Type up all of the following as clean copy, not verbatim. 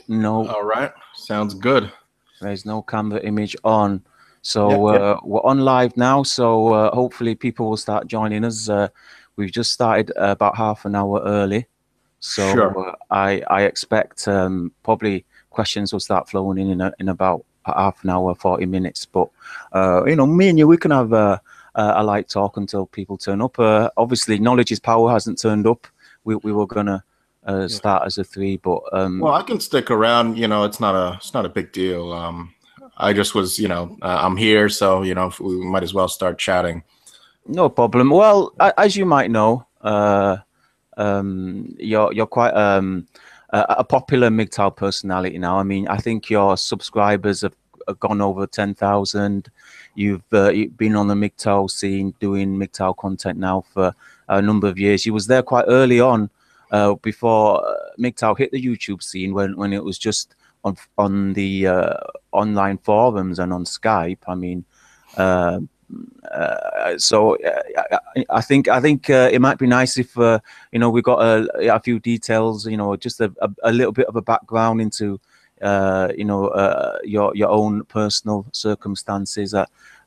No, All right. Sounds good. there's no camera image on. Yep, So yep. we're on live now. So hopefully people will start joining us. We've just started about half an hour early. So Sure. I expect probably questions will start flowing in about a half an hour, 40 minutes. But me and you, we can have a light talk until people turn up. Obviously, knowledge is power hasn't turned up. We were gonna Yeah. start as a three, but Well, I can stick around. It's not a big deal. I just was, I'm here, so we might as well start chatting. no problem. Well, as you might know, you're quite a popular MGTOW personality now. I mean, I think your subscribers have gone over 10,000. You've been on the MGTOW scene doing MGTOW content now for a number of years. You was there quite early on, before MGTOW hit the YouTube scene when it was just on the online forums and on Skype. I mean, uh, I think it might be nice if we got a few details, just a little bit of a background into your own personal circumstances.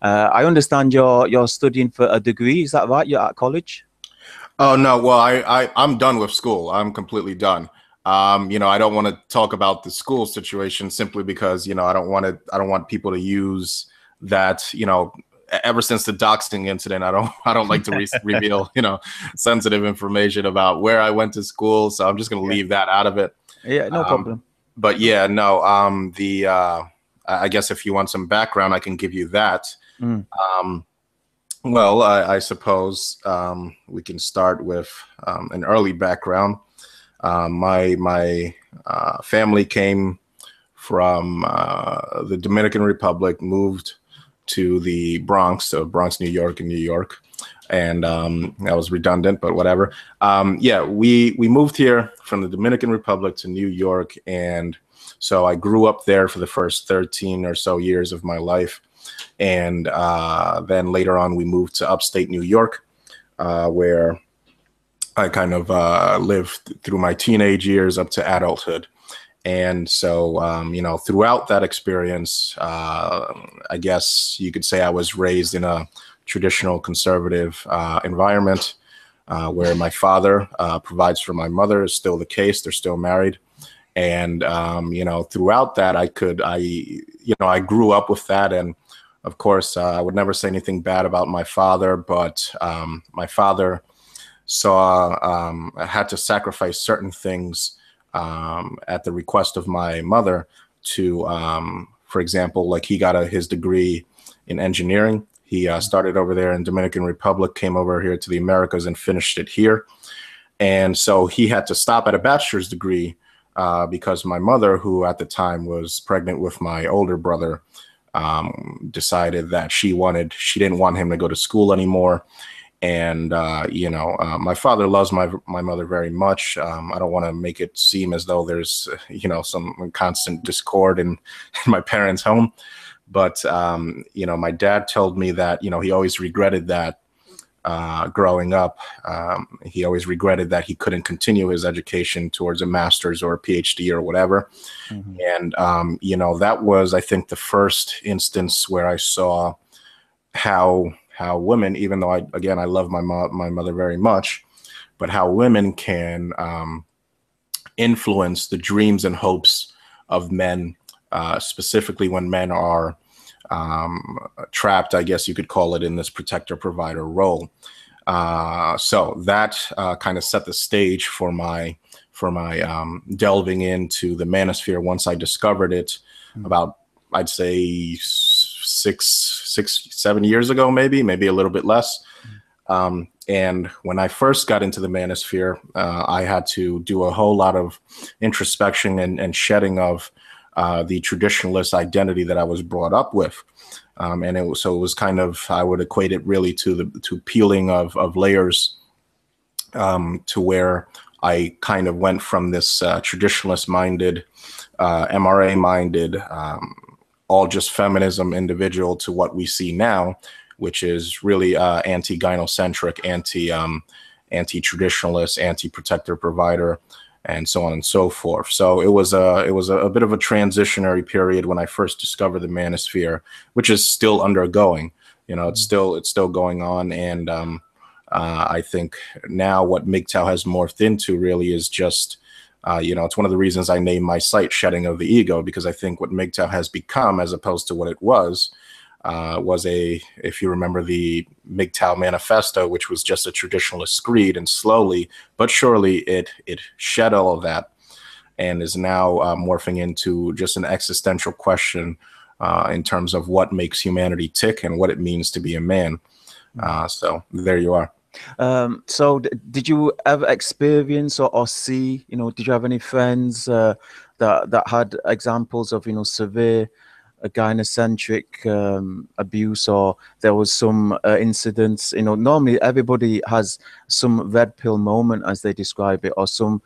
I understand you're studying for a degree. Is that right? You're at college? Oh no, well, I'm done with school. I'm completely done. I don't want to talk about the school situation simply because, I don't want people to use that, ever since the doxing incident, I don't like to reveal, sensitive information about where I went to school. So I'm just going to Yeah. leave that out of it. Yeah, no Um, problem. but yeah, no, I guess if you want some background, I can give you that. Mm. Um, well, I suppose we can start with an early background. My family came from the Dominican Republic, moved to the Bronx, so Bronx, New York, in New York, and that was redundant, but whatever. Yeah, we moved here from the Dominican Republic to New York, and so I grew up there for the first 13 or so years of my life. And then later on, we moved to upstate New York, where I kind of lived through my teenage years up to adulthood. And so, throughout that experience, I guess you could say I was raised in a traditional conservative environment, where my father provides for my mother. Is still the case. They're still married. And, throughout that, I grew up with that. And of course, I would never say anything bad about my father, but my father had to sacrifice certain things at the request of my mother to, for example, like he got his degree in engineering. He started over there in Dominican Republic, came over here to the Americas and finished it here. And so he had to stop at a bachelor's degree because my mother, who at the time was pregnant with my older brother, decided that she didn't want him to go to school anymore. And, my father loves my mother very much. I don't want to make it seem as though there's, some constant discord in my parents' home. But, my dad told me that, he always regretted that growing up. He always regretted that he couldn't continue his education towards a master's or a PhD or whatever. Mm-hmm. And, that was, I think, the first instance where I saw how women, even though I love my mother very much, but how women can influence the dreams and hopes of men, specifically when men are trapped, I guess you could call it, in this protector provider role. So that kind of set the stage for my delving into the manosphere once I discovered it about, I'd say 7 years ago, maybe a little bit less. And when I first got into the manosphere, I had to do a whole lot of introspection and shedding of the traditionalist identity that I was brought up with. And it was kind of, I would equate it really to peeling of layers, to where I kind of went from this traditionalist minded, MRA minded, all just feminism individual to what we see now, which is really anti-gynocentric, anti-traditionalist, anti-protector provider. and so on and so forth. So it was a bit of a transitionary period when I first discovered the manosphere, which is still undergoing. You know, it's still going on, and I think now what MGTOW has morphed into really is just, you know, it's one of the reasons I named my site "Shedding of the Ego," because I think what MGTOW has become, as opposed to what it was if you remember the MGTOW manifesto, which was just a traditionalist creed, and slowly but surely it shed all of that and is now morphing into just an existential question in terms of what makes humanity tick and what it means to be a man. So there you are. So did you ever experience or see, you know, did you have any friends that had examples of, you know, severe gynocentric abuse, or there was some incidents? You know, normally everybody has some red pill moment, as they describe it, or some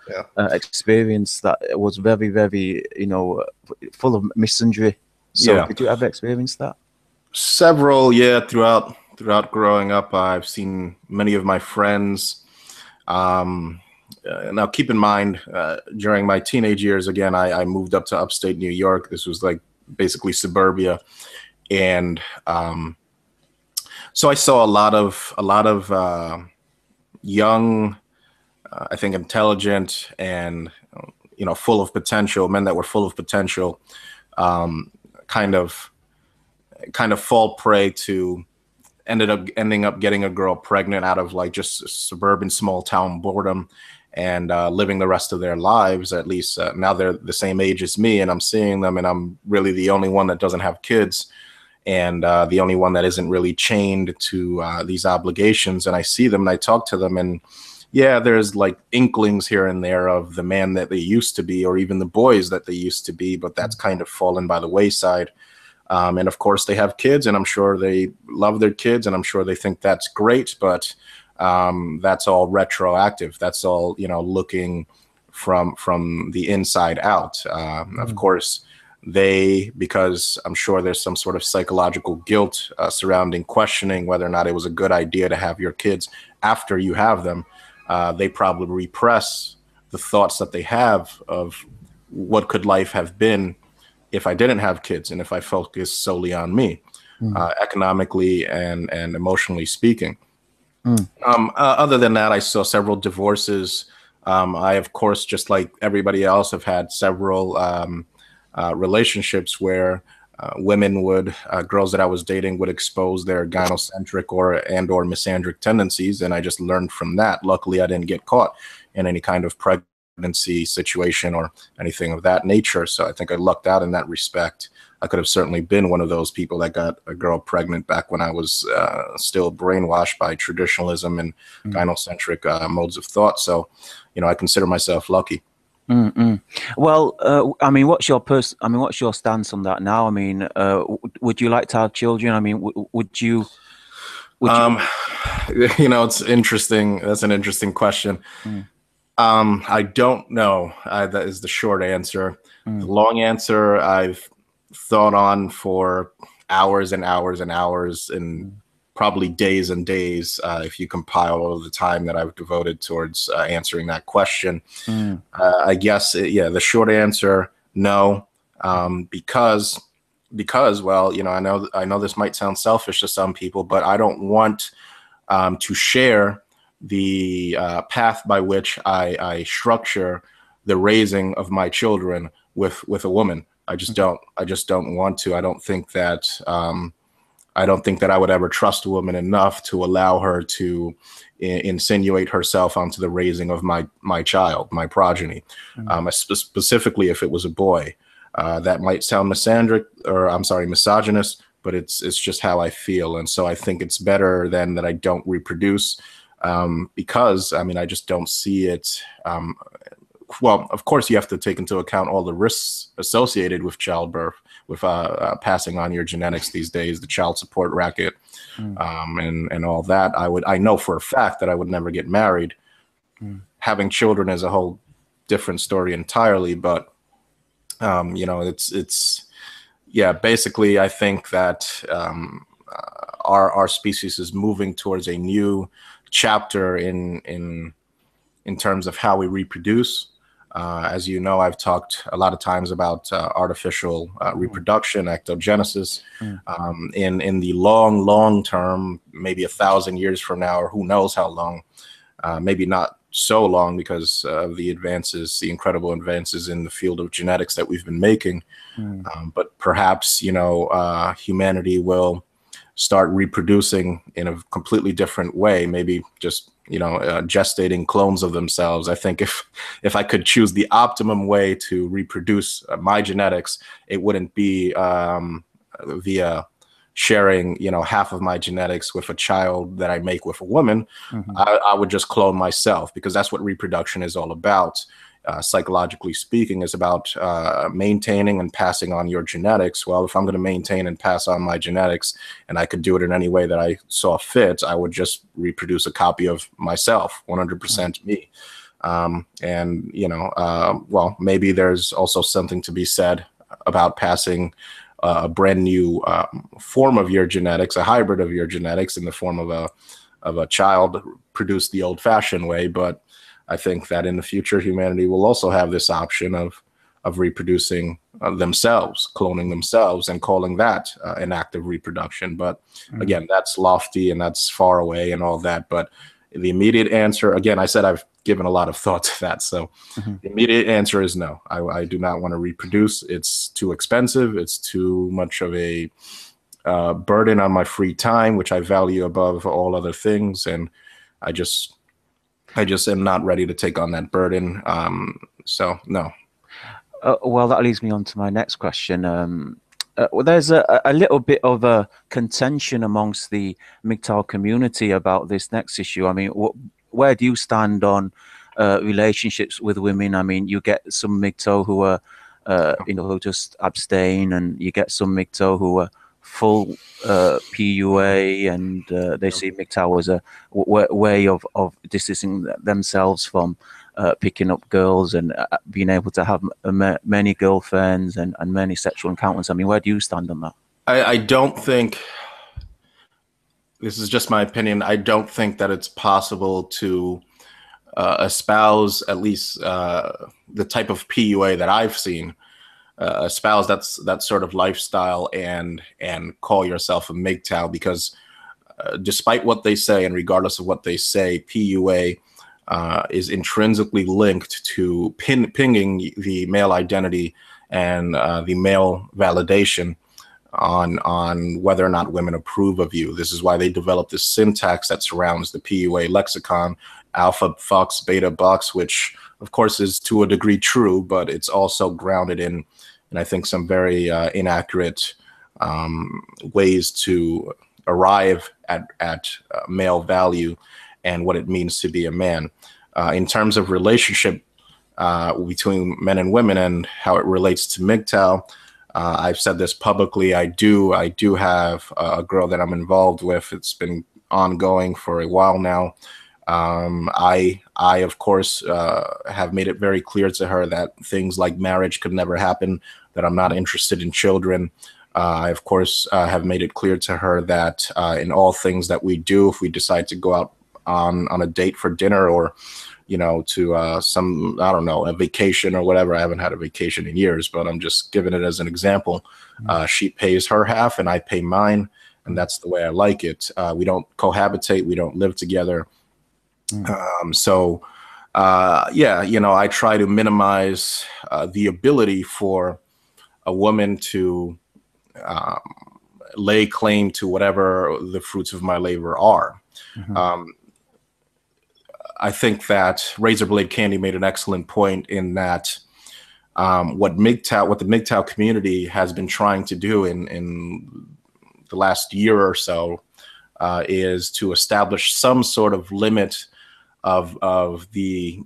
experience that was very, very, you know, full of misandry. So did you ever experience that? Several, throughout growing up, I've seen many of my friends. Now, keep in mind, during my teenage years, again, I moved up to upstate New York. This was like basically suburbia, and so I saw a lot of young, I think intelligent and, you know, full of potential men that were full of potential, kind of fall prey to ending up getting a girl pregnant out of like just suburban small town boredom, and living the rest of their lives. At least now they're the same age as me, and I'm seeing them, and I'm really the only one that doesn't have kids, and the only one that isn't really chained to these obligations. And I see them and I talk to them, and yeah, there's like inklings here and there of the man that they used to be, or even the boys that they used to be, but that's kind of fallen by the wayside. And of course they have kids, and I'm sure they love their kids, and I'm sure they think that's great, but that's all retroactive. That's all, you know, looking from the inside out. Of course, because I'm sure there's some sort of psychological guilt surrounding questioning whether or not it was a good idea to have your kids after you have them. They probably repress the thoughts that they have of what could life have been if I didn't have kids and if I focused solely on me, economically and emotionally speaking. Other than that, I saw several divorces. I, of course, just like everybody else, have had several relationships where women girls that I was dating would expose their gynocentric or misandric tendencies, and I just learned from that. Luckily, I didn't get caught in any kind of pregnancy situation or anything of that nature, so I think I lucked out in that respect. I could have certainly been one of those people that got a girl pregnant back when I was still brainwashed by traditionalism and gynocentric modes of thought. So, you know, I consider myself lucky. Well, I mean, what's your stance on that now? I mean, would you like to have children? I mean, would you? You know, it's interesting. That's an interesting question. I don't know. That is the short answer. The long answer, I've thought on for hours and hours and hours, and probably days and days, if you compile all of the time that I've devoted towards answering that question. I guess, the short answer, no, because, well, you know, I know this might sound selfish to some people, but I don't want to share the path by which I structure the raising of my children with a woman. I just don't want to. I don't think that I would ever trust a woman enough to allow her to insinuate herself onto the raising of my child, my progeny. Specifically, if it was a boy, that might sound misogynist, but it's just how I feel, and so I think it's better then that I don't reproduce, because I mean I just don't see it. Well, of course, you have to take into account all the risks associated with childbirth, with passing on your genetics these days, the child support racket, and all that. I know for a fact that I would never get married. Having children is a whole different story entirely. But you know, basically, I think that our species is moving towards a new chapter in terms of how we reproduce. As you know, I've talked a lot of times about artificial reproduction, ectogenesis. In the long term, maybe 1,000 years from now, or who knows how long, maybe not so long because of the advances, the incredible advances in the field of genetics that we've been making. But perhaps, humanity will start reproducing in a completely different way, maybe just gestating clones of themselves. I think if I could choose the optimum way to reproduce my genetics, it wouldn't be via sharing half of my genetics with a child that I make with a woman. I would just clone myself, because that's what reproduction is all about. Psychologically speaking, is about maintaining and passing on your genetics. Well, if I'm going to maintain and pass on my genetics, and I could do it in any way that I saw fit, I would just reproduce a copy of myself, 100% me. Well, maybe there's also something to be said about passing a brand new form of your genetics, a hybrid of your genetics, in the form of a child produced the old-fashioned way. But I think that in the future, humanity will also have this option of reproducing themselves, cloning themselves, and calling that an act of reproduction. But again, that's lofty and that's far away and all that. But the immediate answer, again, I said I've given a lot of thought to that. So the immediate answer is no. I do not want to reproduce. It's too expensive. It's too much of a burden on my free time, which I value above all other things. And I just am not ready to take on that burden. So no. Well, that leads me on to my next question. Well, there's a little bit of a contention amongst the MGTOW community about this next issue. I mean, where do you stand on relationships with women? I mean, you get some MGTOW who are, who just abstain, and you get some MGTOW who are full PUA, and they see MGTOW as a way of distancing themselves from picking up girls and being able to have many girlfriends and many sexual encounters. I mean, where do you stand on that? I don't think, this is just my opinion, I don't think that it's possible to espouse at least the type of PUA that I've seen, espouse that sort of lifestyle and call yourself a MGTOW, because despite what they say and regardless of what they say, PUA is intrinsically linked to pinging the male identity and the male validation on whether or not women approve of you. This is why they developed this syntax that surrounds the PUA lexicon: alpha fucks, beta bucks, which of course is to a degree true, but it's also grounded in I think some very inaccurate ways to arrive at male value and what it means to be a man. In terms of relationship between men and women and how it relates to MGTOW, I've said this publicly. I do have a girl that I'm involved with. It's been ongoing for a while now. I of course have made it very clear to her that things like marriage could never happen, that I'm not interested in children. I of course have made it clear to her that in all things that we do, if we decide to go out on a date for dinner, or to some, I don't know, a vacation or whatever. I haven't had a vacation in years, but I'm just giving it as an example. She pays her half and I pay mine, and that's the way I like it. We don't cohabitate, we don't live together. Yeah, I try to minimize the ability for a woman to lay claim to whatever the fruits of my labor are. I think that Razorblade Candy made an excellent point in that what the MGTOW community has been trying to do in the last year or so is to establish some sort of limit of the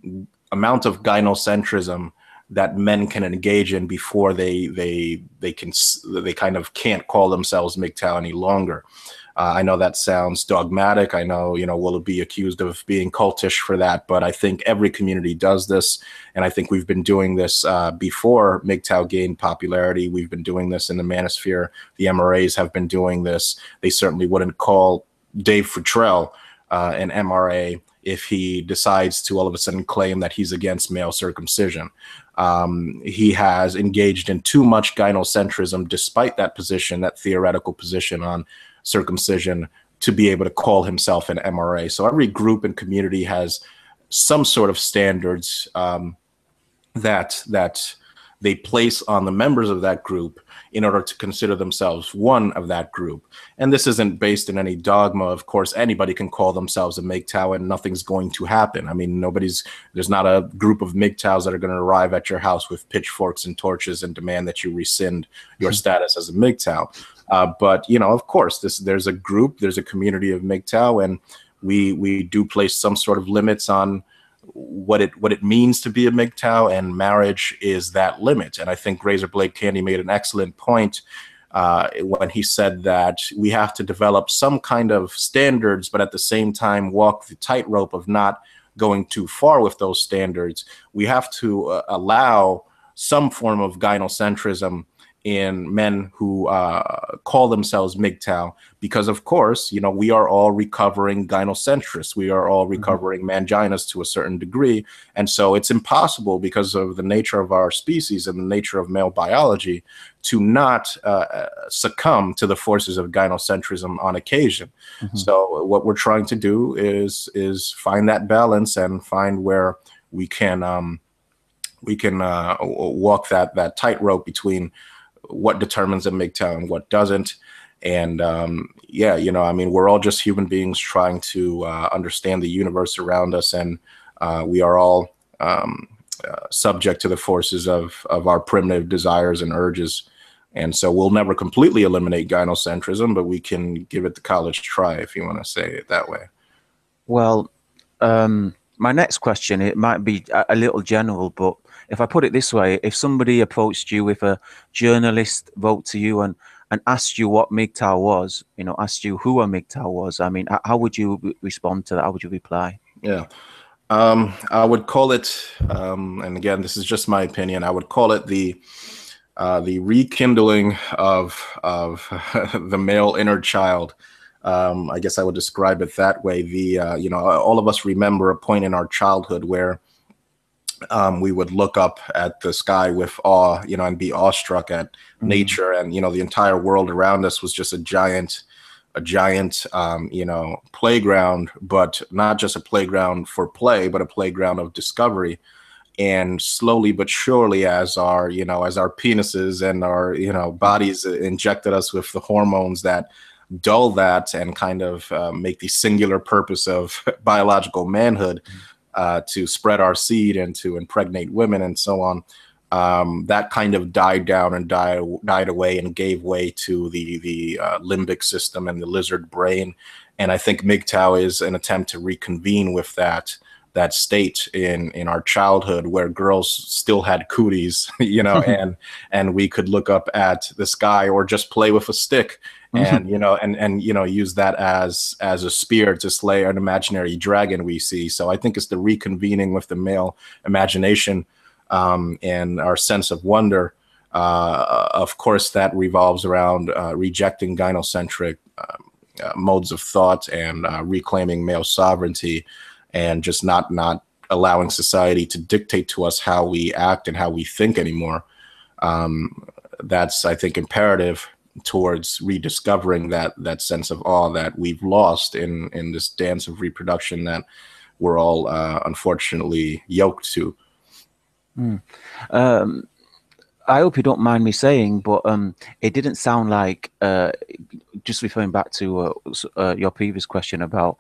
amount of gynocentrism that men can engage in before they kind of can't call themselves MGTOW any longer. I know that sounds dogmatic. I know, we'll be accused of being cultish for that, but I think every community does this. And I think we've been doing this before MGTOW gained popularity. We've been doing this in the manosphere. The MRAs have been doing this. They certainly wouldn't call Dave Futrell an MRA if he decides to all of a sudden claim that he's against male circumcision. He has engaged in too much gynocentrism, despite that position, that theoretical position on circumcision, to be able to call himself an MRA. So every group and community has some sort of standards that they place on the members of that group in order to consider themselves one of that group. And this isn't based in any dogma. Of course, anybody can call themselves a MGTOW and nothing's going to happen. I mean, there's not a group of MGTOWs that are going to arrive at your house with pitchforks and torches and demand that you rescind your status as a MGTOW. But, you know, of course, there's a group, there's a community of MGTOW, and we do place some sort of limits on what it means to be a MGTOW, and marriage is that limit. And I think Razorblade Candy made an excellent point when he said that we have to develop some kind of standards, but at the same time walk the tightrope of not going too far with those standards. We have to allow some form of gynocentrism in men who call themselves MGTOW, because of course, you know, we are all recovering gynocentrists. We are all recovering manginas to a certain degree. And so it's impossible, because of the nature of our species and the nature of male biology, to not succumb to the forces of gynocentrism on occasion. So what we're trying to do is find that balance and find where we can walk that tightrope between what determines a MGTOW and what doesn't. And yeah, you know, I mean, we're all just human beings trying to understand the universe around us, and we are all subject to the forces of our primitive desires and urges. And so we'll never completely eliminate gynocentrism, but we can give it the college try, if you want to say it that way. Well, my next question, it might be a little general, but if I put it this way, if somebody approached you, if a journalist wrote to you and asked you what MGTOW was, you know, asked you who a MGTOW was, I mean, how would you respond to that? How would you reply? Yeah. I would call it, and again, this is just my opinion, I would call it the rekindling of the male inner child. I guess I would describe it that way. You know, all of us remember a point in our childhood where we would look up at the sky with awe, you know, and be awestruck at nature, and, you know, the entire world around us was just a giant, you know, playground, but not just a playground for play, but a playground of discovery. And slowly but surely, as our penises and our, you know, bodies injected us with the hormones that dull that and kind of make the singular purpose of biological manhood to spread our seed and to impregnate women and so on, that kind of died down and died away and gave way to the limbic system and the lizard brain. And I think MGTOW is an attempt to reconvene with that state in our childhood, where girls still had cooties, you know, and we could look up at the sky or just play with a stick and, you know, and you know, use that as a spear to slay an imaginary dragon we see. So I think it's the reconvening with the male imagination and our sense of wonder. Of course, that revolves around rejecting gynocentric modes of thought and reclaiming male sovereignty, and just not allowing society to dictate to us how we act and how we think anymore. That's, I think, imperative towards rediscovering that sense of awe that we've lost in this dance of reproduction that we're all unfortunately yoked to. I hope you don't mind me saying, but it didn't sound like, just referring back to your previous question about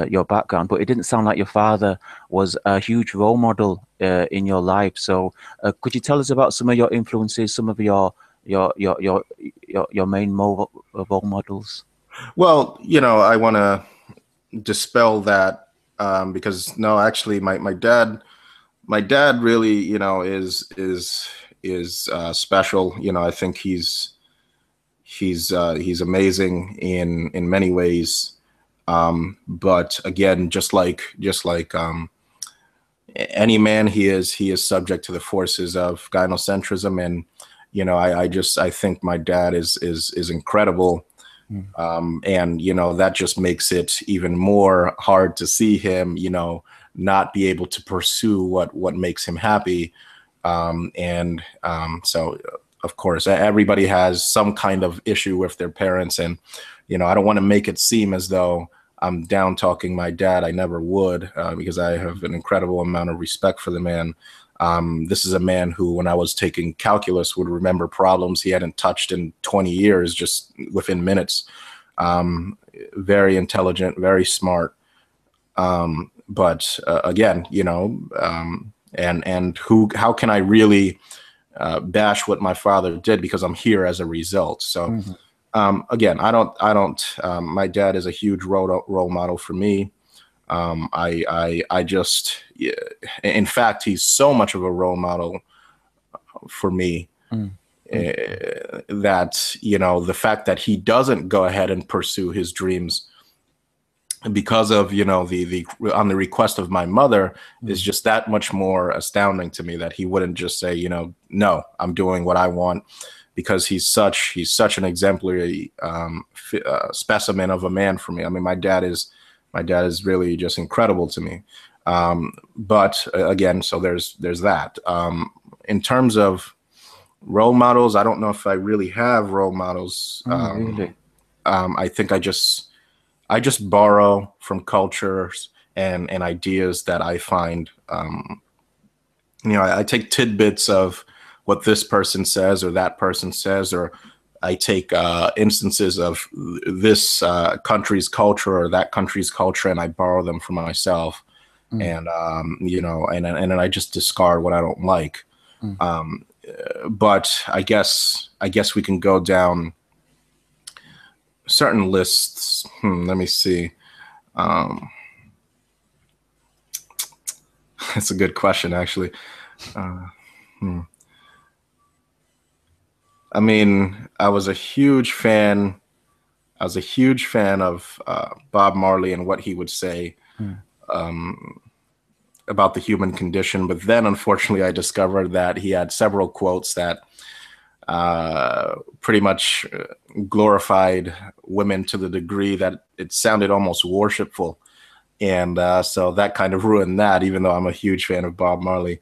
your background, but it didn't sound like your father was a huge role model in your life. So could you tell us about some of your influences, some of your main role models? Well, you know, I want to dispel that because no, actually, my dad really, you know, is special. You know, I think he's amazing in many ways. But again, just like any man, he is subject to the forces of gynocentrism. And, you know, I think my dad is incredible And, you know, that just makes it even more hard to see him, you know, not be able to pursue what makes him happy. So, of course, everybody has some kind of issue with their parents. And, you know, I don't want to make it seem as though I'm down talking my dad. I never would, because I have an incredible amount of respect for the man. This is a man who, when I was taking calculus, would remember problems he hadn't touched in 20 years, just within minutes. Very intelligent, very smart. But again, you know, how can I really bash what my father did, because I'm here as a result. So again, I don't my dad is a huge role model for me. I just, in fact, he's so much of a role model for me that, you know, the fact that he doesn't go ahead and pursue his dreams because of, you know, on the request of my mother is just that much more astounding to me, that he wouldn't just say, you know, no, I'm doing what I want, because he's such an exemplary specimen of a man for me. I mean, my dad is really just incredible to me. But again, so there's that. In terms of role models, I don't know if I really have role models. Really? I think I just borrow from cultures and ideas that I find. You know, I take tidbits of what this person says or that person says, or I take instances of this country's culture or that country's culture, and I borrow them for myself. And you know, and then I just discard what I don't like. But I guess we can go down certain lists. Let me see. That's a good question, actually. I mean, I was a huge fan of Bob Marley and what he would say about the human condition. But then, unfortunately, I discovered that he had several quotes that pretty much glorified women to the degree that it sounded almost worshipful. And so that kind of ruined that, even though I'm a huge fan of Bob Marley.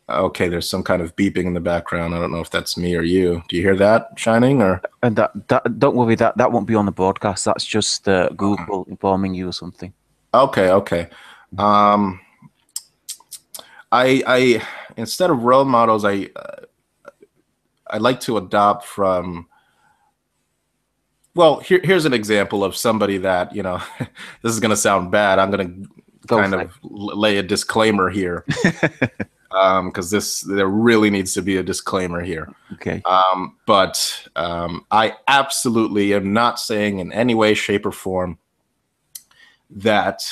Okay, there's some kind of beeping in the background. I don't know if that's me or you. Do you hear that, Shining? Or And that don't worry, that won't be on the broadcast. That's just Google informing you or something. Okay. I instead of role models, I like to adopt from. Well, here's an example of somebody that, you know, this is going to sound bad. I'm going to kind of lay a disclaimer here. Because there really needs to be a disclaimer here. Okay. But I absolutely am not saying in any way, shape, or form that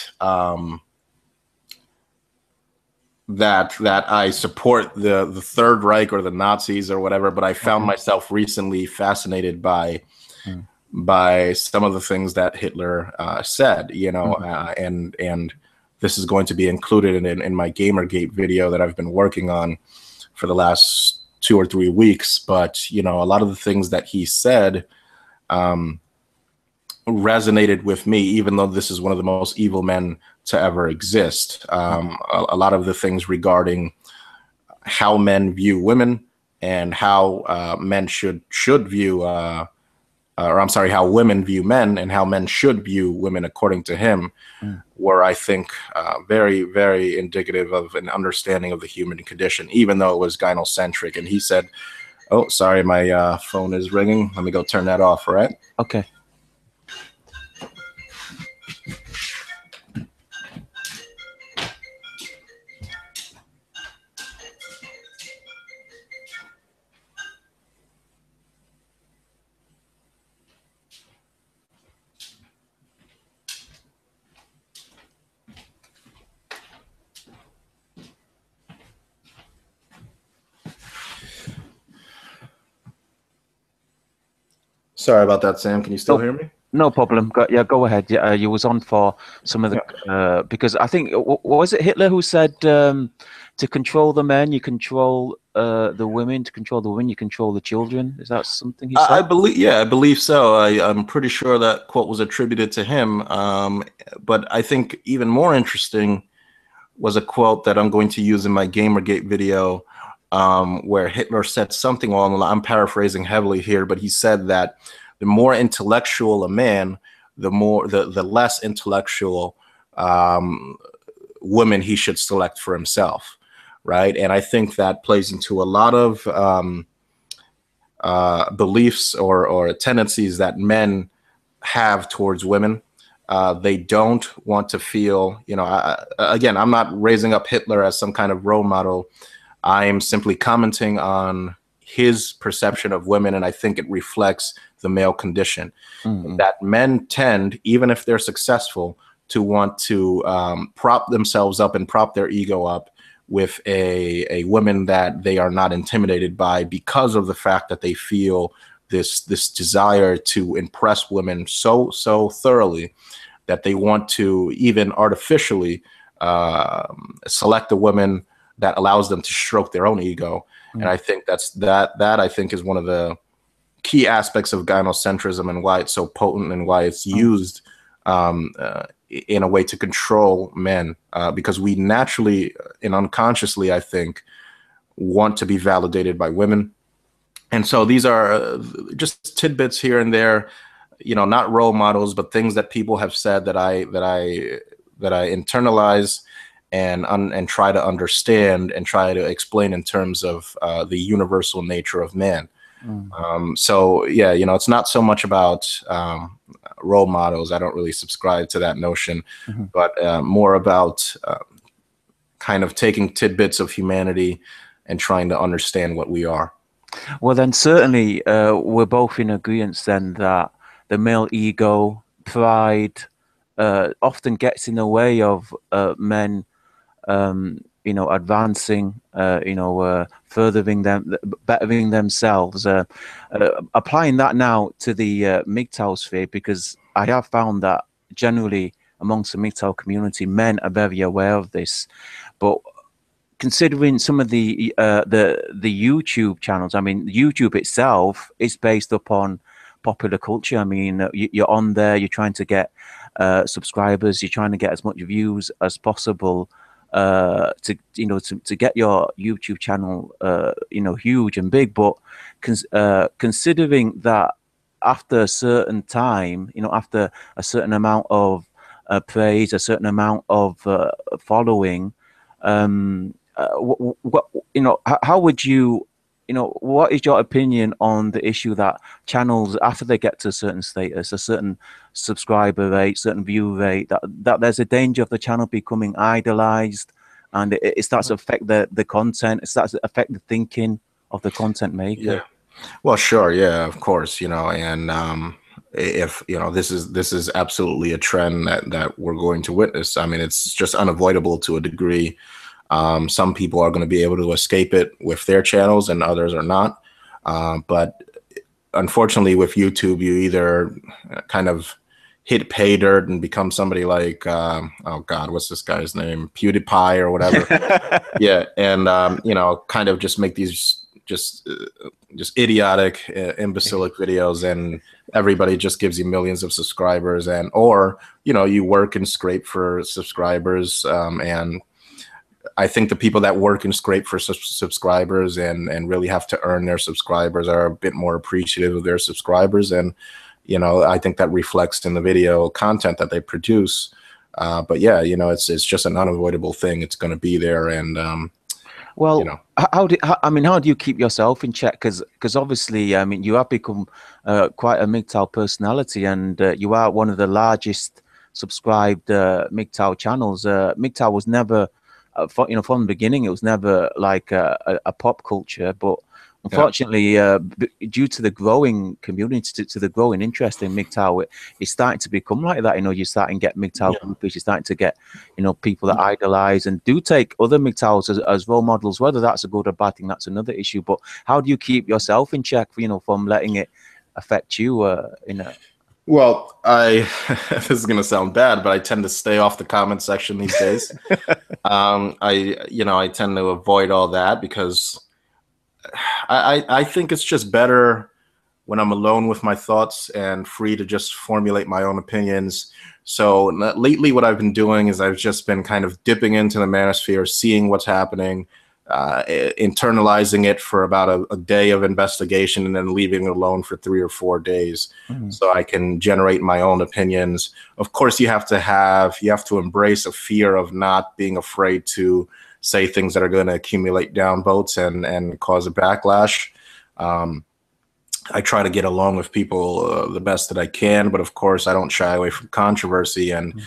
that I support the Third Reich or the Nazis or whatever. But I found myself recently fascinated by some of the things that Hitler said. You know, and this is going to be included in my Gamergate video that I've been working on for the last 2 or 3 weeks. But, you know, a lot of the things that he said resonated with me, even though this is one of the most evil men to ever exist. A lot of the things regarding how men view women and how men should view how women view men and how men should view women according to him were, I think, very, very indicative of an understanding of the human condition, even though it was gynocentric. And he said, oh, sorry, my phone is ringing. Let me go turn that off, all right? Okay. Sorry about that, Sam. Can you still hear me? No problem. Yeah, go ahead. Yeah, you was on for some of the because I think was it Hitler who said to control the men, you control the women. To control the women, you control the children. Is that something he I said? believe, yeah, I believe so. I'm pretty sure that quote was attributed to him. But I think even more interesting was a quote that I'm going to use in my Gamergate video, where Hitler said something along, I'm paraphrasing heavily here, but he said that the more intellectual a man, the less intellectual women he should select for himself, right? And I think that plays into a lot of beliefs or tendencies that men have towards women. They don't want to feel, again, I'm not raising up Hitler as some kind of role model. I am simply commenting on his perception of women, and I think it reflects the male condition. That men tend, even if they're successful, to want to prop themselves up and prop their ego up with a woman that they are not intimidated by, because of the fact that they feel this desire to impress women so thoroughly that they want to even artificially select a woman that allows them to stroke their own ego. And I think that I think is one of the key aspects of gynocentrism and why it's so potent and why it's used in a way to control men, because we naturally and unconsciously, I think, want to be validated by women. And so these are just tidbits here and there, not role models, but things that people have said that I internalize and try to understand and try to explain in terms of the universal nature of man. So yeah, it's not so much about role models. I don't really subscribe to that notion, but more about kind of taking tidbits of humanity and trying to understand what we are. Well, then certainly we're both in agreement then that the male ego, pride, often gets in the way of men, advancing, furthering them, bettering themselves. Applying that now to the MGTOW sphere, because I have found that generally amongst the MGTOW community, men are very aware of this, but considering some of the YouTube channels, I mean, YouTube itself is based upon popular culture. I mean, you're on there, you're trying to get subscribers, you're trying to get as much views as possible to get your YouTube channel huge and big. But considering that after a certain time, after a certain amount of praise, a certain amount of following, how would you, what is your opinion on the issue that channels, after they get to a certain status, a certain subscriber rate, certain view rate, that there's a danger of the channel becoming idolized, and it starts to affect the content, it starts to affect the thinking of the content maker? Yeah. Well, sure. Yeah, of course, and if this is absolutely a trend that we're going to witness. I mean, it's just unavoidable to a degree. Some people are going to be able to escape it with their channels and others are not. But unfortunately with YouTube, you either kind of hit pay dirt and become somebody like, oh God, what's this guy's name? PewDiePie or whatever. Yeah. And, kind of just make these just idiotic, imbecilic videos, and everybody just gives you millions of subscribers, or you work and scrape for subscribers, and I think the people that work and scrape for subscribers and really have to earn their subscribers are a bit more appreciative of their subscribers. And, I think that reflects in the video content that they produce. But yeah, it's just an unavoidable thing. It's going to be there. And, how do you keep yourself in check? Because obviously, I mean, you have become quite a MGTOW personality, and you are one of the largest subscribed MGTOW channels. MGTOW was never, from the beginning, it was never like a pop culture, but unfortunately, due to the growing community, to the growing interest in MGTOW, it's starting to become like that. You're starting to get MGTOW groupies, you're starting to get, people that idolize and do take other MGTOWs as role models. Whether that's a good or bad thing, that's another issue. But how do you keep yourself in check, from letting it affect you? Well, this is going to sound bad, but I tend to stay off the comment section these days. I tend to avoid all that because I think it's just better when I'm alone with my thoughts and free to just formulate my own opinions. So lately what I've been doing is I've just been kind of dipping into the manosphere, seeing what's happening, internalizing it for about a day of investigation, and then leaving it alone for 3 or 4 days so I can generate my own opinions. Of course, you have to embrace a fear of not being afraid to say things that are going to accumulate downvotes and cause a backlash. I try to get along with people the best that I can, but of course I don't shy away from controversy. And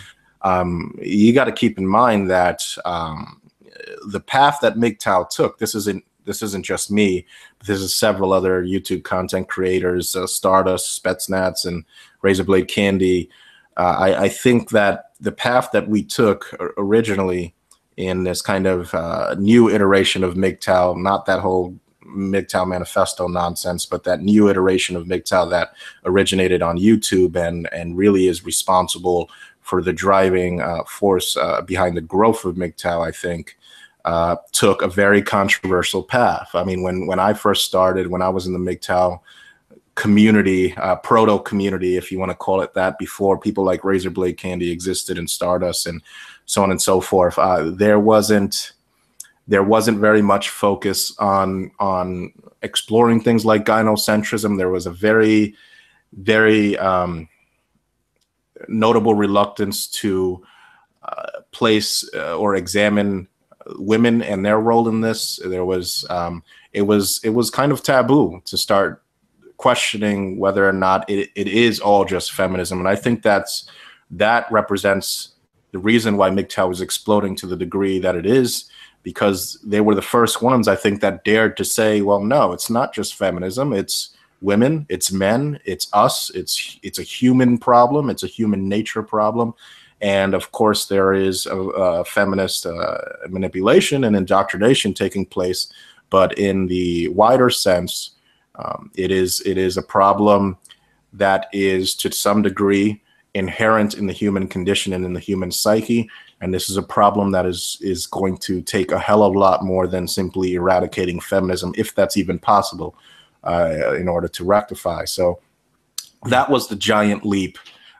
you got to keep in mind that the path that MGTOW took, this isn't just me, but this is several other YouTube content creators, Stardust, Spetsnaz, and Razorblade Candy. I think that the path that we took originally in this kind of new iteration of MGTOW, not that whole MGTOW manifesto nonsense, but that new iteration of MGTOW that originated on YouTube and really is responsible for the driving force behind the growth of MGTOW, I think, took a very controversial path. I mean, when I first started, when I was in the MGTOW community, proto community, if you want to call it that, before people like Razorblade Candy existed and Stardust and so on and so forth, there wasn't very much focus on exploring things like gynocentrism. There was a very, very notable reluctance to place or examine women and their role in this. There was it was kind of taboo to start questioning whether or not it is all just feminism. And I think that represents the reason why MGTOW is exploding to the degree that it is, because they were the first ones, I think, that dared to say, well, no, it's not just feminism. It's women, it's men, it's us. It's a human problem. It's a human nature problem. And of course, there is a feminist manipulation and indoctrination taking place. But in the wider sense, it is a problem that is to some degree inherent in the human condition and in the human psyche. And this is a problem that is going to take a hell of a lot more than simply eradicating feminism, if that's even possible, in order to rectify. So that was the giant leap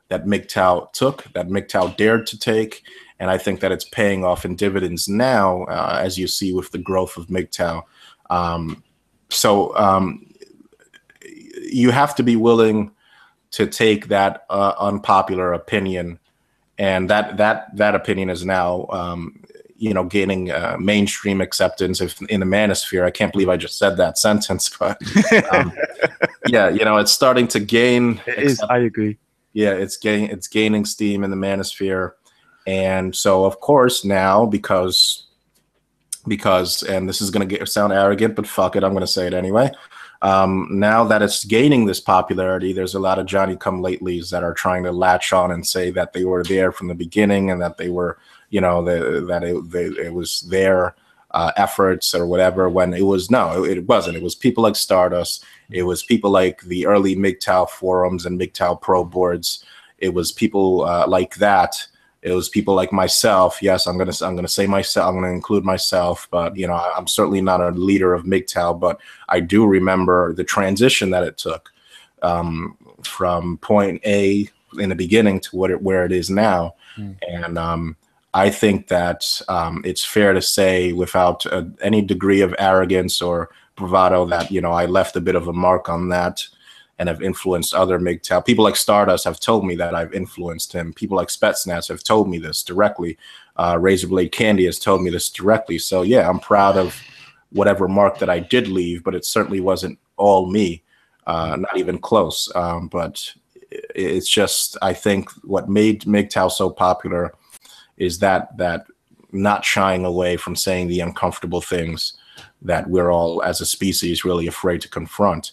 that MGTOW took, that MGTOW dared to take. And I think that it's paying off in dividends now, as you see with the growth of MGTOW. You have to be willing to take that unpopular opinion, and that opinion is now gaining mainstream acceptance in the manosphere. I can't believe I just said that sentence, but yeah, it's starting to gain. It is. I agree. Yeah, it's gaining steam in the manosphere, and so of course now because and this is going to sound arrogant, but fuck it, I'm going to say it anyway. Now that it's gaining this popularity, there's a lot of Johnny-come-latelys that are trying to latch on and say that they were there from the beginning and that they were, it was their efforts or whatever, when it wasn't. It was people like Stardust. It was people like the early MGTOW forums and MGTOW pro boards. It was people like that. It was people like myself. Yes, I'm gonna say myself. I'm gonna include myself, but I'm certainly not a leader of MGTOW. But I do remember the transition that it took from point A in the beginning to where it is now. And I think that it's fair to say, without any degree of arrogance or bravado, that I left a bit of a mark on that, and have influenced other MGTOW. People like Stardust have told me that I've influenced him. People like Spetsnaz have told me this directly. Razorblade Candy has told me this directly. So yeah, I'm proud of whatever mark that I did leave, but it certainly wasn't all me, not even close. But it's just, I think what made MGTOW so popular is that not shying away from saying the uncomfortable things that we're all as a species really afraid to confront.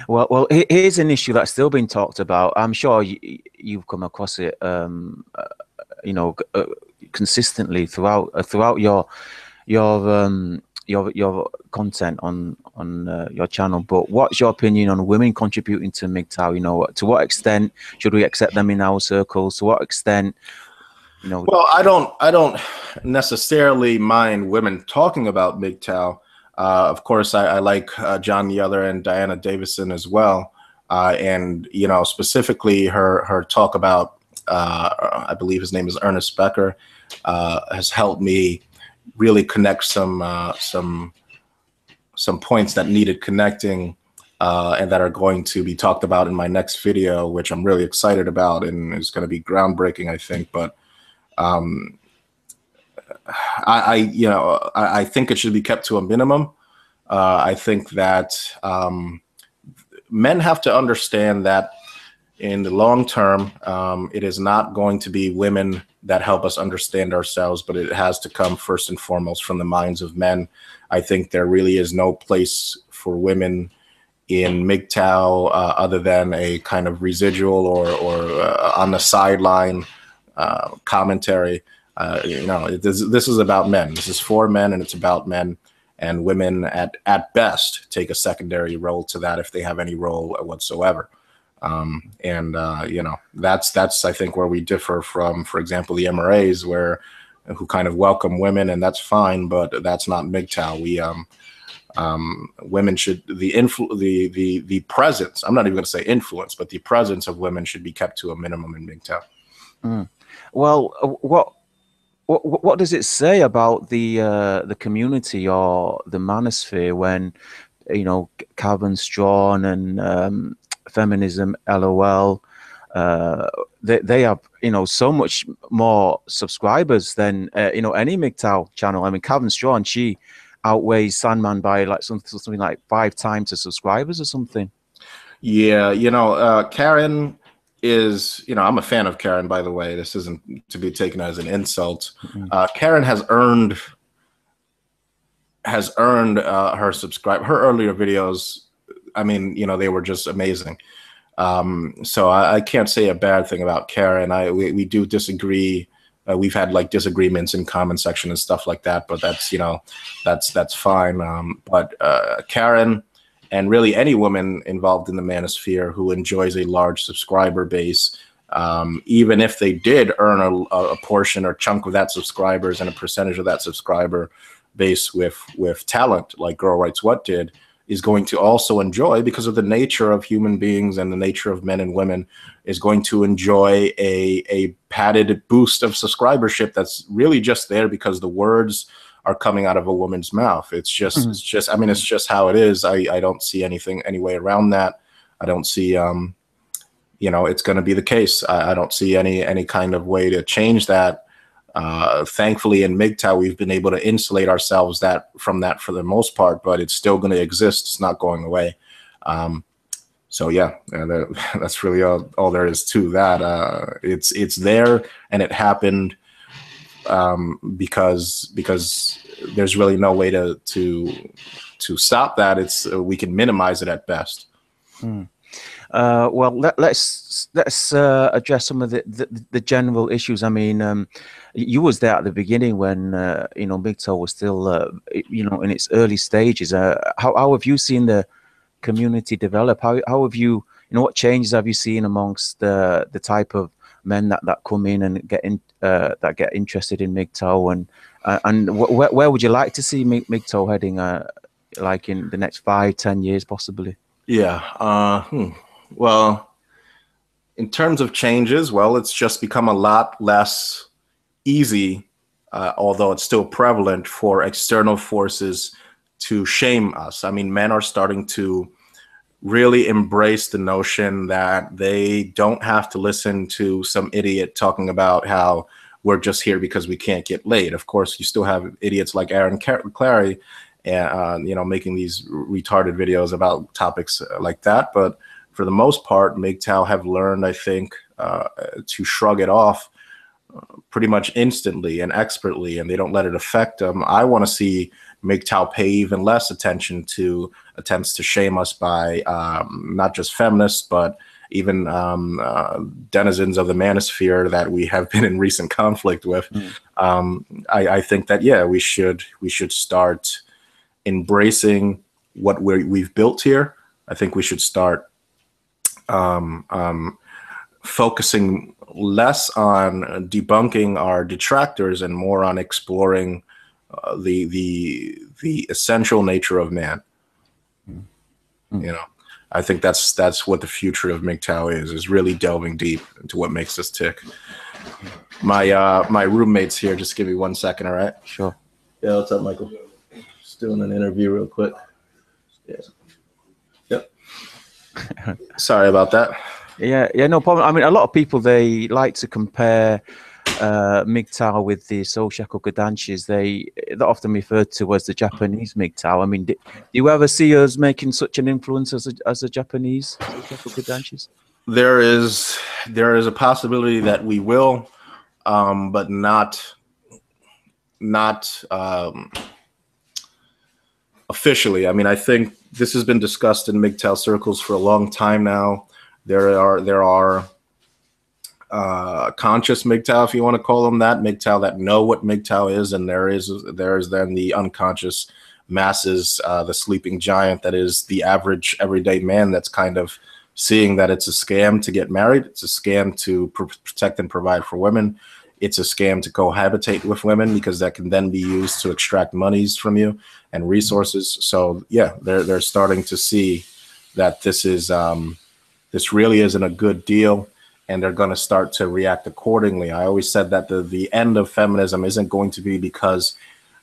Well, here's an issue that's still being talked about. I'm sure you've come across it, consistently throughout your content on your channel. But what's your opinion on women contributing to MGTOW? You know, to what extent should we accept them in our circles? To what extent, you know? Well, I don't necessarily mind women talking about MGTOW. Of course, I like John Yeller and Diana Davison as well. And, you know, specifically her talk about, I believe his name is Ernest Becker, has helped me really connect some points that needed connecting, and that are going to be talked about in my next video, which I'm really excited about and is going to be groundbreaking, I think. But I think it should be kept to a minimum. I think that men have to understand that in the long term, it is not going to be women that help us understand ourselves, but it has to come first and foremost from the minds of men. I think there really is no place for women in MGTOW other than a kind of residual or on the sideline commentary. You know, this is about men. This is for men, and it's about men. And women, at best, take a secondary role to that if they have any role whatsoever. You know, that's I think where we differ from, for example, the MRAs, who kind of welcome women, and that's fine, but that's not MGTOW. We women should the presence. I'm not even going to say influence, but the presence of women should be kept to a minimum in MGTOW. Well, what does it say about the community or the manosphere when, you know, Calvin Strawn and Feminism, LOL, they have, you know, so much more subscribers than you know, any MGTOW channel. I mean, Calvin Strawn, she outweighs Sandman by like something like 5 times the subscribers or something. Yeah, you know, Karen is, you know, I'm a fan of Karen, by the way. This isn't to be taken as an insult. Karen has earned her subscribe. Her earlier videos, I mean, you know, they were just amazing. So I can't say a bad thing about Karen. We do disagree. We've had like disagreements in comment section and stuff like that, but that's, you know, that's fine. But Karen, and really any woman involved in the manosphere who enjoys a large subscriber base, even if they did earn a portion or chunk of that subscribers and a percentage of that subscriber base with talent, like Girl Writes What did, is going to also enjoy, because of the nature of human beings and the nature of men and women, is going to enjoy a padded boost of subscribership that's really just there because the words are coming out of a woman's mouth. It's just, I mean, it's just how it is. I don't see any way around that. I don't see, you know, it's going to be the case. I don't see any kind of way to change that. Thankfully, in MGTOW, we've been able to insulate ourselves from that for the most part, but it's still going to exist. It's not going away. So yeah, that's really all there is to that. It's there, and it happened because there's really no way to stop that. We can minimize it at best. Well, let's address some of the general issues. I mean, you was there at the beginning when you know, MGTOW was still you know, in its early stages. How have you seen the community develop? How have you, you know, what changes have you seen amongst the type of men that come in and get interested in MGTOW, and where would you like to see MGTOW heading, like in the next 5-10 years possibly? Yeah. Well, in terms of changes, well, it's just become a lot less easy, although it's still prevalent, for external forces to shame us. I mean, men are starting to really embrace the notion that they don't have to listen to some idiot talking about how we're just here because we can't get laid. Of course, you still have idiots like Aaron Clary, you know, making these retarded videos about topics like that. But for the most part, MGTOW have learned, I think, to shrug it off pretty much instantly and expertly, and they don't let it affect them. I want to see MGTOW pay even less attention to attempts to shame us by not just feminists, but even denizens of the manosphere that we have been in recent conflict with. I think that, yeah, we should start embracing, what we've built here, I think we should start focusing less on debunking our detractors and more on exploring the essential nature of man. You know, I think that's what the future of MGTOW is really delving deep into what makes us tick. My roommate's here. Just give me 1 second, all right? Sure. Yeah, what's up, Michael? Just doing an interview real quick. Yeah. Yep. Sorry about that. Yeah, no problem. I mean, a lot of people, they like to compare MGTOW with the Soushaku Kodanshi's. They're often referred to as the Japanese MGTOW. I mean, do you ever see us making such an influence as a Japanese Soushaku Kodanshi's? There is a possibility that we will, but not officially. I mean, I think this has been discussed in MGTOW circles for a long time now. There are conscious MGTOW, if you want to call them that, MGTOW that know what MGTOW is, and there is then the unconscious masses, the sleeping giant that is the average everyday man that's kind of seeing that it's a scam to get married, it's a scam to protect and provide for women, it's a scam to cohabitate with women because that can then be used to extract monies from you and resources. So yeah, they're starting to see that this is this really isn't a good deal, and they're going to start to react accordingly. I always said that the end of feminism isn't going to be because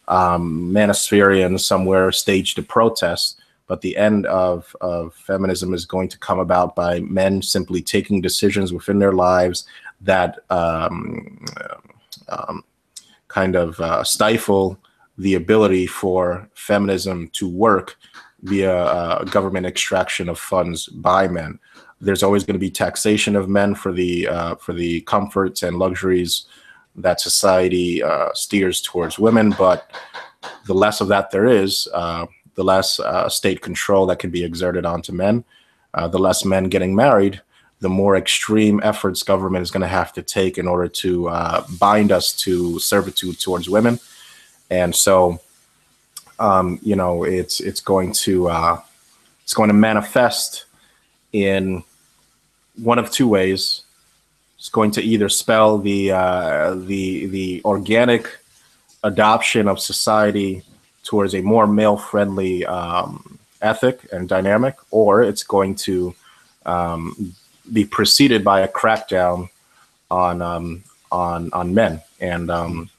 Manospherians somewhere staged a protest, but the end of feminism is going to come about by men simply taking decisions within their lives that kind of stifle the ability for feminism to work via government extraction of funds by men. There's always going to be taxation of men for the comforts and luxuries that society steers towards women, but the less of that there is, the less state control that can be exerted onto men, the less men getting married, the more extreme efforts government is going to have to take in order to bind us to servitude towards women. And so, you know, it's going to manifest in one of two ways. It's going to either spell the organic adoption of society towards a more male-friendly ethic and dynamic, or it's going to be preceded by a crackdown on men and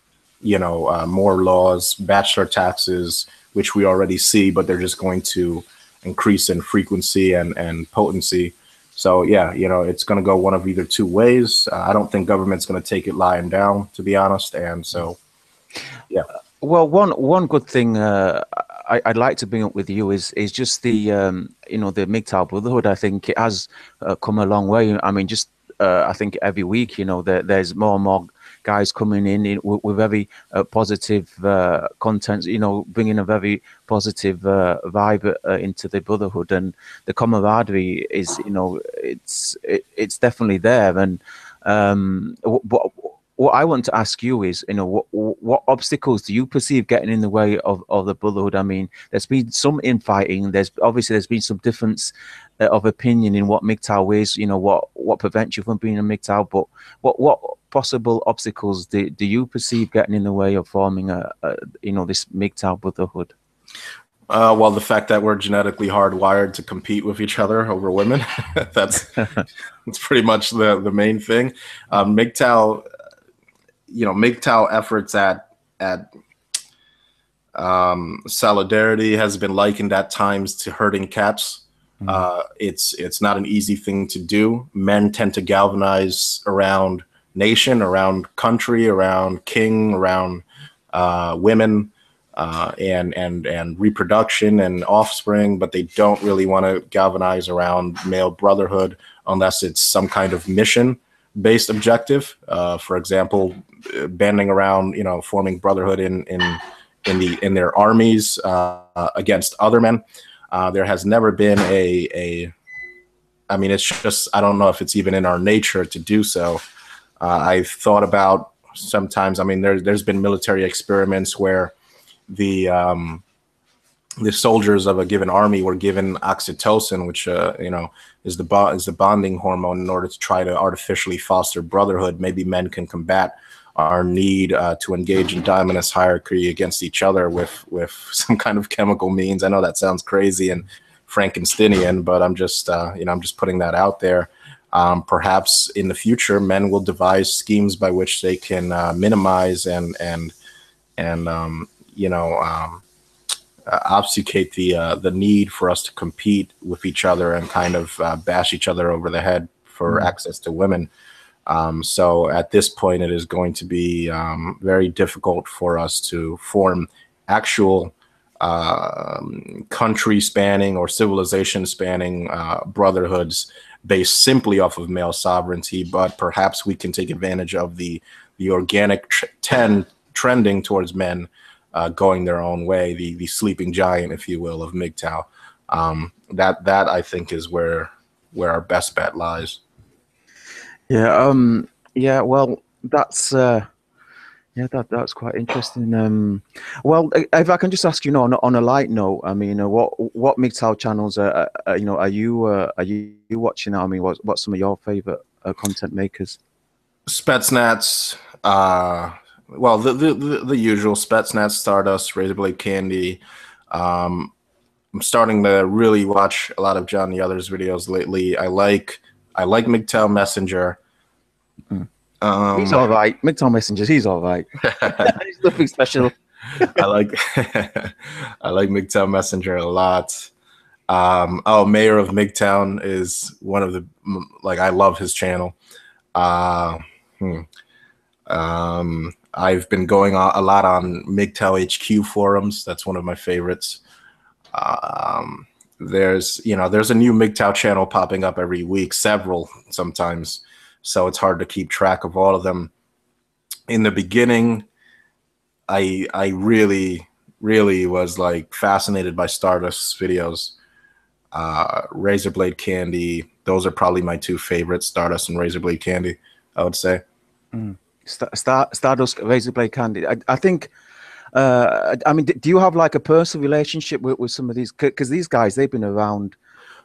you know, more laws, bachelor taxes, which we already see, but they're just going to increase in frequency and potency. So yeah, you know, it's going to go one of either two ways. I don't think government's going to take it lying down, to be honest. And so, yeah. Well, one good thing I'd like to bring up with you is just the you know, the MGTOW Brotherhood. I think it has come a long way. I mean, just I think every week, you know, there's more and more guys coming in with very positive content, you know, bringing a very positive vibe into the Brotherhood, and the camaraderie is, you know, it's definitely there. And what I want to ask you is, you know, what obstacles do you perceive getting in the way of the Brotherhood? I mean, there's been some infighting. There's been some difference of opinion in what MGTOW is. You know, what prevents you from being a MGTOW, but what possible obstacles do you perceive getting in the way of forming you know, this MGTOW Brotherhood? Well, the fact that we're genetically hardwired to compete with each other over women, that's pretty much the main thing. MGTOW, you know, MGTOW efforts at solidarity has been likened at times to herding cats. It's not an easy thing to do. Men tend to galvanize around nation, around country, around king, around women, and reproduction and offspring, but they don't really want to galvanize around male brotherhood unless it's some kind of mission-based objective. For example, banding around, you know, forming brotherhood in their armies against other men. There has never been I mean, it's just, I don't know if it's even in our nature to do so. I've thought about sometimes, I mean, there's been military experiments where the the soldiers of a given army were given oxytocin, which you know, is the bonding hormone, in order to try to artificially foster brotherhood. Maybe men can combat our need to engage in dominance hierarchy against each other with some kind of chemical means. I know that sounds crazy and Frankensteinian, but I'm just you know, I'm just putting that out there. Perhaps in the future, men will devise schemes by which they can minimize and you know, obfuscate the need for us to compete with each other and kind of bash each other over the head for access to women. So at this point, it is going to be very difficult for us to form actual country spanning or civilization spanning brotherhoods based simply off of male sovereignty. But perhaps we can take advantage of the organic trending towards men going their own way, the sleeping giant, if you will, of MGTOW. That I think is where our best bet lies. Yeah. Yeah. Well, that's yeah, that's quite interesting. Well, if I can just ask, you know, on a light note, I mean, what MGTOW channels you know, are you watching? I mean, what's some of your favorite content makers? Spetsnaz, well, the usual Spetsnaz, Stardust, Razorblade Candy. I'm starting to really watch a lot of John the Other's videos lately. I like MGTOW Messenger. He's all right. MGTOW Messengers, he's all right. He's nothing special. I like I like MGTOW Messenger a lot. Oh, Mayor of MGTOW is one of the, like, I love his channel. I've been going a lot on MGTOW HQ forums. That's one of my favorites. There's a new MGTOW channel popping up every week, several sometimes. So it's hard to keep track of all of them. In the beginning, I really was like fascinated by Stardust's videos. Razorblade Candy, those are probably my two favorites, Stardust and Razorblade Candy, I would say. Stardust, Razorblade Candy. I think, I mean, do you have like a personal relationship with some of these? Because these guys, they've been around.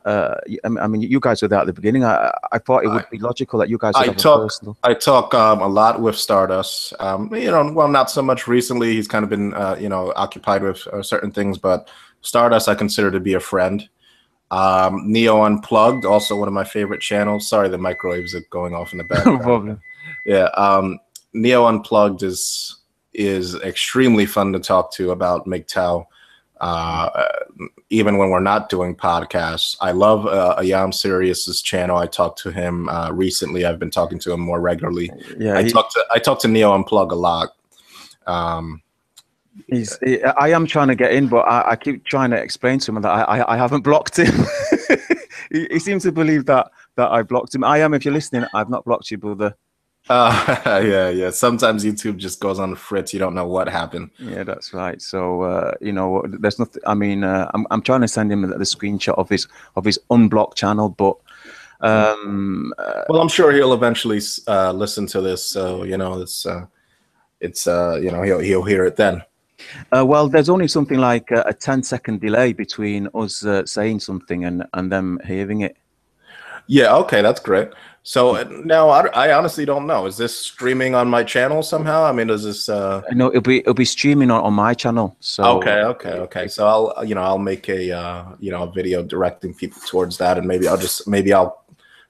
I mean, you guys were there at the beginning. I thought it would be logical that you guys would have a personal. I talk a lot with Stardust. You know, well, not so much recently. He's kind of been, you know, occupied with certain things, but Stardust I consider to be a friend. Neo Unplugged, also one of my favorite channels. Sorry, the microwaves are going off in the background. No problem. Yeah, Neo Unplugged is extremely fun to talk to about MGTOW. Even when we're not doing podcasts. I love Ayam Sirius's channel. I talked to him recently. I've been talking to him more regularly. Yeah, I talk to Neo Unplug a lot. I am trying to get in, but I keep trying to explain to him that I haven't blocked him. he seems to believe that I blocked him. I am, if you're listening, I've not blocked you, brother. Yeah. Sometimes YouTube just goes on the fritz. You don't know what happened. Yeah, that's right. So you know, there's nothing. I mean, I'm trying to send him the screenshot of his unblocked channel, but well, I'm sure he'll eventually listen to this. So you know, it's you know, he'll hear it then. Well, there's only something like a 10-second delay between us saying something and them hearing it. Yeah. Okay, that's great. So now I honestly don't know. Is this streaming on my channel somehow? I mean, is this? No, it'll be streaming on my channel. So okay. So I'll make a you know, a video directing people towards that, and maybe I'll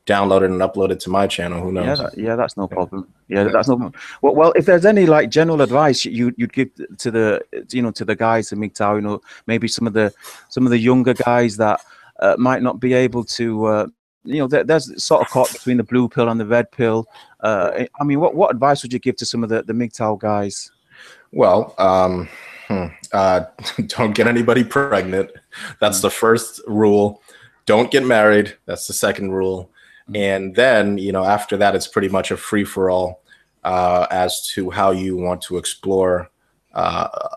download it and upload it to my channel. Who knows? Yeah, that's no problem. Yeah, that's no problem. Well, if there's any like general advice you'd give to the guys in MGTOW, you know, maybe some of the younger guys that might not be able to. You know, there's sort of caught between the blue pill and the red pill. I mean, what advice would you give to some of the MGTOW guys? Well, don't get anybody pregnant. That's the first rule. Don't get married. That's the second rule. And then, you know, after that, it's pretty much a free-for-all as to how you want to explore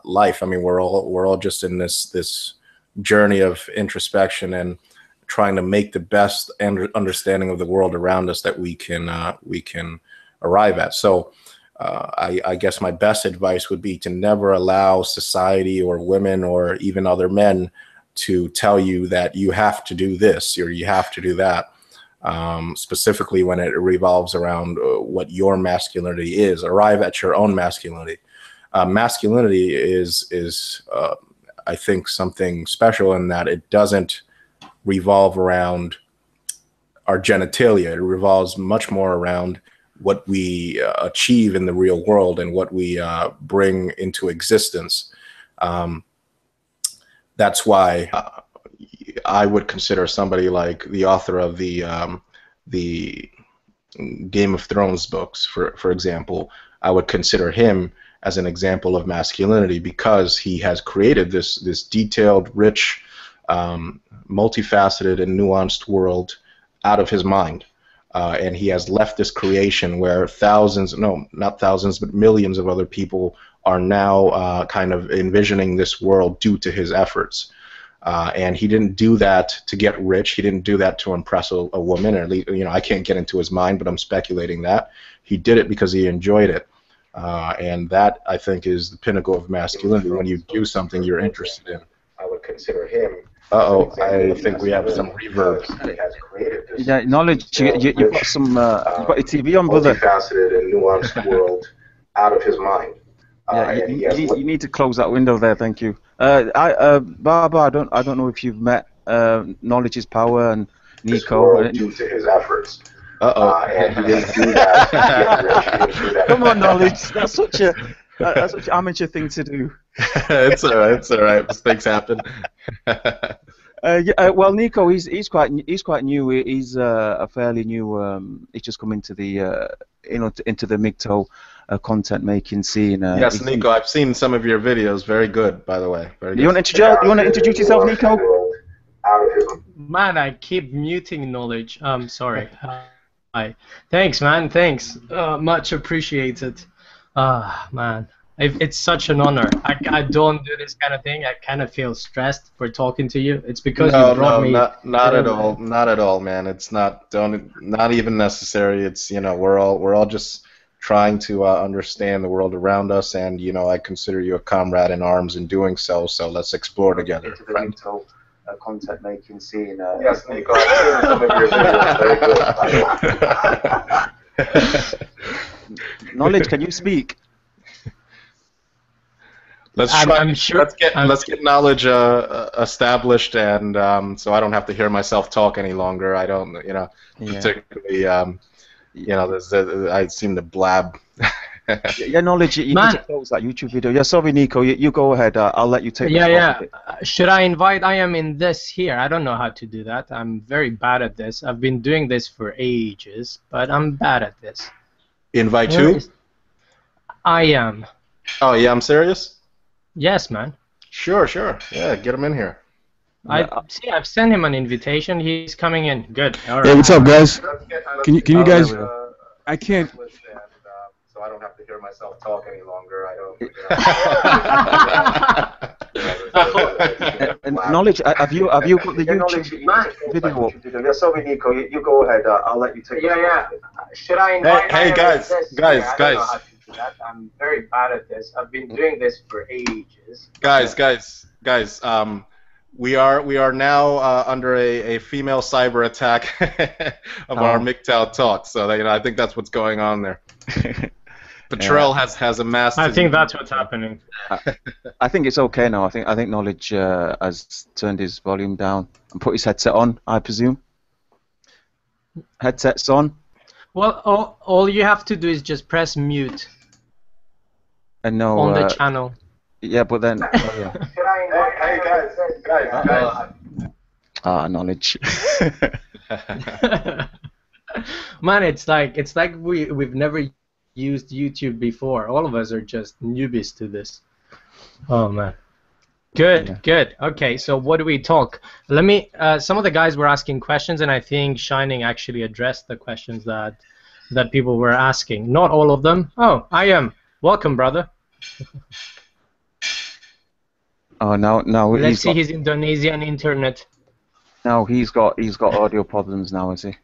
life. I mean, we're all just in this journey of introspection and trying to make the best understanding of the world around us that we can arrive at. So I guess my best advice would be to never allow society or women or even other men to tell you that you have to do this or you have to do that, specifically when it revolves around what your masculinity is. Arrive at your own masculinity. Masculinity is I think, something special in that it doesn't revolve around our genitalia. It revolves much more around what we achieve in the real world and what we bring into existence. That's why I would consider somebody like the author of the Game of Thrones books, for example. I would consider him as an example of masculinity because he has created this detailed, rich, multifaceted, and nuanced world out of his mind. And he has left this creation where thousands, no, not thousands, but millions of other people are now kind of envisioning this world due to his efforts. And he didn't do that to get rich. He didn't do that to impress a woman. Or at least, I can't get into his mind, but I'm speculating that. He did it because he enjoyed it. And that, I think, is the pinnacle of masculinity, when you do something you're interested in. I would consider him. Uh-oh, I think we have some reverb. Yeah, knowledge, you've got some, you've got your TV on, brother. Multifaceted and nuanced world out of his mind. Yeah, you need to close that window there, thank you. Barbara, I don't know if you've met Knowledge is Power and Niko. Due to his efforts. And he didn't do that. Come on, Knowledge. That's such an amateur thing to do. It's all right. It's all right. Mistakes happen. Well, Niko, he's quite new. He's a fairly new. He's just come into the into the MGTOW content making scene. Yes, Niko, I've seen some of your videos. Very good, by the way. Very good. You want to introduce yourself, Niko? Man, I keep muting Knowledge. I'm sorry. Hi. Thanks, man. Thanks. Much appreciated. Man, it's such an honor. I don't do this kind of thing. I kind of feel stressed for talking to you. It's because you brought me. Not at all. Not at all, man. It's not. Not even necessary. It's we're all just trying to understand the world around us, and I consider you a comrade in arms in doing so. So let's explore together, friend. Content making scene. Yes, Niko, I've seen some of your videos. Very good. Knowledge, can you speak? I'm sure. Let's get Knowledge established, and so I don't have to hear myself talk any longer. I don't, particularly, I seem to blab. Yeah, Knowledge, you need to close that YouTube video. Yeah, sorry, Niko, you go ahead. I'll let you take the floor. Should I invite Ayam in this here? I don't know how to do that. I'm very bad at this. I've been doing this for ages, but I'm bad at this. Invite who? Ayam. Oh, yeah, I'm serious? Yes, man. Sure. Yeah, get him in here. I've sent him an invitation. He's coming in. Good. All right. Hey, what's up, guys? Can you guys? I can't. So I don't have to hear myself talk any longer. I don't. Knowledge, have you got the YouTube video up? Yeah, sorry, Niko, you go ahead. I'll let you take it. Yeah. Should I invite? Hey, guys. I'm very bad at this. I've been doing this for ages. Guys. We are now under a female cyber attack of our MGTOW talk. So I think that's what's going on there. Patrol has amassed. I think that's what's happening. I think it's okay now. I think Knowledge has turned his volume down and put his headset on, I presume. Headset's on. Well, all you have to do is just press mute. And no. On the channel. Yeah, but then. Hey guys. Knowledge. Man, it's like we've never used YouTube before. All of us are just newbies to this. Oh man. Good. Okay, so what do we talk? Let me. Some of the guys were asking questions, and I think Shining actually addressed the questions that people were asking. Not all of them. Oh, Ayam. Welcome, brother. Oh, now let's see his Indonesian internet. No, he's got audio problems now, is he?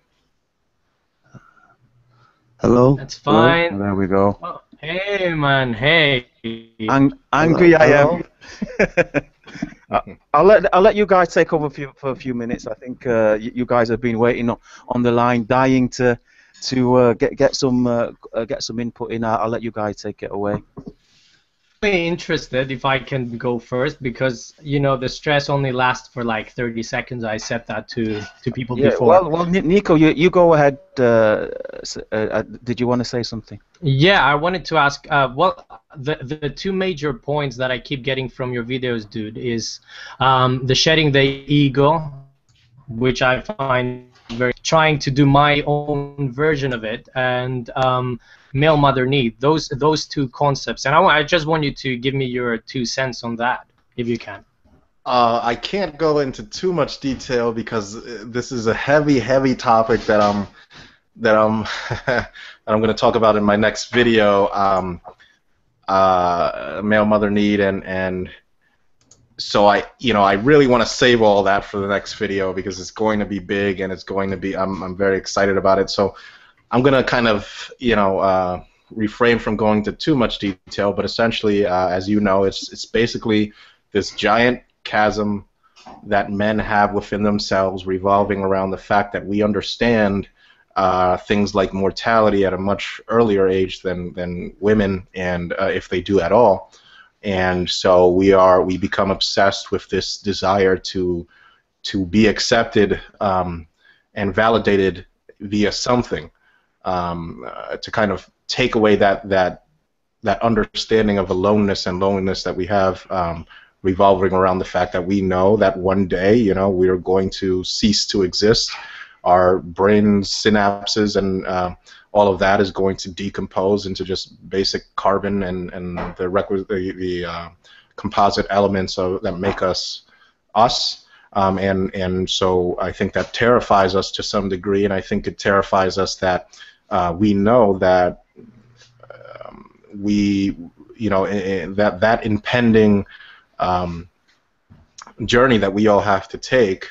Hello. That's fine. Oh, there we go. Oh, Hey, man. Hey. Angry I Hello? am. I'll let you guys take over for a few minutes. I think you guys have been waiting on the line, dying to get some input in. I'll let you guys take it away. Really interested if I can go first because the stress only lasts for like 30 seconds. I said that to people before. Well, Niko, you go ahead. Did you want to say something? Yeah, I wanted to ask. Well, the two major points that I keep getting from your videos, dude, is the shedding the ego, which I find very trying to do my own version of it, and male mother need. Those two concepts, and I just want you to give me your 2 cents on that, if you can. I can't go into too much detail because this is a heavy topic that I'm I'm going to talk about in my next video. Male mother need, and so I really want to save all that for the next video because it's going to be big and it's going to be. I'm very excited about it. So I'm going to kind of refrain from going into too much detail. But essentially, as you know, it's basically this giant chasm that men have within themselves, revolving around the fact that we understand things like mortality at a much earlier age than women, and if they do at all. And so we become obsessed with this desire to be accepted and validated via something, to kind of take away that understanding of aloneness and loneliness that we have, revolving around the fact that we know that one day, we are going to cease to exist. Our brain synapses and all of that is going to decompose into just basic carbon and the composite elements that make us us. And so I think that terrifies us to some degree, and I think it terrifies us that we know that that impending journey that we all have to take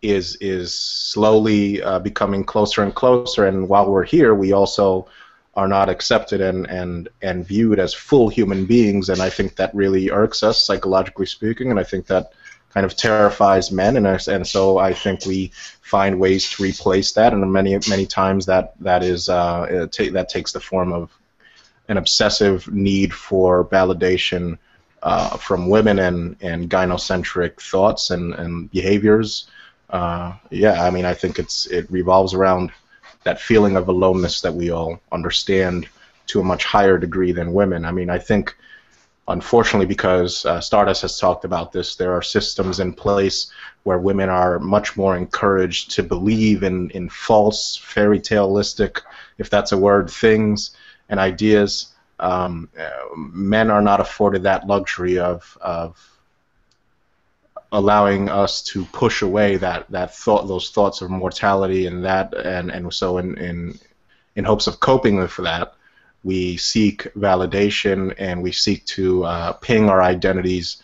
is slowly becoming closer and closer, and while we're here, we also are not accepted and viewed as full human beings, and I think that really irks us, psychologically speaking, and I think that kind of terrifies men, and so I think we find ways to replace that, and many times that takes the form of an obsessive need for validation from women and gynocentric thoughts and behaviors. Yeah, I mean, I think it revolves around that feeling of aloneness that we all understand to a much higher degree than women. I mean, I think, unfortunately, because Stardust has talked about this, there are systems in place where women are much more encouraged to believe in false, fairy tale-listic, if that's a word, things and ideas. Men are not afforded that luxury of allowing us to push away those thoughts of mortality and so in hopes of coping with that, we seek validation and we seek to ping our identities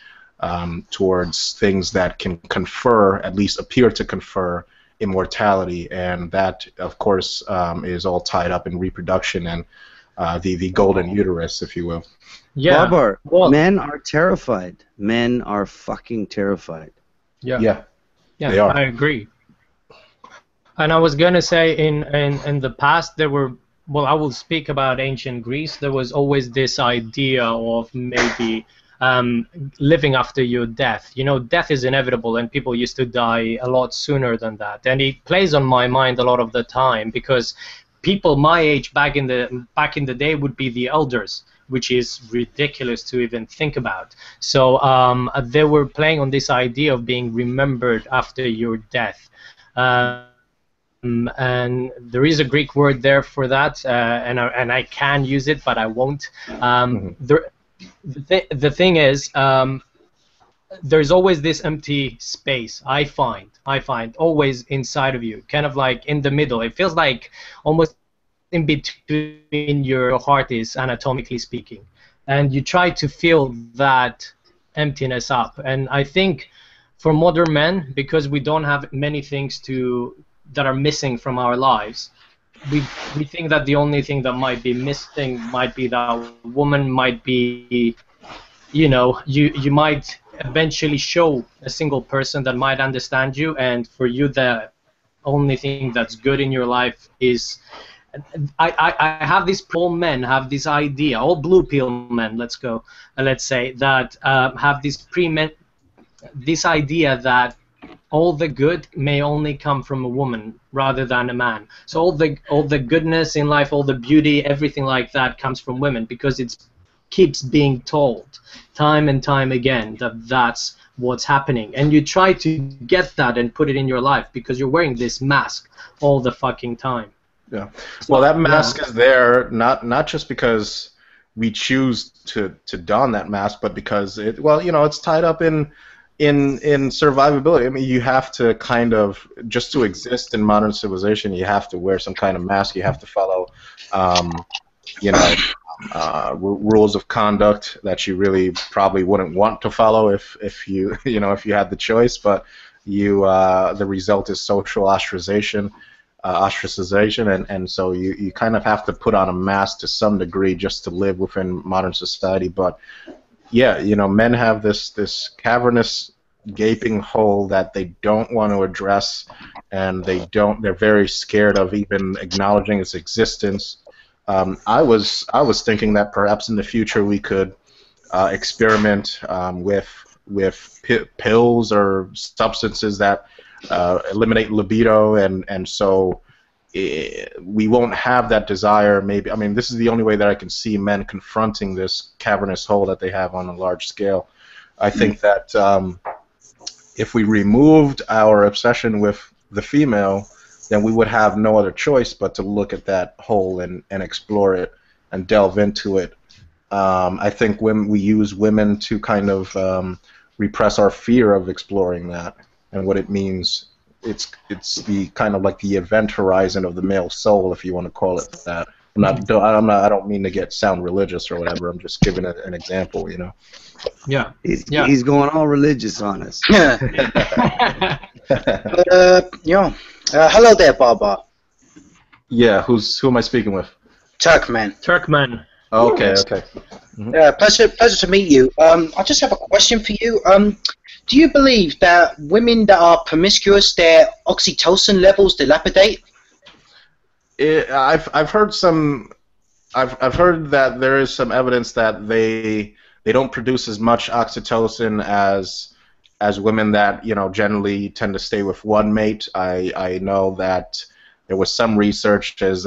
towards things that can confer, at least appear to confer, immortality, and that of course is all tied up in reproduction and the golden uterus, if you will. Yeah. Babar, men are terrified. Men are fucking terrified. Yeah. They are. I agree. And I was gonna say, in the past there were. Well, I will speak about ancient Greece. There was always this idea of maybe living after your death. Death is inevitable, and people used to die a lot sooner than that. And it plays on my mind a lot of the time because people my age back in the day would be the elders, which is ridiculous to even think about. So they were playing on this idea of being remembered after your death. And there is a Greek word there for that, and I can use it, but I won't. The thing is, there's always this empty space. I find always inside of you, kind of like in the middle. It feels like almost in between your heart is, anatomically speaking, and you try to fill that emptiness up. And I think for modern men, because we don't have many things that are missing from our lives, we think that the only thing that might be missing might be that woman might be, you know, you might eventually show a single person that might understand you, and for you the only thing that's good in your life is, I have this, all men have this idea, all blue pill men, let's say that have this idea that all the good may only come from a woman rather than a man. So all the goodness in life, all the beauty, everything like that comes from women, because it keeps being told time and time again that that's what's happening, and you try to get that and put it in your life because you're wearing this mask all the fucking time. Yeah. Well, that mask is there not just because we choose to don that mask, but because it, well, you know, it's tied up in survivability. I mean, you have to kind of, just to exist in modern civilization, you have to wear some kind of mask. You have to follow, you know, rules of conduct that you really probably wouldn't want to follow if you if you had the choice. But the result is social ostracization, and so you kind of have to put on a mask to some degree just to live within modern society. But yeah, you know, men have this cavernous, gaping hole that they don't want to address, and they're very scared of even acknowledging its existence. I was thinking that perhaps in the future we could experiment with pills or substances that eliminate libido, and so we won't have that desire. Maybe, I mean, this is the only way that I can see men confronting this cavernous hole that they have on a large scale. I think that if we removed our obsession with the female, then we would have no other choice but to look at that hole and explore it and delve into it. I think when we use women to kind of repress our fear of exploring that and what it means, it's the kind of like the event horizon of the male soul, if you want to call it that. I don't mean to sound religious or whatever. I'm just giving an example, you know. Yeah. He's going all religious on us. Hello there, Baba. Yeah, who am I speaking with? Turkman. Oh, okay. Mm-hmm. Pleasure to meet you. I just have a question for you. Do you believe that women that are promiscuous, their oxytocin levels dilapidate? I've heard that there is some evidence that they don't produce as much oxytocin as women that, you know, generally tend to stay with one mate. I know that there was some research as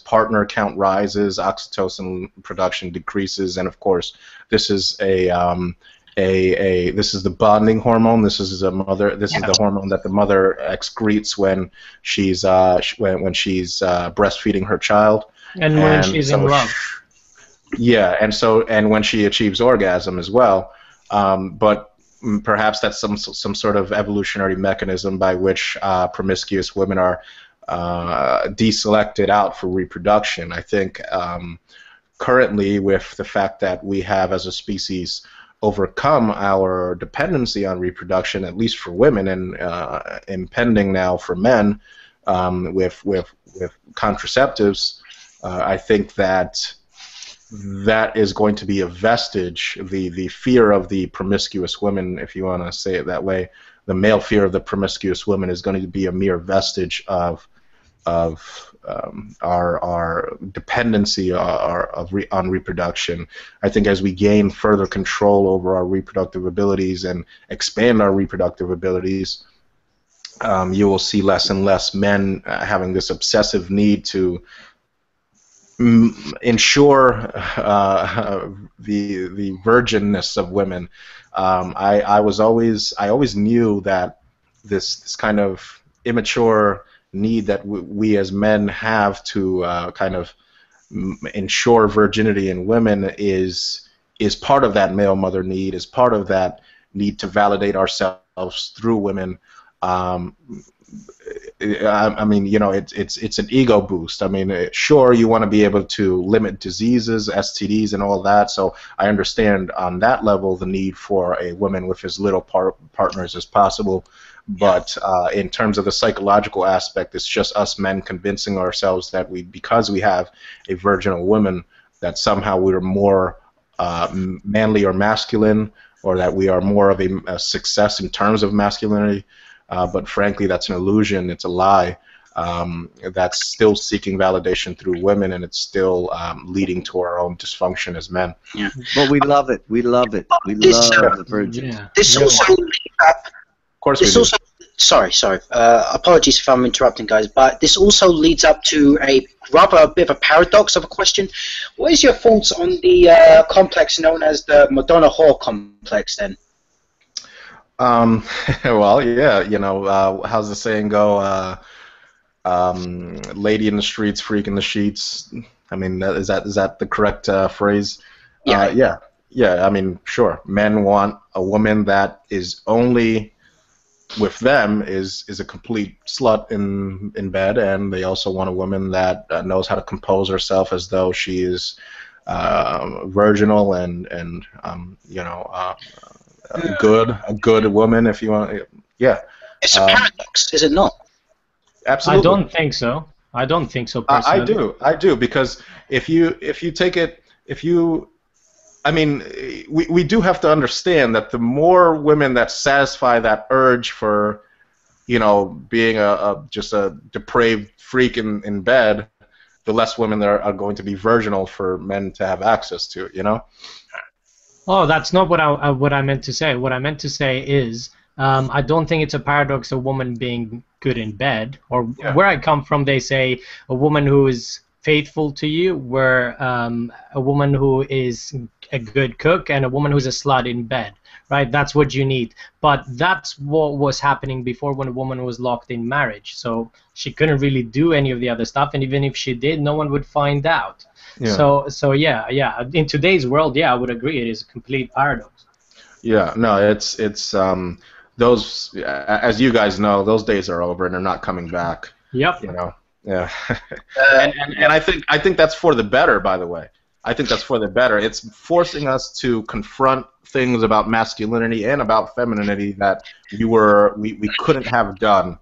partner count rises, oxytocin production decreases, and of course this is this is the bonding hormone. This is the hormone that the mother excretes when she's breastfeeding her child, and when she's in love. Yeah, and when she achieves orgasm as well. But perhaps that's some sort of evolutionary mechanism by which promiscuous women are deselected out for reproduction. I think currently, with the fact that we have as a species overcome our dependency on reproduction, at least for women, and impending now for men with contraceptives, I think that is going to be a vestige. The fear of the promiscuous women, if you want to say it that way, the male fear of the promiscuous women is going to be a mere vestige of our dependency on reproduction. I think as we gain further control over our reproductive abilities and expand our reproductive abilities, you will see less and less men having this obsessive need to ensure the virginness of women. I always knew that this kind of immature need that we as men have to kind of ensure virginity in women is part of that male mother need, is part of that need to validate ourselves through women. I mean, you know, it's an ego boost. I mean, sure, you want to be able to limit diseases, STDs, and all that. So I understand on that level the need for a woman with as little partners as possible. But in terms of the psychological aspect, it's just us men convincing ourselves that because we have a virginal woman, that somehow we're more manly or masculine, or that we are more of a success in terms of masculinity. But frankly, that's an illusion. It's a lie. That's still seeking validation through women, and it's still leading to our own dysfunction as men. Yeah. But we love it. We love it. We love the virgin. Yeah. This also Of course we do. sorry. Apologies if I'm interrupting, guys, but this also leads up to a bit of a paradox of a question. What is your thoughts on the complex known as the Madonna whore complex, then? Well, yeah, you know, how's the saying go? Lady in the streets, freak in the sheets. I mean, is that the correct phrase? Yeah. Yeah. I mean, sure. Men want a woman that is only with them is a complete slut in bed, and they also want a woman that knows how to compose herself as though she is virginal and you know, a good woman, if you want. Yeah. It's a paradox, is it not? Absolutely. I don't think so. I don't think so personally. I do, because if you take it, I mean, we do have to understand that the more women that satisfy that urge for, you know, being just a depraved freak in bed, the less women there are going to be virginal for men to have access to, you know? Oh, that's not what I meant to say. What I meant to say is, I don't think it's a paradox a woman being good in bed. Or where I come from, they say a woman who is faithful to you, where a woman who is a good cook and a woman who's a slut in bed, right? That's what you need. But that's what was happening before, when a woman was locked in marriage. So she couldn't really do any of the other stuff, and even if she did, no one would find out. Yeah. So yeah. In today's world, yeah, I would agree it is a complete paradox. Yeah, no, it's those, as you guys know, those days are over and they're not coming back. Yep. You know. Yeah. and I think that's for the better, by the way. I think that's for the better. It's forcing us to confront things about masculinity and about femininity that we couldn't have done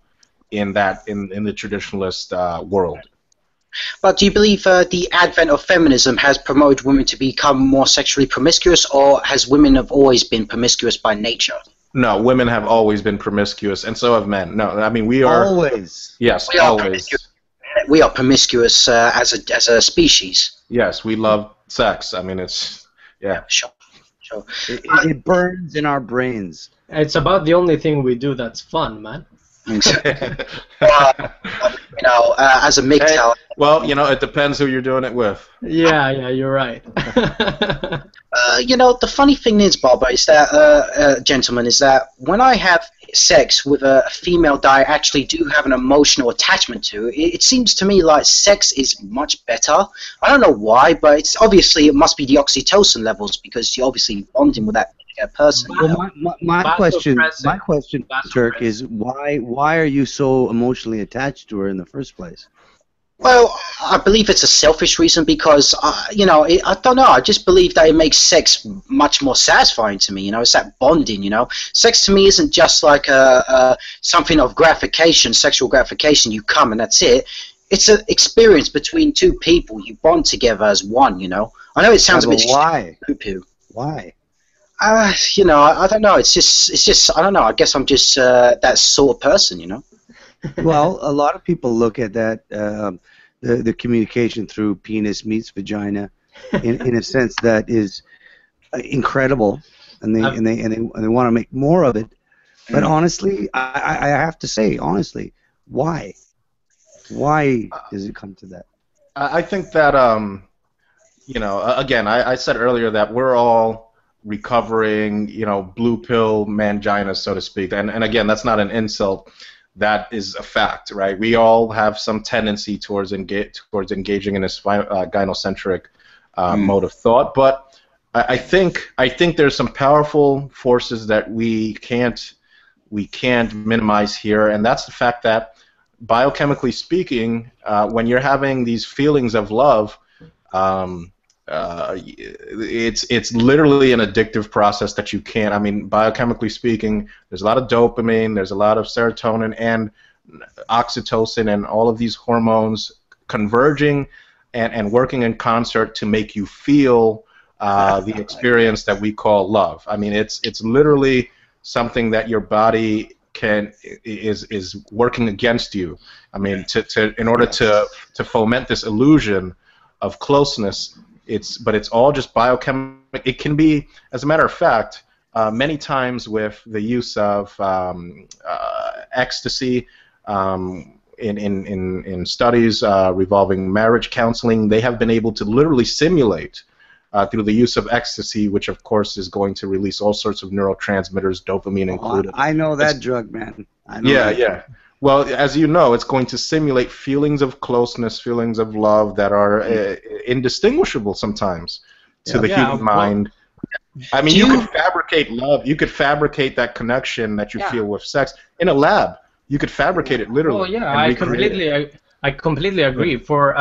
in the traditionalist world. But do you believe the advent of feminism has promoted women to become more sexually promiscuous, or has women have always been promiscuous by nature? No, women have always been promiscuous, and so have men. No, I mean, we are always. Yes, always. We are promiscuous as a species. Yes, we love sex. I mean, it's Sure. It burns in our brains. It's about the only thing we do that's fun, man. You know, as a MGTOW. Well, you know, it depends who you're doing it with. Yeah, you're right. You know, the funny thing is, Barbara, is that, gentlemen, is that when I have sex with a female that I actually do have an emotional attachment to, it seems to me like sex is much better. I don't know why, but it must be the oxytocin levels, because you're obviously bonding with that person. Well, my question, Turk, is why are you so emotionally attached to her in the first place? Well, I believe it's a selfish reason, because, you know, I don't know, I just believe that it makes sex much more satisfying to me, you know, it's that bonding, you know. Sex to me isn't just like something of gratification, sexual gratification, you come and that's it. It's an experience between two people, you bond together as one, you know. I know it sounds a bit poo-poo. Why? You know, I don't know, it's just, I don't know, I guess I'm just that sort of person, you know. Well, a lot of people look at that, the communication through penis meets vagina, in a sense that is incredible, and they want to make more of it. But honestly, I have to say, honestly, why? Why does it come to that? I think that you know, again, I said earlier that we're all recovering, you know, blue pill mangina, so to speak, and again, that's not an insult. That is a fact, right? We all have some tendency towards engaging in this gynocentric mode of thought, but I think there's some powerful forces that we can't minimize here, and that's the fact that, biochemically speaking, when you're having these feelings of love, it's literally an addictive process that you can't. I mean, biochemically speaking, there's a lot of dopamine, there's a lot of serotonin and oxytocin, and all of these hormones converging and working in concert to make you feel the experience that we call love. I mean, it's literally something that your body is working against you. I mean, in order to foment this illusion of closeness, but it's all just biochemical. It can be, as a matter of fact, many times with the use of ecstasy. In studies revolving marriage counseling, they have been able to literally simulate through the use of ecstasy, which of course is going to release all sorts of neurotransmitters, dopamine included. I know that drug, man. I know yeah. Well, as you know, it's going to simulate feelings of closeness, feelings of love that are indistinguishable sometimes to the human mind. I mean, you could fabricate love. You could fabricate that connection that you feel with sex in a lab. You could fabricate it literally. Well, yeah, I completely agree. For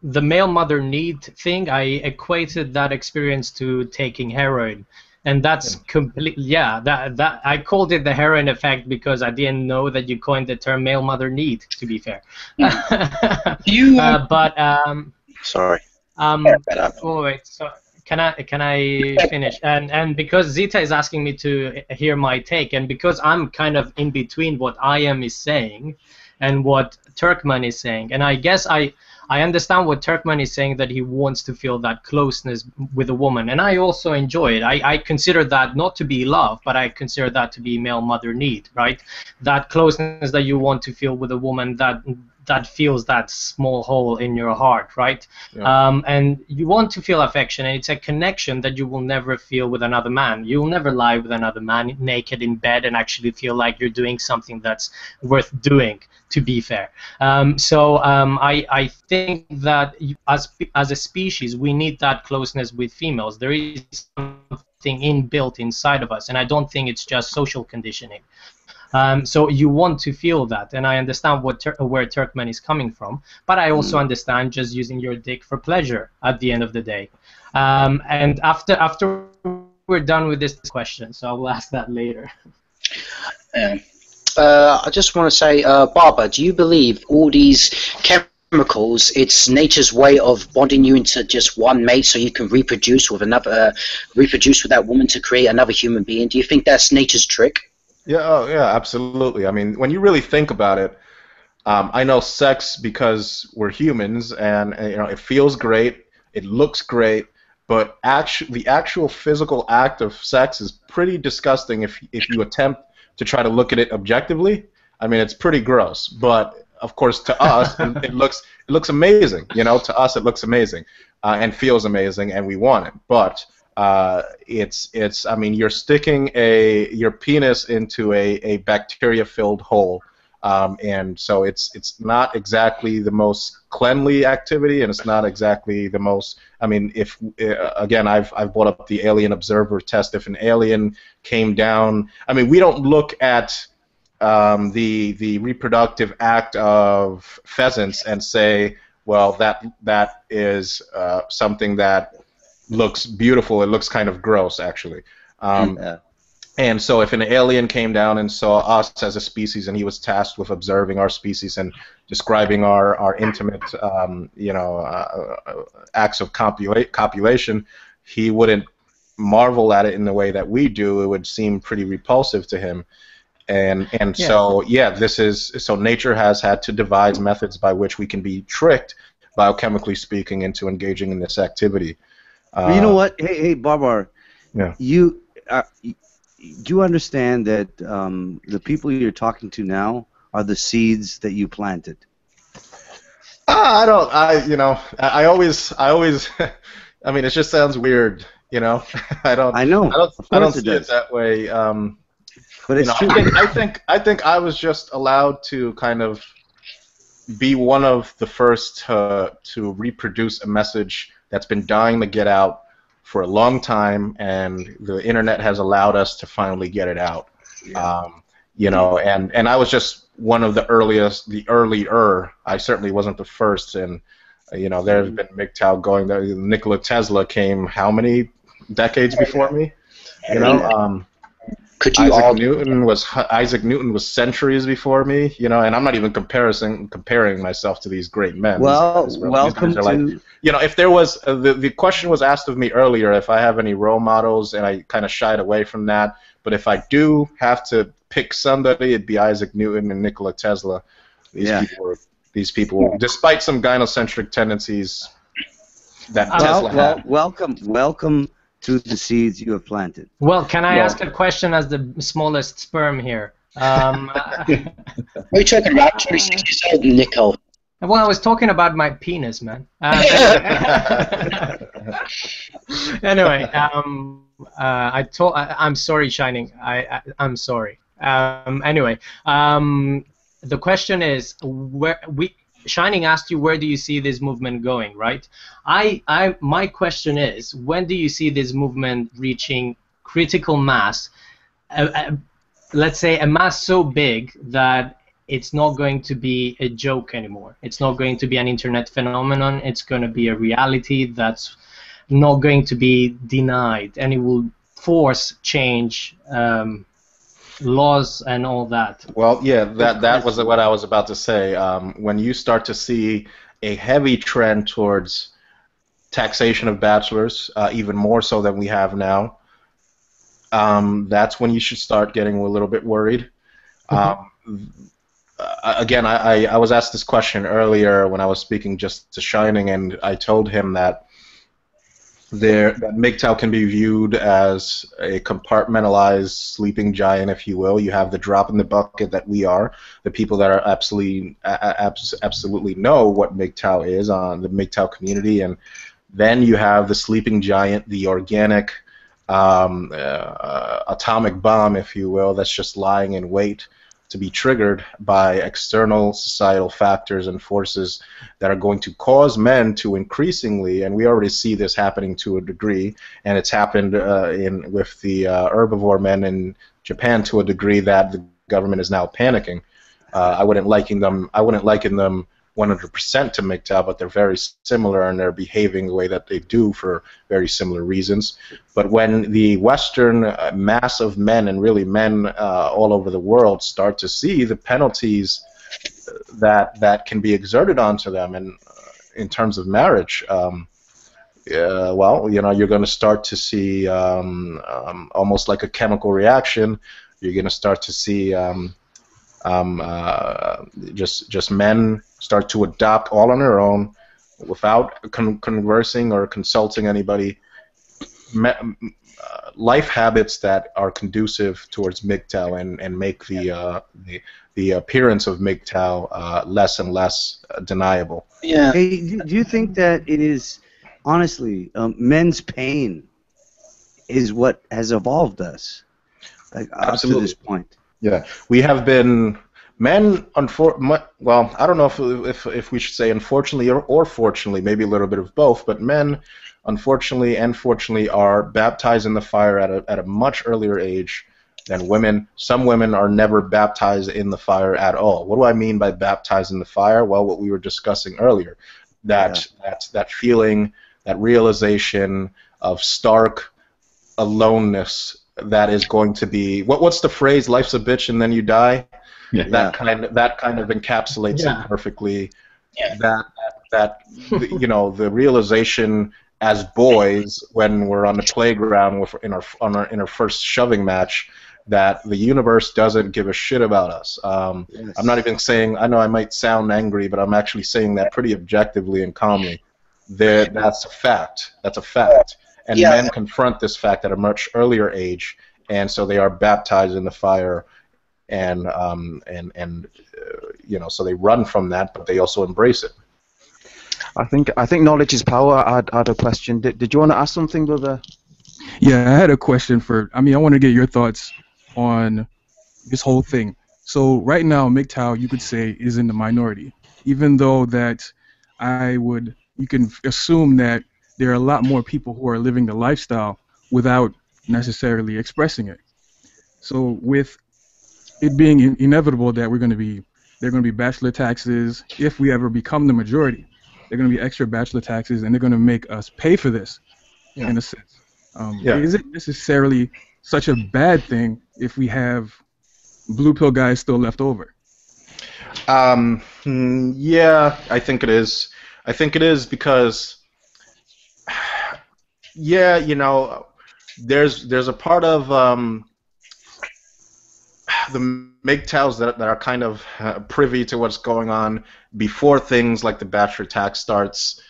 the male mother need thing, I equated that experience to taking heroin. And that's completely, that I called it the heroin effect because I didn't know that you coined the term male mother need, to be fair. Sorry. Oh, wait, so can I finish? And because Zita is asking me to hear my take, and because I'm kind of in between what Ayam is saying and what Turkman is saying, and I guess I understand what Turkman is saying, that he wants to feel that closeness with a woman, and I also enjoy it. I consider that not to be love, but I consider that to be male mother need, right? That closeness that you want to feel with a woman that feels that small hole in your heart, right? Yeah. And you want to feel affection, and it's a connection that you will never feel with another man. You'll never lie with another man naked in bed and actually feel like you're doing something that's worth doing, to be fair. I think that as a species, we need that closeness with females. There is something inbuilt inside of us, and I don't think it's just social conditioning. So you want to feel that, and I understand where Turkman is coming from, but I also understand just using your dick for pleasure at the end of the day. And after we're done with this question, so I will ask that later. I just want to say, Barbara, do you believe all these chemicals, it's nature's way of bonding you into just one mate so you can reproduce with that woman to create another human being? Do you think that's nature's trick? Yeah, absolutely. I mean, when you really think about it, I know sex because we're humans, and it feels great, it looks great, but the actual physical act of sex is pretty disgusting if you attempt to try to look at it objectively. I mean, it's pretty gross, but of course to us it looks amazing. To us it looks amazing and feels amazing, and we want it, but it's I mean, you're sticking your penis into a bacteria-filled hole, and so it's not exactly the most cleanly activity, and it's not exactly the most. I mean, if again, I've brought up the alien observer test. If an alien came down, I mean, we don't look at the reproductive act of pheasants and say, well, that is something that looks beautiful. It looks kind of gross, actually. And so if an alien came down and saw us as a species, and he was tasked with observing our species and describing our intimate, acts of copulation, he wouldn't marvel at it in the way that we do. It would seem pretty repulsive to him. So nature has had to devise methods by which we can be tricked, biochemically speaking, into engaging in this activity. You know what? Hey, Barbar. Yeah. Do you understand that the people you're talking to now are the seeds that you planted? I don't. I always. I mean, it just sounds weird. I know. I don't see it that way. But it's true. I think I was just allowed to kind of be one of the first to reproduce a message that's been dying to get out for a long time, and the internet has allowed us to finally get it out. And I was just one of the earlier. I certainly wasn't the first, and You know, there's been MGTOW going there. Nikola Tesla came how many decades before me? You know, Could you Isaac Newton was centuries before me. You know, and I'm not even comparing myself to these great men. Well, these welcome guys are to. like, you know, if there was the question was asked of me earlier if I have any role models, and I kind of shied away from that. But if I do have to pick somebody, it'd be Isaac Newton and Nikola Tesla. These people, despite some gynocentric tendencies that Tesla had. Welcome to the seeds you have planted. Well, can I ask a question as the smallest sperm here? We're talking about 26 years old, Nico. Well, I was talking about my penis, man. Anyway, I'm sorry, Shining. I'm sorry. Anyway, the question is, Shining asked you, where do you see this movement going, right? My question is, when do you see this movement reaching critical mass? Let's say a mass so big that it's not going to be a joke anymore. It's not going to be an internet phenomenon. It's going to be a reality that's not going to be denied, and it will force change, laws and all that. Well, yeah, that was what I was about to say. When you start to see a heavy trend towards taxation of bachelors, even more so than we have now, that's when you should start getting a little bit worried. Again, I was asked this question earlier when I was speaking just to Shining, and I told him that that MGTOW can be viewed as a compartmentalized sleeping giant, if you will. You have the drop in the bucket that we are, the people that are absolutely know what MGTOW is on the MGTOW community, and then you have the sleeping giant, the organic atomic bomb, if you will, that's just lying in wait to be triggered by external societal factors and forces that are going to cause men to increasingly, and we already see this happening to a degree, and it's happened with the herbivore men in Japan to a degree that the government is now panicking. I wouldn't liken them 100% to MGTOW, but they're very similar, and they're behaving the way that they do for very similar reasons. But when the Western mass of men, and really men all over the world, start to see the penalties that can be exerted onto them, and in terms of marriage, well, you know, you're going to start to see almost like a chemical reaction. You're going to start to see just men start to adopt all on their own without conversing or consulting anybody life habits that are conducive towards MGTOW and make the appearance of MGTOW less and less deniable. Yeah. Hey, do you think that it is, honestly, men's pain is what has evolved us, like, up to this point? Yeah, we have been men. Well, I don't know if we should say unfortunately or fortunately, maybe a little bit of both. But men, unfortunately and fortunately, are baptized in the fire at a much earlier age than women. Some women are never baptized in the fire at all. What do I mean by baptized in the fire? Well, what we were discussing earlier, that feeling, that realization of stark aloneness. That is going to be what's the phrase? Life's a bitch and then you die. Yeah. That kind of encapsulates it perfectly. Yeah. That you know, the realization as boys when we're on the playground in our first shoving match that the universe doesn't give a shit about us. Yes. I'm not even saying. I know I might sound angry, but I'm actually saying that pretty objectively and calmly. That's a fact. That's a fact. And men confront this fact at a much earlier age, and so they are baptized in the fire, and you know, so they run from that, but they also embrace it. I think knowledge is power. I had a question. Did you want to ask something, brother? Yeah, I had a question I want to get your thoughts on this whole thing. So right now, MGTOW, you could say, is in the minority, even though that you can assume that there are a lot more people who are living the lifestyle without necessarily expressing it. So with it being inevitable that there are going to be bachelor taxes if we ever become the majority, They're going to be extra bachelor taxes, and they're going to make us pay for this, in a sense. Is it necessarily such a bad thing if we have blue pill guys still left over? Yeah, I think it is. I think it is because, yeah, you know, there's a part of the MGTOWs that are kind of privy to what's going on before things like the bachelor tax starts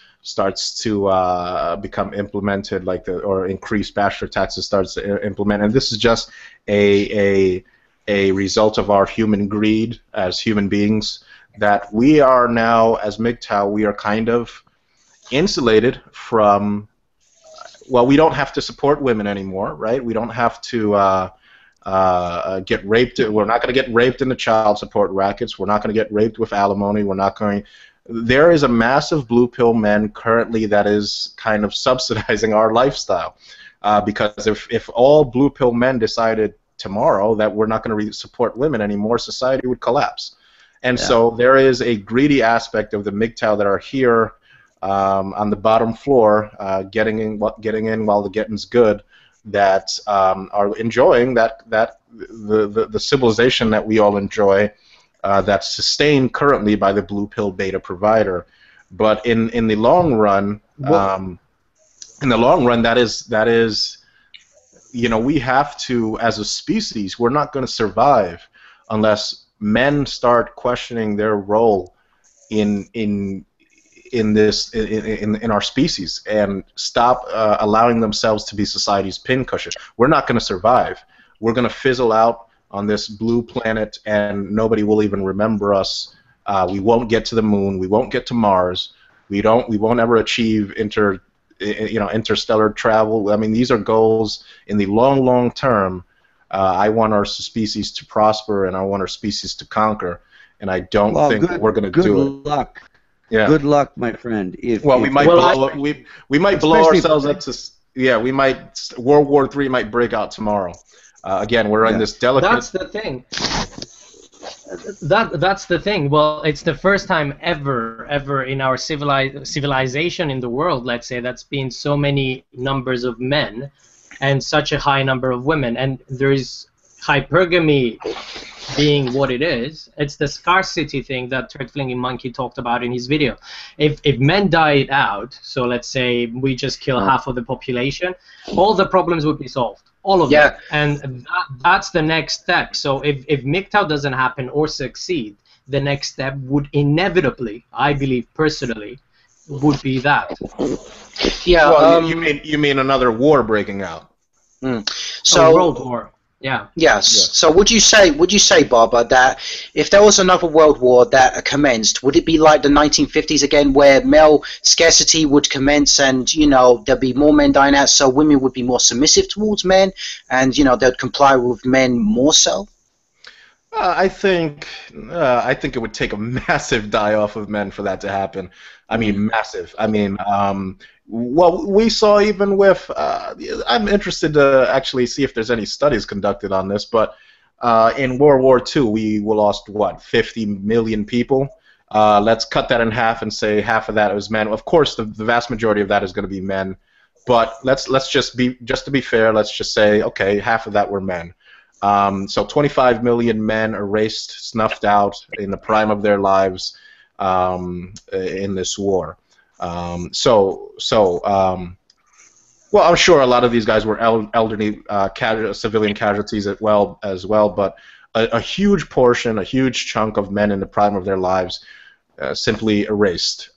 to become implemented, or increased bachelor taxes starts to implement, and this is just a result of our human greed as human beings, that we are now, as MGTOW, we are kind of insulated from, well, we don't have to support women anymore, right? We don't have to get raped. We're not going to get raped in the child support rackets. We're not going to get raped with alimony. We're not going. There is a massive blue pill men currently that is kind of subsidizing our lifestyle, because if all blue pill men decided tomorrow that we're not going to support women anymore, society would collapse. And so there is a greedy aspect of the MGTOW that are here on the bottom floor, getting in while the getting's good, that are enjoying the civilization that we all enjoy, that's sustained currently by the blue pill beta provider. But in the long run, that is, you know, we have to, as a species, we're not going to survive unless men start questioning their role in our species and stop allowing themselves to be society's pincushion. We're not going to survive. We're going to fizzle out on this blue planet, and nobody will even remember us. We won't get to the moon. We won't get to Mars. We won't ever achieve interstellar travel. I mean, these are goals in the long term. I want our species to prosper, and I want our species to conquer, and I don't think we're going to do it. Good luck. Yeah. Good luck, my friend. We might blow ourselves up to. Yeah, we might. World War III might break out tomorrow. Again, we're in this delicate. That's the thing. That's the thing. Well, it's the first time ever in our civilization in the world, let's say, that's been so many numbers of men and such a high number of women, and there is hypergamy being what it is. It's the scarcity thing that Rekindling Monkey talked about in his video. If men died out, so let's say we just kill half of the population, all the problems would be solved. All of them. And that's the next step. So if MGTOW doesn't happen or succeed, the next step would inevitably, I believe personally, would be that. Yeah. Well, you mean another war breaking out? So world war. Yeah. Yes. So would you say, Barbara, that if there was another world war that commenced, would it be like the 1950s again, where male scarcity would commence, and there'd be more men dying out, so women would be more submissive towards men, and they'd comply with men more so? I think it would take a massive die-off of men for that to happen. I mean, massive. I mean, well, we saw even with. I'm interested to actually see if there's any studies conducted on this, but in World War II, we lost what, 50 million people. Let's cut that in half and say half of that was men. Of course, the vast majority of that is going to be men, but let's just to be fair, let's just say, okay, half of that were men. So 25 million men erased, snuffed out in the prime of their lives in this war. Well, I'm sure a lot of these guys were elderly civilian casualties as well, but a huge portion, a huge chunk of men in the prime of their lives simply erased.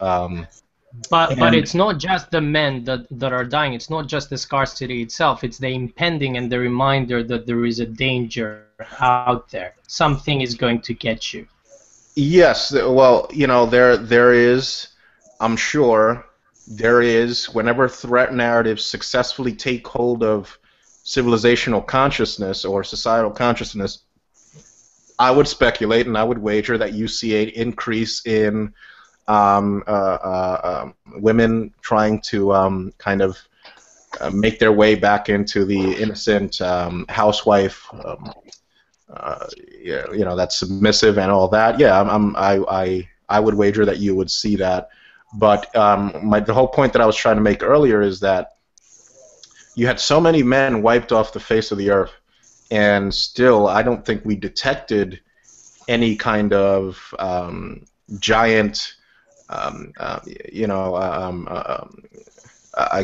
But it's not just the men that are dying. It's not just the scarcity itself. It's the impending and the reminder that there is a danger out there. Something is going to get you. Yes. Well, there is. I'm sure there is. Whenever threat narratives successfully take hold of civilizational consciousness or societal consciousness, I would speculate and I would wager that you see an increase in women trying to kind of make their way back into the innocent housewife, that's submissive and all that. Yeah, I would wager that you would see that But the whole point that I was trying to make earlier is that you had so many men wiped off the face of the earth, and still I don't think we detected any kind of giant, I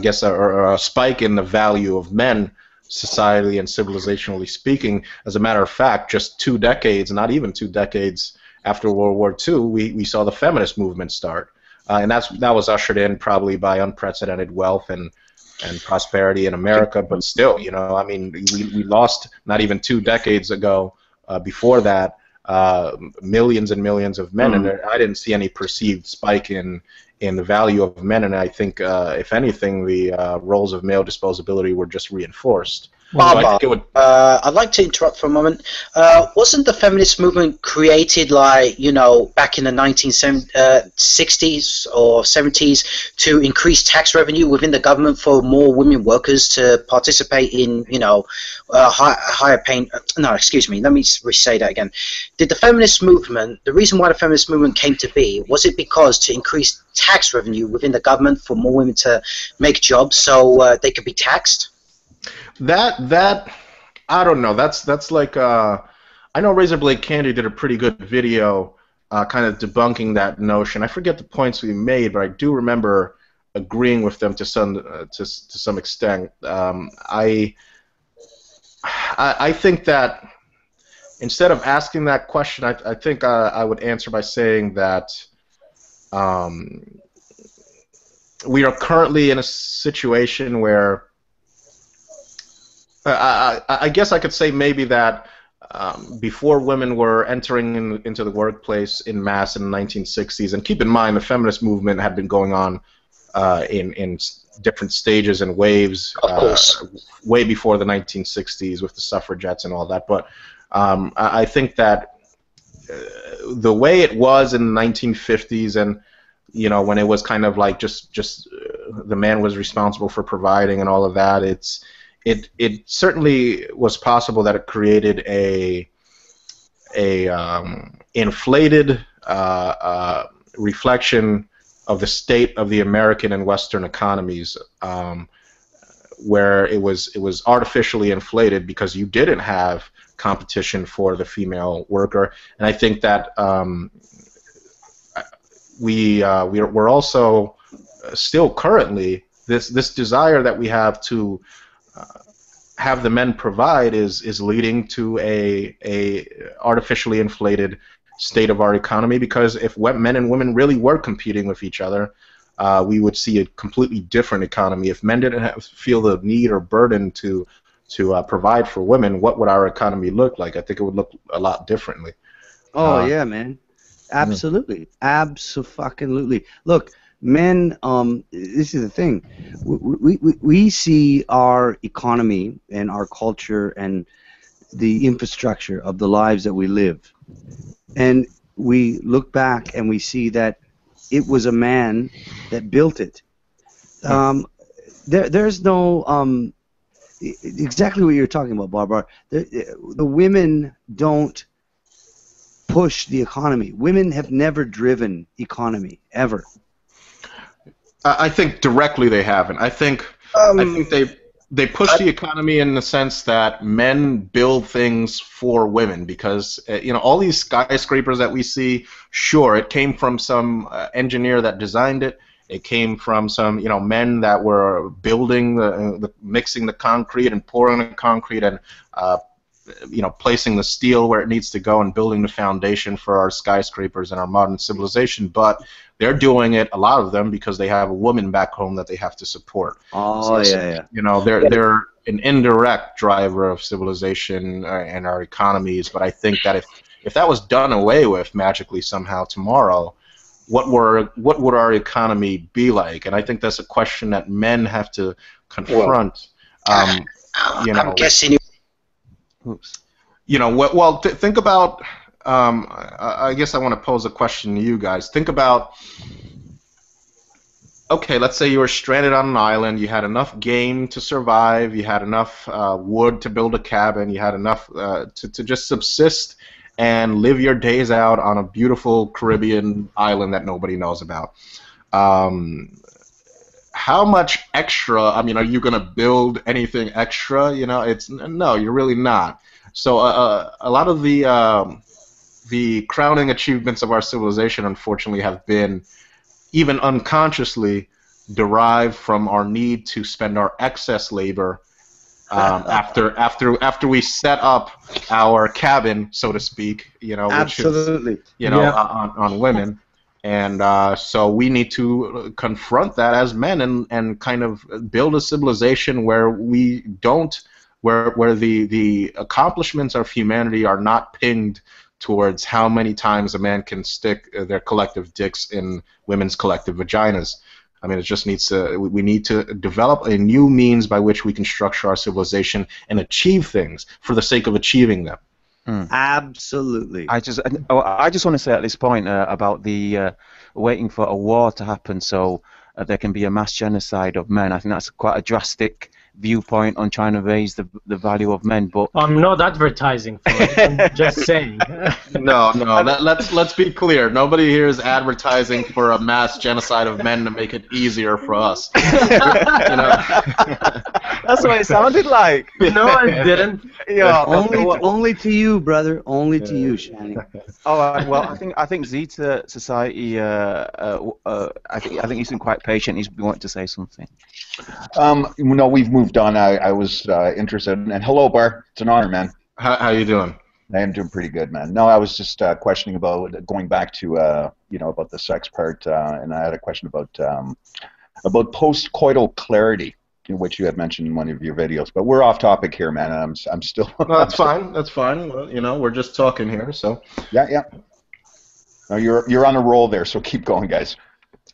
guess, a spike in the value of men, societally and civilizationally speaking. As a matter of fact, just 2 decades, not even 2 decades after World War II, we saw the feminist movement start, and that was ushered in probably by unprecedented wealth and prosperity in America. But still, I mean, we lost not even 2 decades ago. Before that, millions and millions of men, and I didn't see any perceived spike in the value of men, and I think, if anything, the roles of male disposability were just reinforced. Bob, So I think it would. I'd like to interrupt for a moment. Wasn't the feminist movement created, back in the 1960s or 70s to increase tax revenue within the government for more women workers to participate in, higher paying? No, excuse me. Let me re-say that again. Did the feminist movement, the reason why the feminist movement came to be, was it because to increase tax revenue within the government for more women to make jobs so they could be taxed? That I don't know. That's like I know Razorblade Candy did a pretty good video kind of debunking that notion. I forget the points we made, but I do remember agreeing with them to some extent. I think that instead of asking that question, I think I would answer by saying that we are currently in a situation where I guess I could say maybe that before women were entering into the workplace in mass in the 1960s, and keep in mind the feminist movement had been going on in different stages and waves way before the 1960s with the suffragettes and all that. But I think that the way it was in the 1950s, and when it was kind of like just the man was responsible for providing and all of that, it certainly was possible that it created a inflated reflection of the state of the American and Western economies, where it was artificially inflated because you didn't have competition for the female worker. And I think that we're also still currently this desire that we have to have the men provide is leading to a artificially inflated state of our economy, because if men and women really were competing with each other, we would see a completely different economy. If men didn't feel the need or burden to provide for women, what would our economy look like? I think it would look a lot differently. Oh yeah, man, absolutely, abso-fucking-lutely. Look, men, this is the thing. We see our economy and our culture and the infrastructure of the lives that we live, and we look back and we see that it was a man that built it. There's no exactly what you're talking about, Barbara. The women don't push the economy. Women have never driven economy, ever. I think directly they haven't. I think they push the economy in the sense that men build things for women, because all these skyscrapers that we see, sure, it came from some engineer that designed it. It came from some men that were building mixing the concrete and pouring the concrete and placing the steel where it needs to go and building the foundation for our skyscrapers and our modern civilization. But they're doing it, a lot of them, because they have a woman back home that they have to support. Oh, so, yeah. They're an indirect driver of civilization and our economies. But I think that if that was done away with magically somehow tomorrow, what would our economy be like? And I think that's a question that men have to confront. I'm guessing. Oops. Think about. I guess I want to pose a question to you guys. Think about, okay, let's say you were stranded on an island, you had enough game to survive, you had enough wood to build a cabin, you had enough to just subsist and live your days out on a beautiful Caribbean island that nobody knows about. how much extra? I mean, are you going to build anything extra? You know, no, you're really not. So a lot of the crowning achievements of our civilization, unfortunately, have been even unconsciously derived from our need to spend our excess labor after we set up our cabin, so to speak. You know, which Absolutely. is, you know, Yeah. on women. And so we need to confront that as men and kind of build a civilization where we don't, where the accomplishments of humanity are not pinged towards how many times a man can stick their collective dicks in women's collective vaginas. I mean, it just needs to. We need to develop a new means by which we can structure our civilization and achieve things for the sake of achieving them. Absolutely. I just want to say at this point about the waiting for a war to happen so there can be a mass genocide of men. I think that's quite a drastic viewpoint on trying to raise the value of men. But I'm not advertising for it. I'm just saying. No. Let's be clear. Nobody here is advertising for a mass genocide of men to make it easier for us. You know? That's what it sounded like. No, I didn't. Yeah. Only to you, brother. Only to you, Shani. All right. Well, I think Zeta Society. I think he's been quite patient. He's wanting to say something. No, we've moved on. I was interested. And hello, Bar. It's an honor, man. How you doing? I am doing pretty good, man. No, I was just questioning about going back to you know, about the sex part, and I had a question about post-coital clarity, which you had mentioned in one of your videos. But we're off topic here, man. I'm still. No, that's fine. That's fine. Well, you know, we're just talking here, so. Yeah. No, you're on a roll there, so keep going, guys.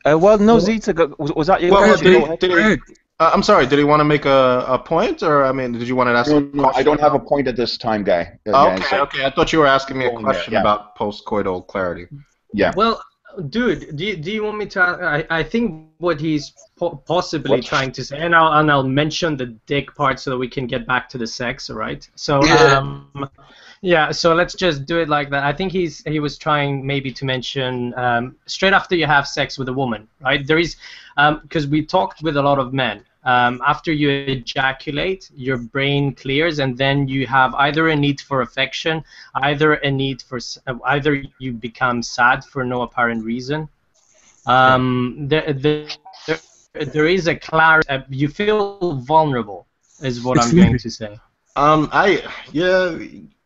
Well, no, Zeta, was that your question? I'm sorry, did he want to make a point, or, I mean, did you want to ask a question? No, I don't have a point at this time, guy. Okay, I thought you were asking me a question about post-coital clarity. Yeah. Well, dude, do you want me to? I think what he's possibly trying to say, and I'll mention the dick part so that we can get back to the sex, all right? So yeah, so let's just do it like that. I think he was trying maybe to mention straight after you have sex with a woman, right? There is because we talked with a lot of men. After you ejaculate, your brain clears, and then you have either a need for affection, either a need for, either you become sad for no apparent reason. There is a clarity. You feel vulnerable, is what I'm going to say.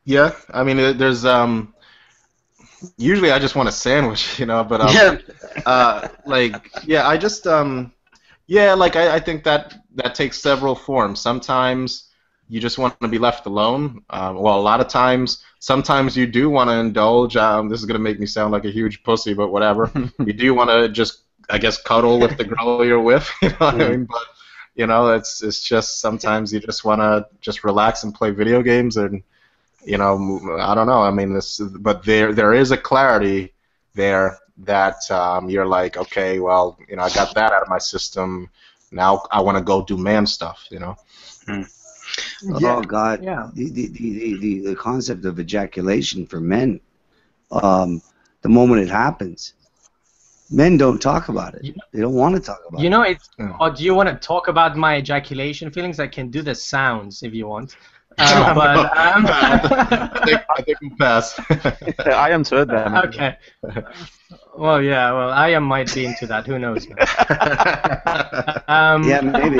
Yeah. I mean, there's usually I just want a sandwich, you know, but like, yeah, I just yeah, like I think that takes several forms. Sometimes you just want to be left alone. Well, a lot of times, sometimes you do want to indulge. This is gonna make me sound like a huge pussy, but whatever. You do want to just, I guess, cuddle with the girl you're with. You know what I mean? But you know, it's just sometimes you just want to just relax and play video games, and you know, I don't know. I mean, but there is a clarity there that you're like, okay, well, you know, I got that out of my system. Now I want to go do man stuff, you know. Oh God! Yeah. The concept of ejaculation for men, the moment it happens, men don't talk about it. They don't want to talk about it. You know, it's. Or do you want to talk about my ejaculation feelings? I can do the sounds if you want. But I think we'll pass. I am heard that. Okay. Well, yeah. Well, Ayam might be into that. Who knows? Yeah, maybe.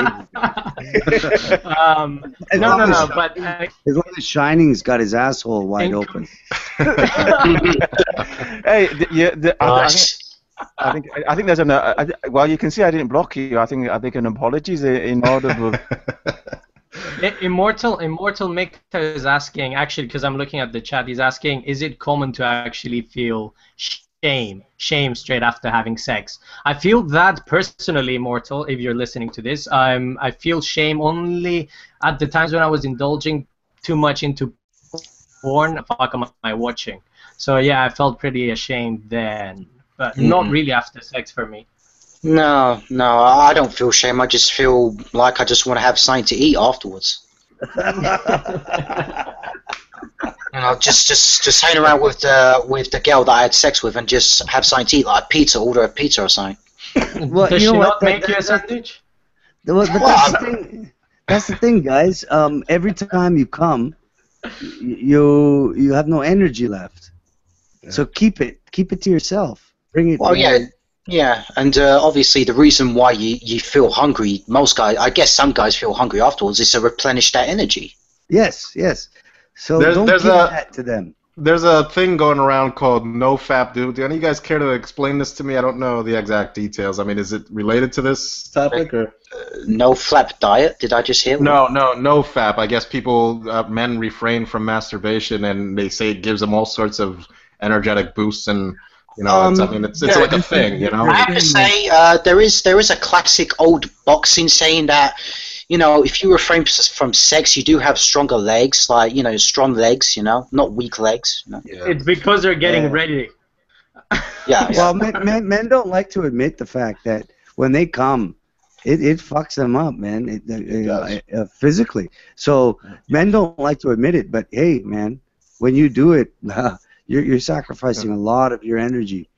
No. But as long as Shining's got his asshole wide open. Hey, I think there's an. Well, you can see I didn't block you. I think an apology is in order. Immortal Mick is asking, actually, because I'm looking at the chat, he's asking, is it common to actually feel shame straight after having sex? I feel that personally, Immortal, if you're listening to this, I feel shame only at the times when I was indulging too much into porn. The fuck am I watching? So yeah, I felt pretty ashamed then, but not really after sex for me. No, I don't feel shame. I just feel like I just want to have something to eat afterwards. You know, just hang around with the girl that I had sex with and just have something to eat, like pizza, order a pizza or something. Well, Does you she know not what? make you a sandwich? But that's the thing. That's the thing, guys. Every time you come, you have no energy left. So keep it to yourself. Bring it. Well, yeah, and obviously the reason why you feel hungry, most guys, I guess some guys feel hungry afterwards, is to replenish that energy. Yes. So don't give that to them. There's a thing going around called NoFap. Do any of you guys care to explain this to me? I don't know the exact details. I mean, is it related to this topic or? No flap diet? Did I just hear? No, NoFap. I guess people, men refrain from masturbation, and they say it gives them all sorts of energetic boosts, and you know, it's like a thing, you know. I have to say, there is a classic old boxing saying that, you know, if you refrain from sex, you do have stronger legs, like, you know, strong legs, you know, not weak legs. You know? It's because they're getting ready. Yeah. Well, men don't like to admit the fact that when they come, it fucks them up, man. Physically. So men don't like to admit it, but hey, man, when you do it, you're sacrificing a lot of your energy.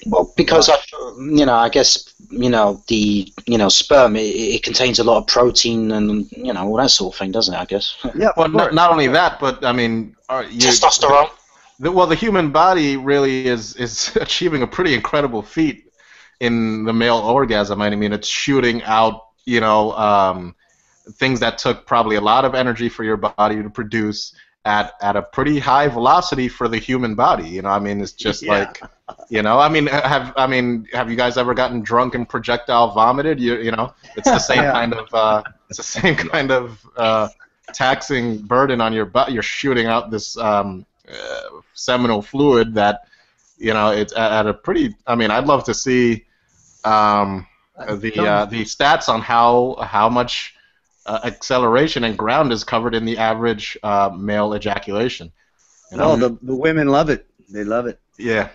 Well, because I guess the sperm it contains a lot of protein and all that sort of thing, doesn't it? I guess. Yeah. Well, not only that, but I mean, testosterone. The human body really is achieving a pretty incredible feat in the male orgasm. I mean, it's shooting out things that took probably a lot of energy for your body to produce at a pretty high velocity for the human body. You know, I mean, it's just like, I mean, have you guys ever gotten drunk and projectile vomited? You know, it's the same kind of taxing burden on your butt. You're shooting out this seminal fluid that, it's at a pretty. I mean, I'd love to see the stats on how much acceleration and ground is covered in the average male ejaculation. Oh, the women love it. They love it. Yeah.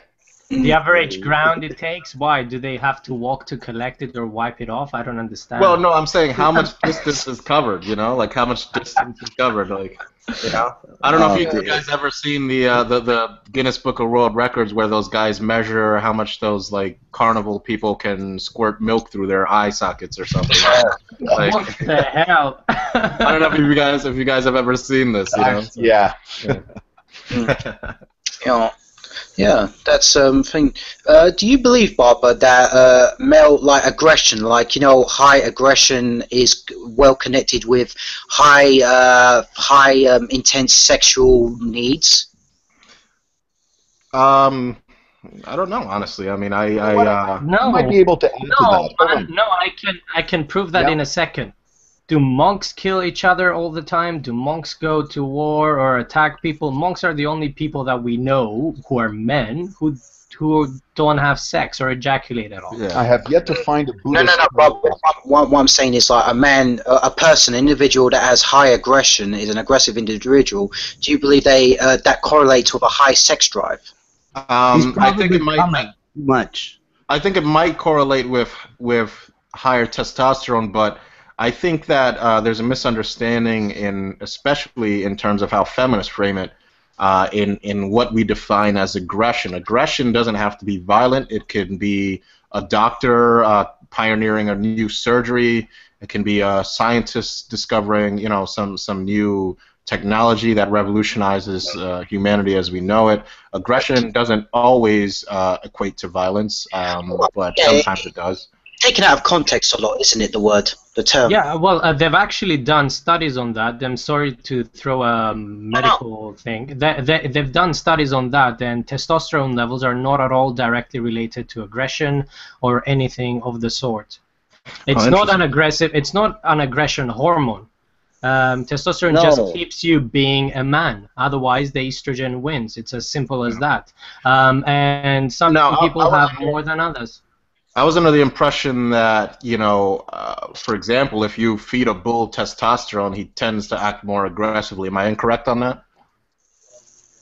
The average ground it takes, why? Do they have to walk to collect it or wipe it off? I don't understand. Well, no, I'm saying how much distance is covered, like how much distance is covered, like, I don't know if you guys ever seen the Guinness Book of World Records where those guys measure how much those, like, carnival people can squirt milk through their eye sockets or something. Like, what the hell? I don't know if you guys have ever seen this, Yeah. Yeah, that's thing. Do you believe, Barbara, that male aggression, high aggression, is well connected with high intense sexual needs? I don't know, honestly. I mean, I might be able to answer that. No, I can prove that in a second. Do monks kill each other all the time? Do monks go to war or attack people? Monks are the only people that we know who are men who don't have sex or ejaculate at all. Yeah. I have yet to find a Buddhist. No, Rob. What I'm saying is, like, a person, an individual that has high aggression is an aggressive individual. Do you believe that correlates with a high sex drive? I think it might much. I think it might correlate with higher testosterone, but I think that there's a misunderstanding especially in terms of how feminists frame it, in what we define as aggression. Aggression doesn't have to be violent. It can be a doctor pioneering a new surgery. It can be a scientist discovering, some new technology that revolutionizes humanity as we know it. Aggression doesn't always equate to violence, but sometimes it does. Taken out of context a lot, isn't it, the term? Yeah, well, they've actually done studies on that. I'm sorry to throw a medical thing. They've done studies on that, and testosterone levels are not at all directly related to aggression or anything of the sort. It's not an aggression hormone. Testosterone just keeps you being a man. Otherwise, the estrogen wins. It's as simple as that. And some people have more than others. I was under the impression that, for example, if you feed a bull testosterone, he tends to act more aggressively. Am I incorrect on that?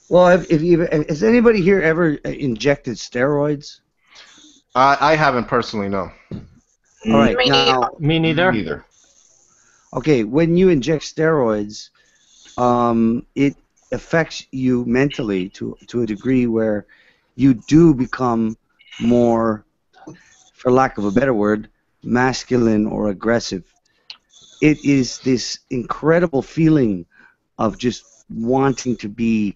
Well, has anybody here ever injected steroids? I haven't personally, no. All right, now me neither. Me neither. Okay, when you inject steroids, it affects you mentally to a degree where you do become more for lack of a better word, masculine or aggressive. It is this incredible feeling of just wanting to be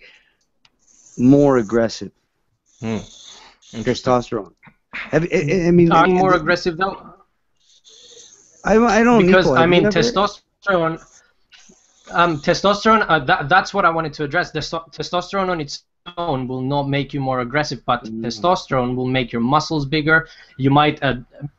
more aggressive. Testosterone. I mean, are you more aggressive though? I don't, because Niko, I mean have you ever- testosterone. That's what I wanted to address. Testosterone on its own will not make you more aggressive, but testosterone will make your muscles bigger. You might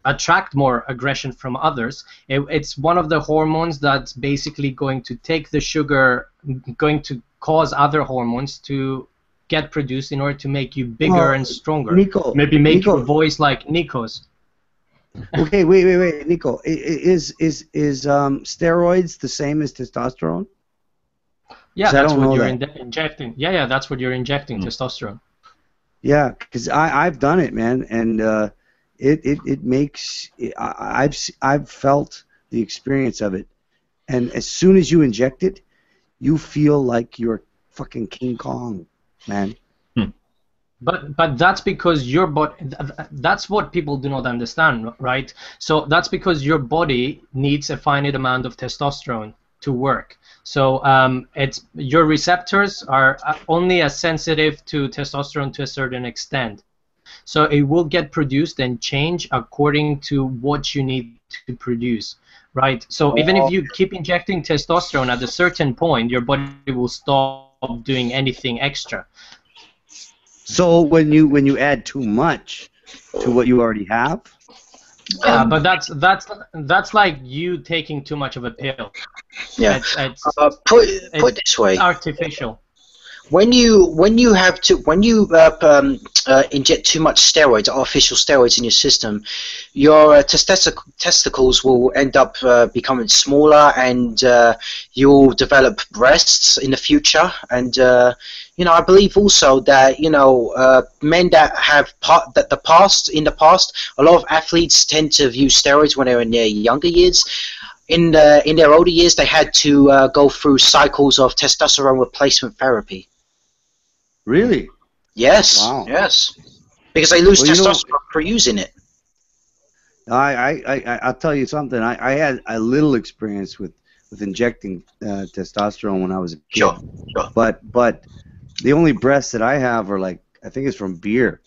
attract more aggression from others. It's one of the hormones that's basically going to take the sugar, going to cause other hormones to get produced in order to make you bigger and stronger. Niko, Maybe make your Niko. voice like Niko's. Okay, wait, Niko. Is steroids the same as testosterone? Yeah, 'Cause I that's don't what know you're that. injecting. Yeah, that's what you're injecting, testosterone. Yeah, because I've done it, man, and it makes I've felt the experience of it, and as soon as you inject it, you feel like you're fucking King Kong, man. But that's because your body. That's what people do not understand, right? So that's because your body needs a finite amount of testosterone to work. So it's your receptors are only as sensitive to testosterone to a certain extent. So it will get produced and change according to what you need to produce, right? So even if you keep injecting testosterone at a certain point, your body will stop doing anything extra. So when you add too much to what you already have, yeah, but that's like you taking too much of a pill. Yeah. Put it this way. Artificial. When you inject too much steroids, artificial steroids in your system, your testicles will end up becoming smaller, and you'll develop breasts in the future. And I believe also that men that have in the past, a lot of athletes tend to use steroids when they're in their younger years. In their older years, they had to go through cycles of testosterone replacement therapy. Really? Yes. Wow. Yes. Because they lose testosterone for using it. I'll tell you something. I had a little experience with injecting testosterone when I was a kid. Sure. But the only breasts that I have are I think it's from beer.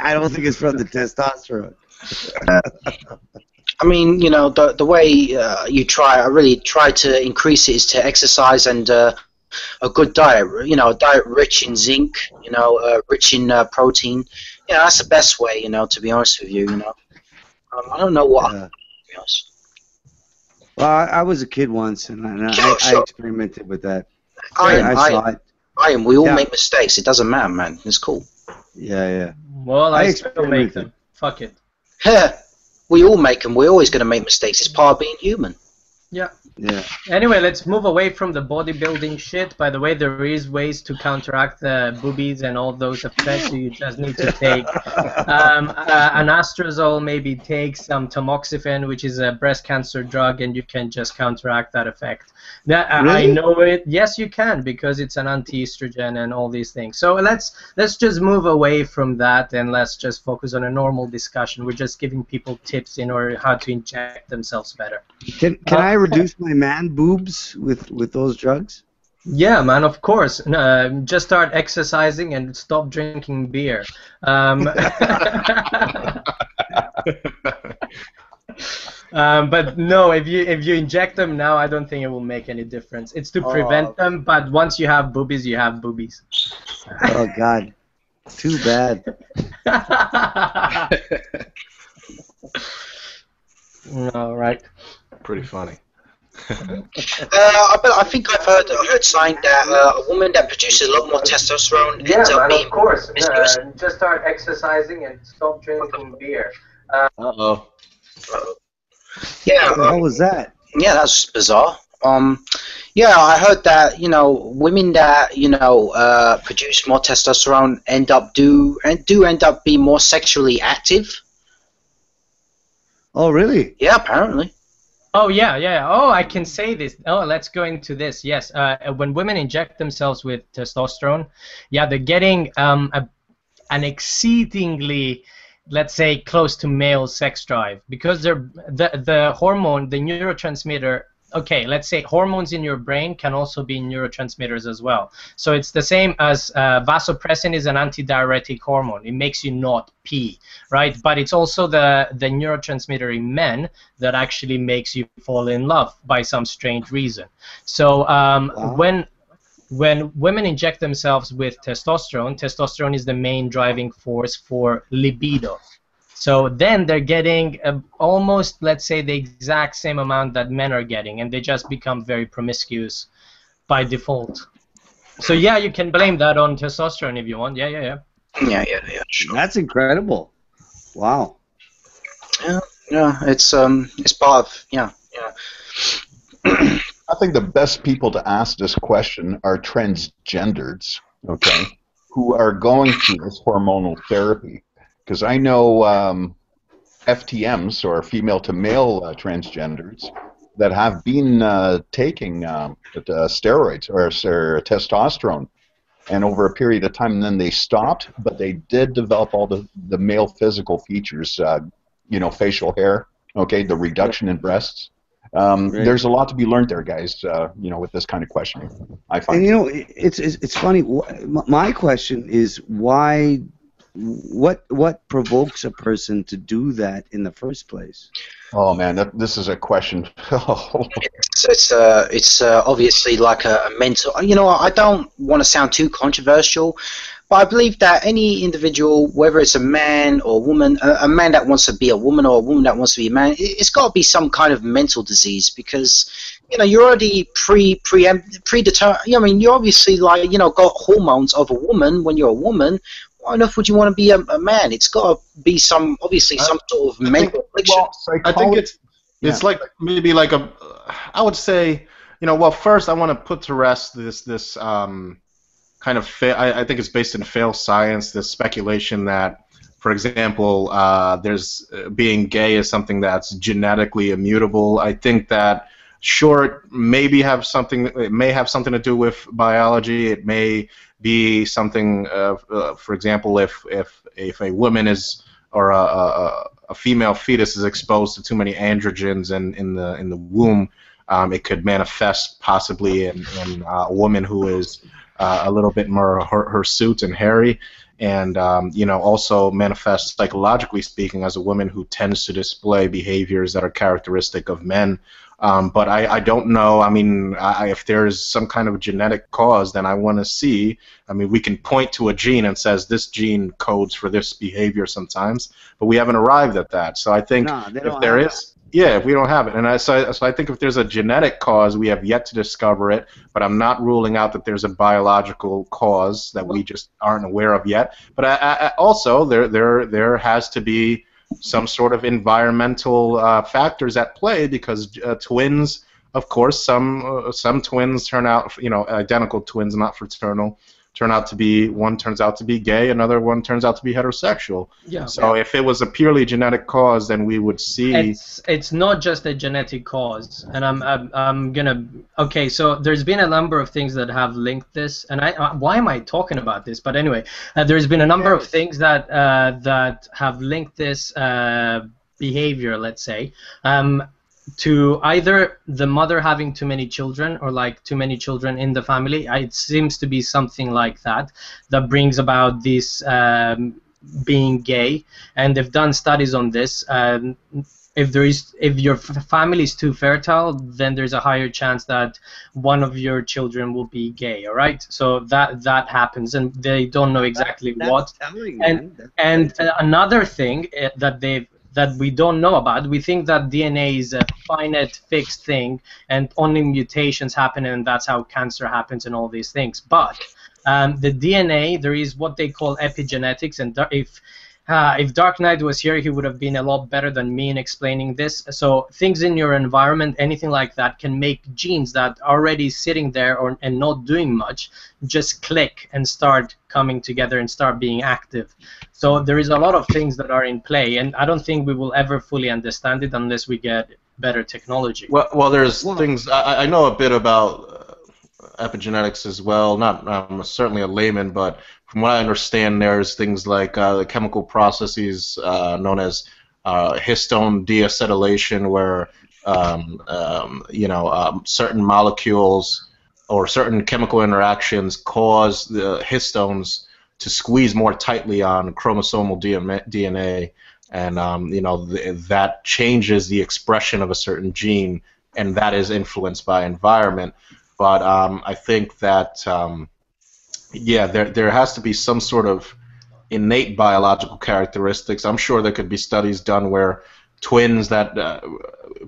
I don't think it's from the testosterone. I mean, the way I really try to increase it is to exercise and a good diet. A diet rich in zinc, rich in protein. That's the best way, to be honest with you, I don't know what. To be honest. Well, I was a kid once, and I experimented with that. Ayam, we all make mistakes. It doesn't matter, man. It's cool. Yeah. Well, I still make them. Fuck it. We all make them. We're always going to make mistakes. It's part of being human. Yeah. Yeah. Anyway, let's move away from the bodybuilding shit. By the way, there is ways to counteract the boobies and all those effects. So you just need to take an anastrozole, maybe take some tamoxifen, which is a breast cancer drug, and you can just counteract that effect. Really? I know it. Yes, you can, because it's an anti-estrogen and all these things. So let's just move away from that, and let's just focus on a normal discussion. We're just giving people tips in order how to inject themselves better. Can I reduce my man boobs with those drugs? Yeah, man, of course. Just start exercising and stop drinking beer. But no, if you inject them now, I don't think it will make any difference. It's to prevent them, but once you have boobies, you have boobies. Oh God, too bad. All right. Pretty funny. I think I've heard saying that a woman that produces a lot more testosterone ends up being of course. Just start exercising and stop drinking beer. Yeah. What the hell was that? Yeah, that's bizarre. Yeah, I heard that women that produce more testosterone end up being more sexually active. Oh, really? Yeah, apparently. Oh yeah, yeah. Oh, I can say this. Oh, let's go into this. Yes, when women inject themselves with testosterone, yeah, they're getting an exceedingly, let's say, close to male sex drive, because the hormone, the neurotransmitter. Okay, let's say hormones in your brain can also be neurotransmitters as well. So it's the same as vasopressin is an antidiuretic hormone. It makes you not pee, right? But it's also the neurotransmitter in men that actually makes you fall in love by some strange reason. So Wow. when women inject themselves with testosterone, testosterone is the main driving force for libido. So then they're getting almost, let's say, the exact same amount that men are getting, and they just become very promiscuous by default. So yeah, you can blame that on testosterone if you want. Yeah, yeah, yeah. Yeah, sure. That's incredible. Wow. Yeah, it's part of, yeah. I think the best people to ask this question are transgenders, okay, who are going through this hormonal therapy. Because I know FTMs, or female-to-male transgenders, that have been taking steroids or testosterone, and over a period of time, and then they stopped, but they did develop all the male physical features, you know, facial hair, okay, the reduction in breasts. There's a lot to be learned there, guys. You know, with this kind of questioning, I find. And you know, it's funny. My question is why. What provokes a person to do that in the first place? Oh man, this is a question. It's obviously like a mental. You know, I don't want to sound too controversial, but I believe that any individual, whether it's a man or a woman, a man that wants to be a woman or a woman that wants to be a man, it's got to be some kind of mental disease, because you know you're already predetermined. I mean, you obviously, like, you know, got hormones of a woman when you're a woman. Why on earth would you want to be a man? It's got to be some sort of mental affliction. Well, I think it's like maybe like a. I would say, you know, well, first I want to put to rest this kind of I think it's based in failed science. This speculation that, for example, there's being gay is something that's genetically immutable. I think that sure, it maybe have something. It may have something to do with biology. It may be something. For example, if a woman is, or a female fetus is exposed to too many androgens in the womb, it could manifest possibly in a woman who is a little bit more hirsute and hairy, and you know, also manifest psychologically speaking as a woman who tends to display behaviors that are characteristic of men. But I don't know. I mean, if there's some kind of genetic cause, then I want to see. I mean, we can point to a gene and says this gene codes for this behavior sometimes, but we haven't arrived at that. So I think if there is, yeah, if we don't have it, and so I think if there's a genetic cause, we have yet to discover it. But I'm not ruling out that there's a biological cause that we just aren't aware of yet. But also there has to be some sort of environmental factors at play, because twins, of course, some twins turn out, you know, identical twins, not fraternal, turn out to be, one turns out to be gay, another one turns out to be heterosexual. Yeah. So if it was a purely genetic cause, then we would see. It's not just a genetic cause, and I'm gonna. Okay, so there's been a number of things that have linked this, and why am I talking about this? But anyway, there's been a number of things that that have linked this behavior, let's say, to either the mother having too many children, or like too many children in the family. It seems to be something like that brings about this being gay, and they've done studies on this. If your family is too fertile, then there's a higher chance that one of your children will be gay. All right, so that happens, and they don't know exactly what. And another thing that we don't know about. We think that DNA is a finite, fixed thing, and only mutations happen, and that's how cancer happens and all these things. But the DNA, there is what they call epigenetics, and if Dark Knight was here, he would have been a lot better than me in explaining this. So things in your environment, anything like that, can make genes that are already sitting there and not doing much just click and start coming together and start being active. So there is a lot of things that are in play, and I don't think we will ever fully understand it unless we get better technology. Well, there's things I know a bit about epigenetics as well. Not I'm certainly a layman, but from what I understand, there's things like the chemical processes known as histone deacetylation, where certain molecules or certain chemical interactions cause the histones to squeeze more tightly on chromosomal DNA, and that changes the expression of a certain gene, and that is influenced by environment. But I think that there has to be some sort of innate biological characteristics. I'm sure there could be studies done where twins that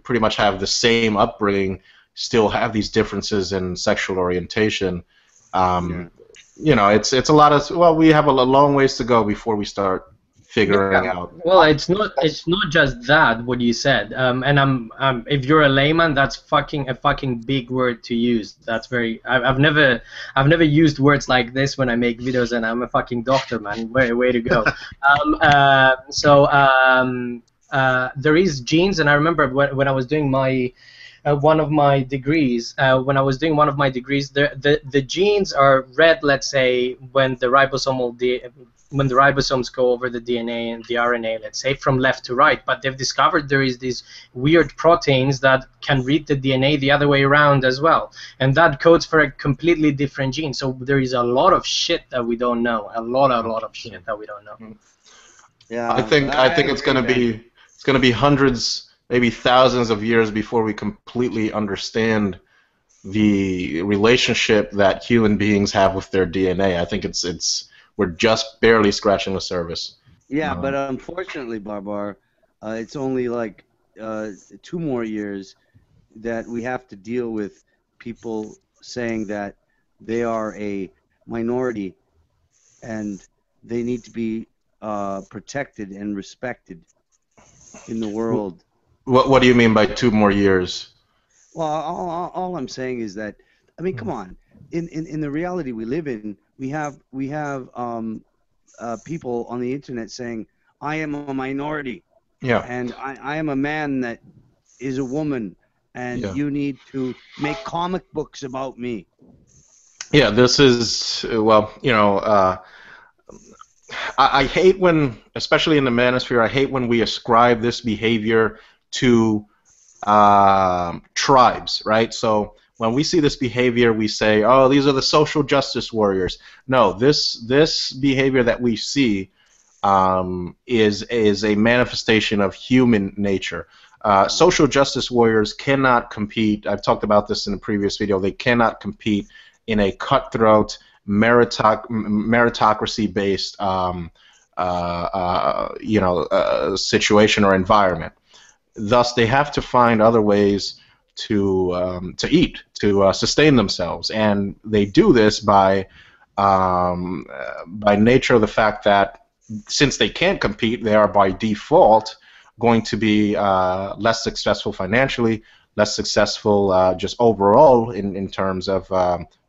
pretty much have the same upbringing still have these differences in sexual orientation. It's a lot of, well, we have a long ways to go before we start figuring out. Well, it's not just that what you said. And I'm if you're a layman, that's a fucking big word to use. That's very. I've never used words like this when I make videos, and I'm a fucking doctor, man. Way to go. There is genes, and I remember when I was doing my one of my degrees, the genes are read, let's say, when the ribosomes go over the DNA and the RNA, let's say, from left to right. But they've discovered there is these weird proteins that can read the DNA the other way around as well, and that codes for a completely different gene. So there is a lot of shit that we don't know. A lot of shit that we don't know. Yeah, I think it's going to be hundreds, maybe thousands of years before we completely understand the relationship that human beings have with their DNA. I think we're just barely scratching the surface. Yeah, but unfortunately, Barbar, it's only like 2 more years that we have to deal with people saying that they are a minority and they need to be protected and respected in the world. What do you mean by 2 more years? Well, all I'm saying is that, I mean, come on. In the reality we live in, we have people on the internet saying, I am a minority. Yeah. And I am a man that is a woman, and you need to make comic books about me. Yeah, this is, well, I hate when, especially in the manosphere, I hate when we ascribe this behavior to tribes, right? So when we see this behavior, we say, oh, these are the social justice warriors. No, this behavior that we see is a manifestation of human nature. Social justice warriors cannot compete. I've talked about this in a previous video. They cannot compete in a cutthroat, meritocracy-based situation or environment. Thus, they have to find other ways to eat, to sustain themselves, and they do this by nature of the fact that since they can't compete, they are by default going to be less successful financially, less successful just overall in terms of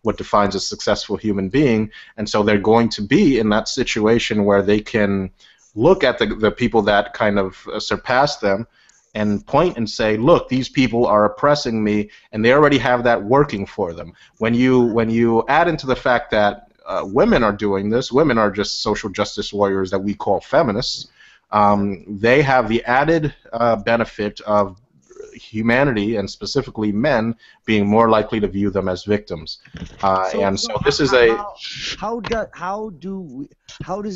what defines a successful human being, and so they're going to be in that situation where they can look at the people that kind of surpass them and point and say, look, these people are oppressing me, and they already have that working for them. When you add into the fact that women are doing this, women are just social justice warriors that we call feminists, they have the added benefit of humanity, and specifically men, being more likely to view them as victims. How does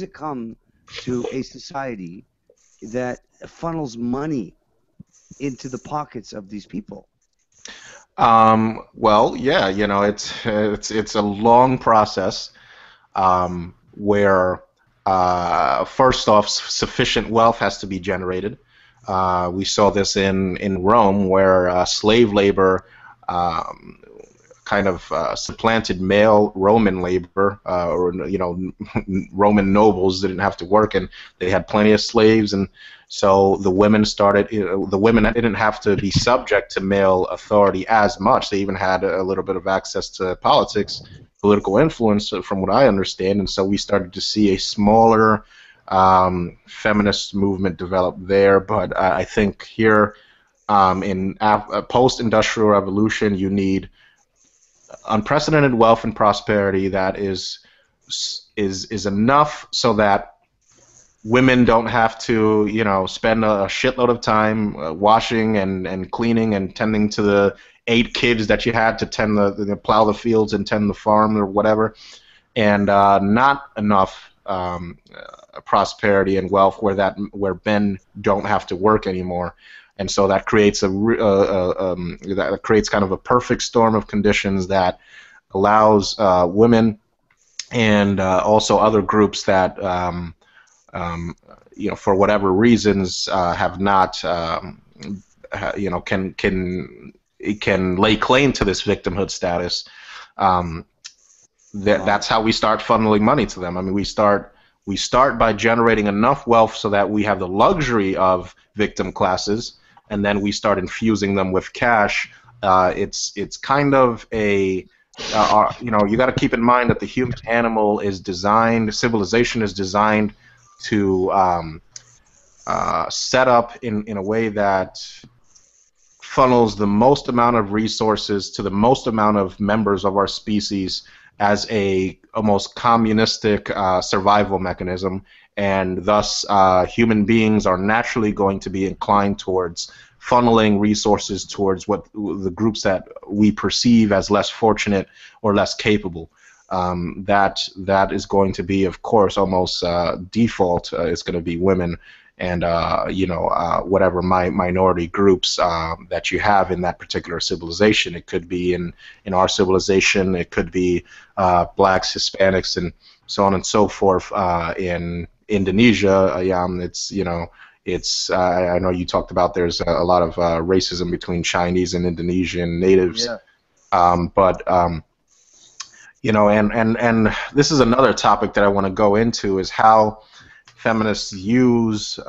it come to a society that funnels money into the pockets of these people? Well, yeah, it's a long process where first off, sufficient wealth has to be generated. We saw this in Rome, where slave labor kind of supplanted male Roman labor, Roman nobles didn't have to work, and they had plenty of slaves, and so the women started. The women didn't have to be subject to male authority as much. They even had a little bit of access to politics, political influence, from what I understand, and so we started to see a smaller feminist movement develop there. But I think here in post-industrial revolution, you need unprecedented wealth and prosperity that is enough so that women don't have to, spend a shitload of time washing and cleaning and tending to the 8 kids that you had to tend plow the fields and tend the farm or whatever, and not enough prosperity and wealth where men don't have to work anymore. And so that creates that creates kind of a perfect storm of conditions that allows women and also other groups that for whatever reasons have not can lay claim to this victimhood status. That's how we start funneling money to them. I mean, we start by generating enough wealth so that we have the luxury of victim classes, and then we start infusing them with cash. It's kind of a you got to keep in mind that the human animal is designed, civilization is designed to set up in a way that funnels the most amount of resources to the most amount of members of our species as a almost communistic survival mechanism, and thus human beings are naturally going to be inclined towards funneling resources towards what the groups that we perceive as less fortunate or less capable. That is going to be, of course, almost default. It's going to be women and whatever minority groups that you have in that particular civilization. It could be in our civilization. It could be blacks, Hispanics, and so on and so forth. In Indonesia, Ayam, I know you talked about there's a lot of racism between Chinese and Indonesian natives. Yeah. And this is another topic that I want to go into, is how feminists use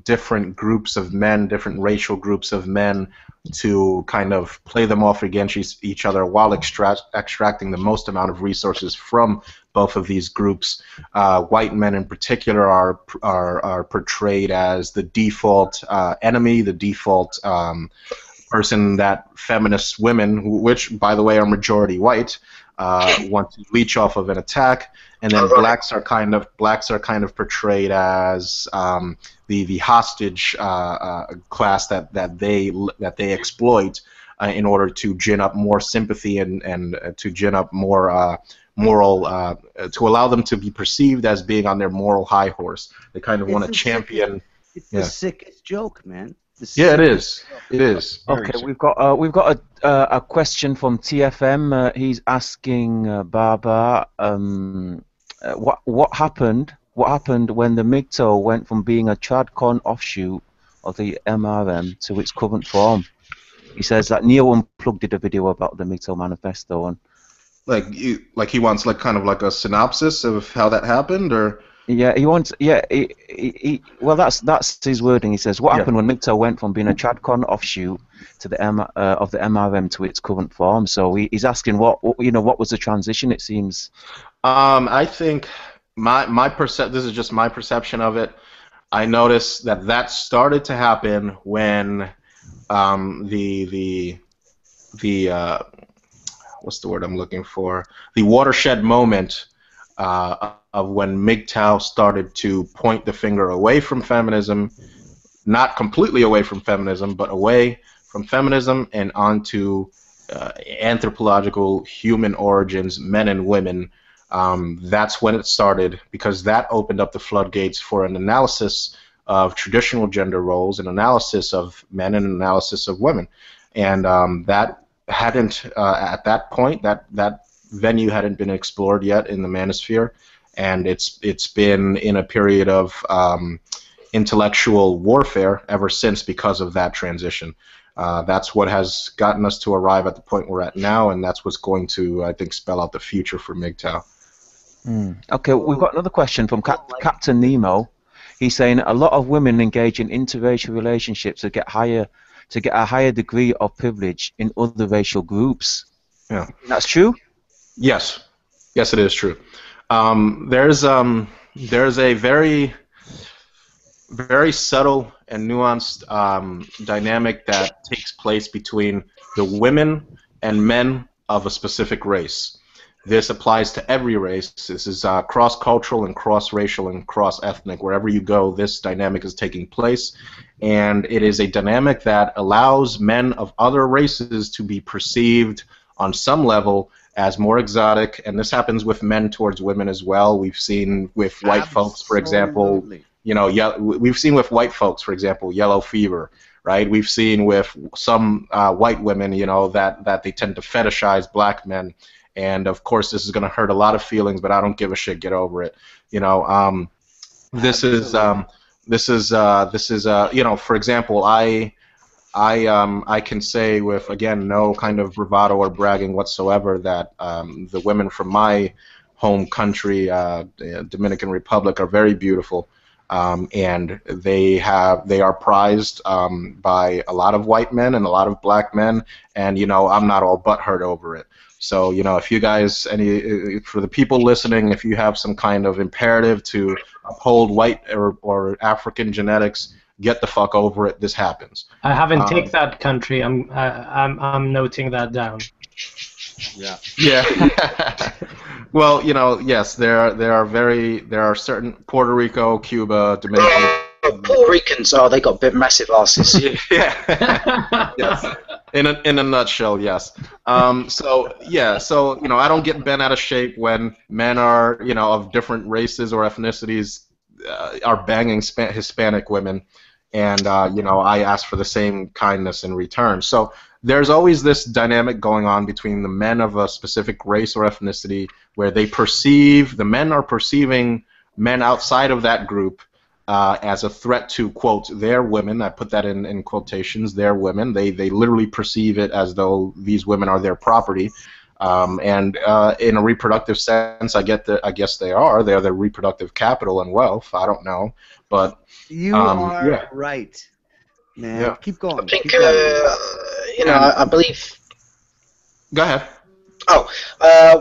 different groups of men, different racial groups of men, to kind of play them off against each other while extracting the most amount of resources from both of these groups. White men in particular are portrayed as the default enemy, the default person that feminist women, which by the way are majority white, want to leech off of an attack. And then blacks are kind of portrayed as the hostage class that they exploit in order to gin up more sympathy and to gin up more moral, to allow them to be perceived as being on their moral high horse. They kind of want to champion. It's the sickest joke, man. Yeah, it is. It is. Okay, we've got a question from TFM. He's asking Baba, what happened when the MGTOW went from being a TradCon offshoot of the MRM to its current form? He says that Neo Unplugged did a video about the MGTOW manifesto, and he wants kind of a synopsis of how that happened, or. Yeah, he wants. Yeah, well, that's his wording. He says, "What happened when MGTOW went from being a TradCon offshoot to the of the MRM to its current form?" So he's asking what was the transition? It seems. I think this is just my perception of it. I noticed that started to happen when the what's the word I'm looking for? The watershed moment. Of when MGTOW started to point the finger away from feminism, not completely away from feminism, but away from feminism and onto anthropological human origins, men and women. That's when it started, because that opened up the floodgates for an analysis of traditional gender roles, an analysis of men and an analysis of women. And that hadn't, at that point, that venue hadn't been explored yet in the manosphere, and it's been in a period of intellectual warfare ever since because of that transition. That's what has gotten us to arrive at the point we're at now, and that's what's going to, I think, spell out the future for MGTOW. Okay, we've got another question from Captain Nemo. He's saying a lot of women engage in interracial relationships to get a higher degree of privilege in other racial groups. Yeah, that's true. Yes, it is true. There's a very very subtle and nuanced dynamic that takes place between the women and men of a specific race. This applies to every race. This is cross-cultural and cross-racial and cross-ethnic. Wherever you go, this dynamic is taking place, and it is a dynamic that allows men of other races to be perceived on some level as more exotic, and this happens with men towards women as well. We've seen with white folks, for example, we've seen with white folks, for example, yellow fever, right? We've seen with some white women, that they tend to fetishize black men. And of course, this is going to hurt a lot of feelings, but I don't give a shit. Get over it. This is for example, I can say with, again, no kind of bravado or bragging whatsoever that the women from my home country, Dominican Republic, are very beautiful, and they are prized by a lot of white men and a lot of black men, and I'm not all butthurt over it. So, if you guys, for the people listening, if you have some kind of imperative to uphold white or African genetics, get the fuck over it. This happens. I haven't take that country. I'm noting that down. Yeah. Yeah. Well, yes, there are certain Puerto Rico, Cuba, Dominican. Puerto Ricans, they got bit massive asses. Yeah. Yes. In a nutshell, yes. So I don't get bent out of shape when men are of different races or ethnicities are banging Hispanic women, and I ask for the same kindness in return. So there's always this dynamic going on between the men of a specific race or ethnicity, where the men are perceiving men outside of that group as a threat to, quote, their women. I put that in quotations, their women. They literally perceive it as though these women are their property. And in a reproductive sense, I guess they are. They're their reproductive capital and wealth. I don't know, but you are right, man. Yeah. Keep going. I think I believe. Go ahead.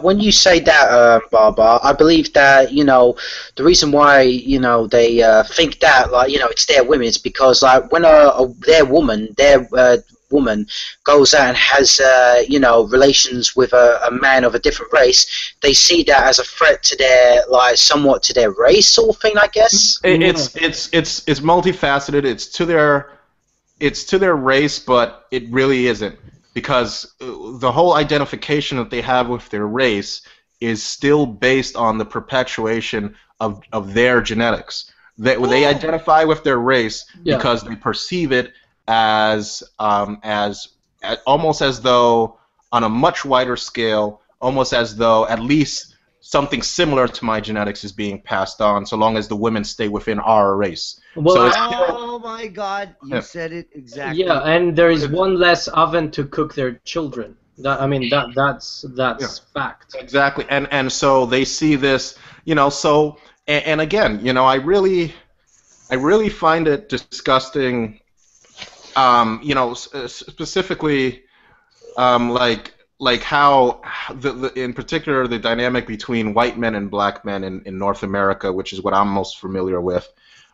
When you say that, Barbara, I believe that the reason why they think that it's their women is because when their woman goes out and has relations with a man of a different race, they see that as a threat to their somewhat to their race sort of thing, I guess. It's multifaceted. It's to their race, but it really isn't. Because the whole identification that they have with their race is still based on the perpetuation of their genetics. They identify with their race because they perceive it as almost as though, on a much wider scale, almost as though at least something similar to my genetics is being passed on, so long as the women stay within our race. Well, oh my God, you said it exactly. Yeah, and there is one less oven to cook their children. That's fact. Exactly, and so they see this, So and again, I really find it disgusting. Specifically, like how in particular the dynamic between white men and black men in North America, which is what I'm most familiar with.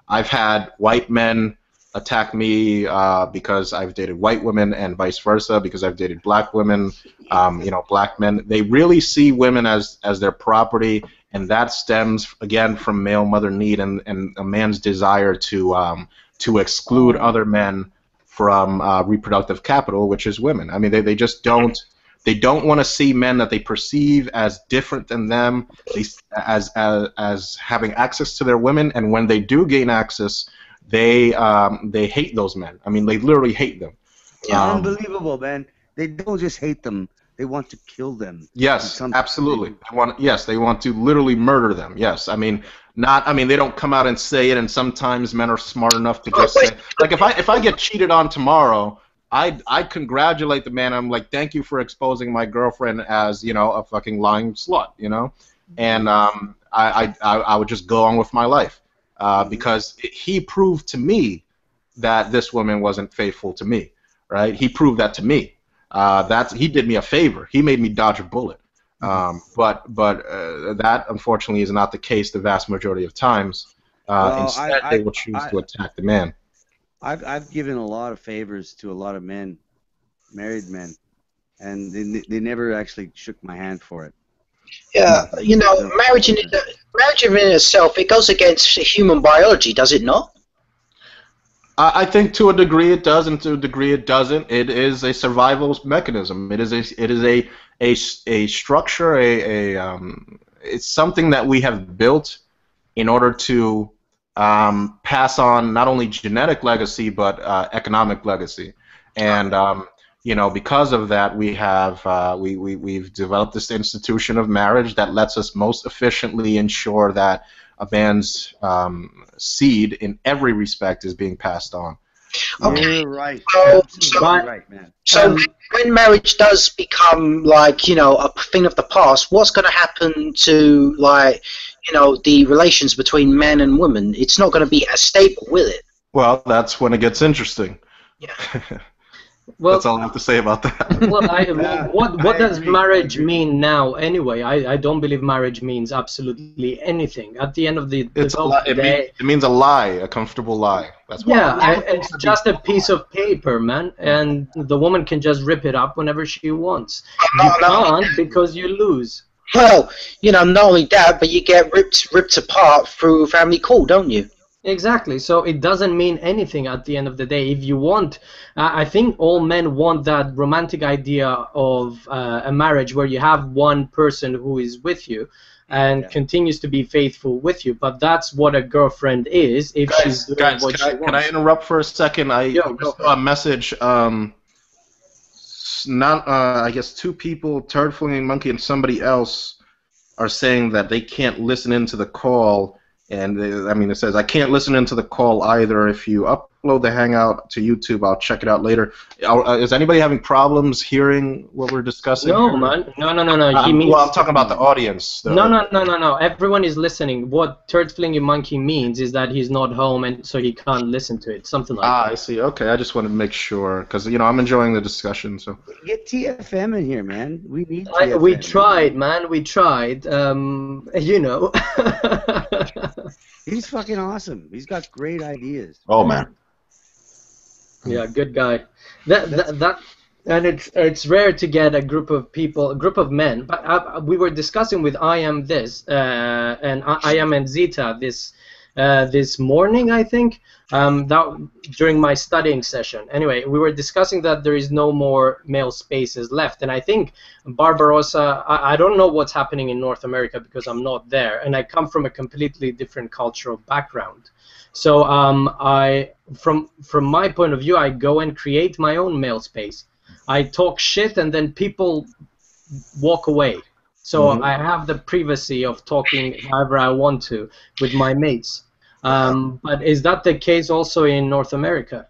I've had white men attack me because I've dated white women, and vice versa because I've dated black women. Black men, they really see women as their property, and that stems again from male mother need and a man's desire to exclude other men from reproductive capital, which is women. I mean, they just don't. They don't want to see men that they perceive as different than them, as having access to their women, and when they do gain access, they hate those men. I mean, they literally hate them. Unbelievable, man. They don't just hate them; they want to kill them. Yes, absolutely. They want to literally murder them. Yes, I mean, they don't come out and say it, and sometimes men are smart enough to just say, like, if I get cheated on tomorrow, I congratulate the man. I'm like, thank you for exposing my girlfriend as a fucking lying slut, and I would just go on with my life because he proved to me that this woman wasn't faithful to me, right? He proved that to me. He did me a favor. He made me dodge a bullet. But that unfortunately is not the case the vast majority of times. Instead, they will choose to attack the man. I've given a lot of favors to a lot of men, married men, and they never actually shook my hand for it. Yeah, you know, marriage in itself, it goes against human biology, does it not? I think to a degree it does, and to a degree it doesn't. It is a survival mechanism. It is a structure. It's something that we have built in order to pass on not only genetic legacy but economic legacy, and you know, because of that, we have we've developed this institution of marriage that lets us most efficiently ensure that a man's seed in every respect is being passed on. Okay. You're right. So, Right, man. So when marriage does become, like, you know, a thing of the past, what's going to happen to, like, you know, the relations between men and women? It's not going to be as stable, will it? Well, that's when it gets interesting. Yeah. Well, that's all I have to say about that. Well, what does marriage mean now anyway? I don't believe marriage means absolutely anything. At the end of the day, it means a lie, a comfortable lie. That's what it's just a piece of paper, man, and the woman can just rip it up whenever she wants. You can't because you lose. Well, you know, not only that, but you get ripped apart through family court, don't you? Exactly. So it doesn't mean anything at the end of the day. If you want, I think all men want that romantic idea of a marriage where you have one person who is with you and continues to be faithful with you. But that's what a girlfriend is if she's doing what she wants. Can I interrupt for a second? I saw a message. I guess two people, Turd Flinging Monkey and somebody else, are saying that they can't listen into the call. And it says, I can't listen into the call either. If you upload the Hangout to YouTube, I'll check it out later. Is anybody having problems hearing what we're discussing? No, man. No. Well, I'm talking about the audience. Though. No. Everyone is listening. What Turd Flinging Monkey means is that he's not home, and so he can't listen to it. Something like that. I see. Okay, I just wanted to make sure, because, you know, I'm enjoying the discussion. So get TFM in here, man. We need TFM. We tried, man. We tried. You know. He's fucking awesome. He's got great ideas. Oh man. Yeah, good guy. And it's rare to get a group of men. But we were discussing with Ayam and Ayam and Zita this morning, I think, during my studying session. Anyway, we were discussing that there is no more male spaces left, and I think Barbarossa, I don't know what's happening in North America because I'm not there, and I come from a completely different cultural background. So from my point of view, I go and create my own male space. I talk shit, and then people walk away. So I have the privacy of talking however I want to with my mates. But is that the case also in North America?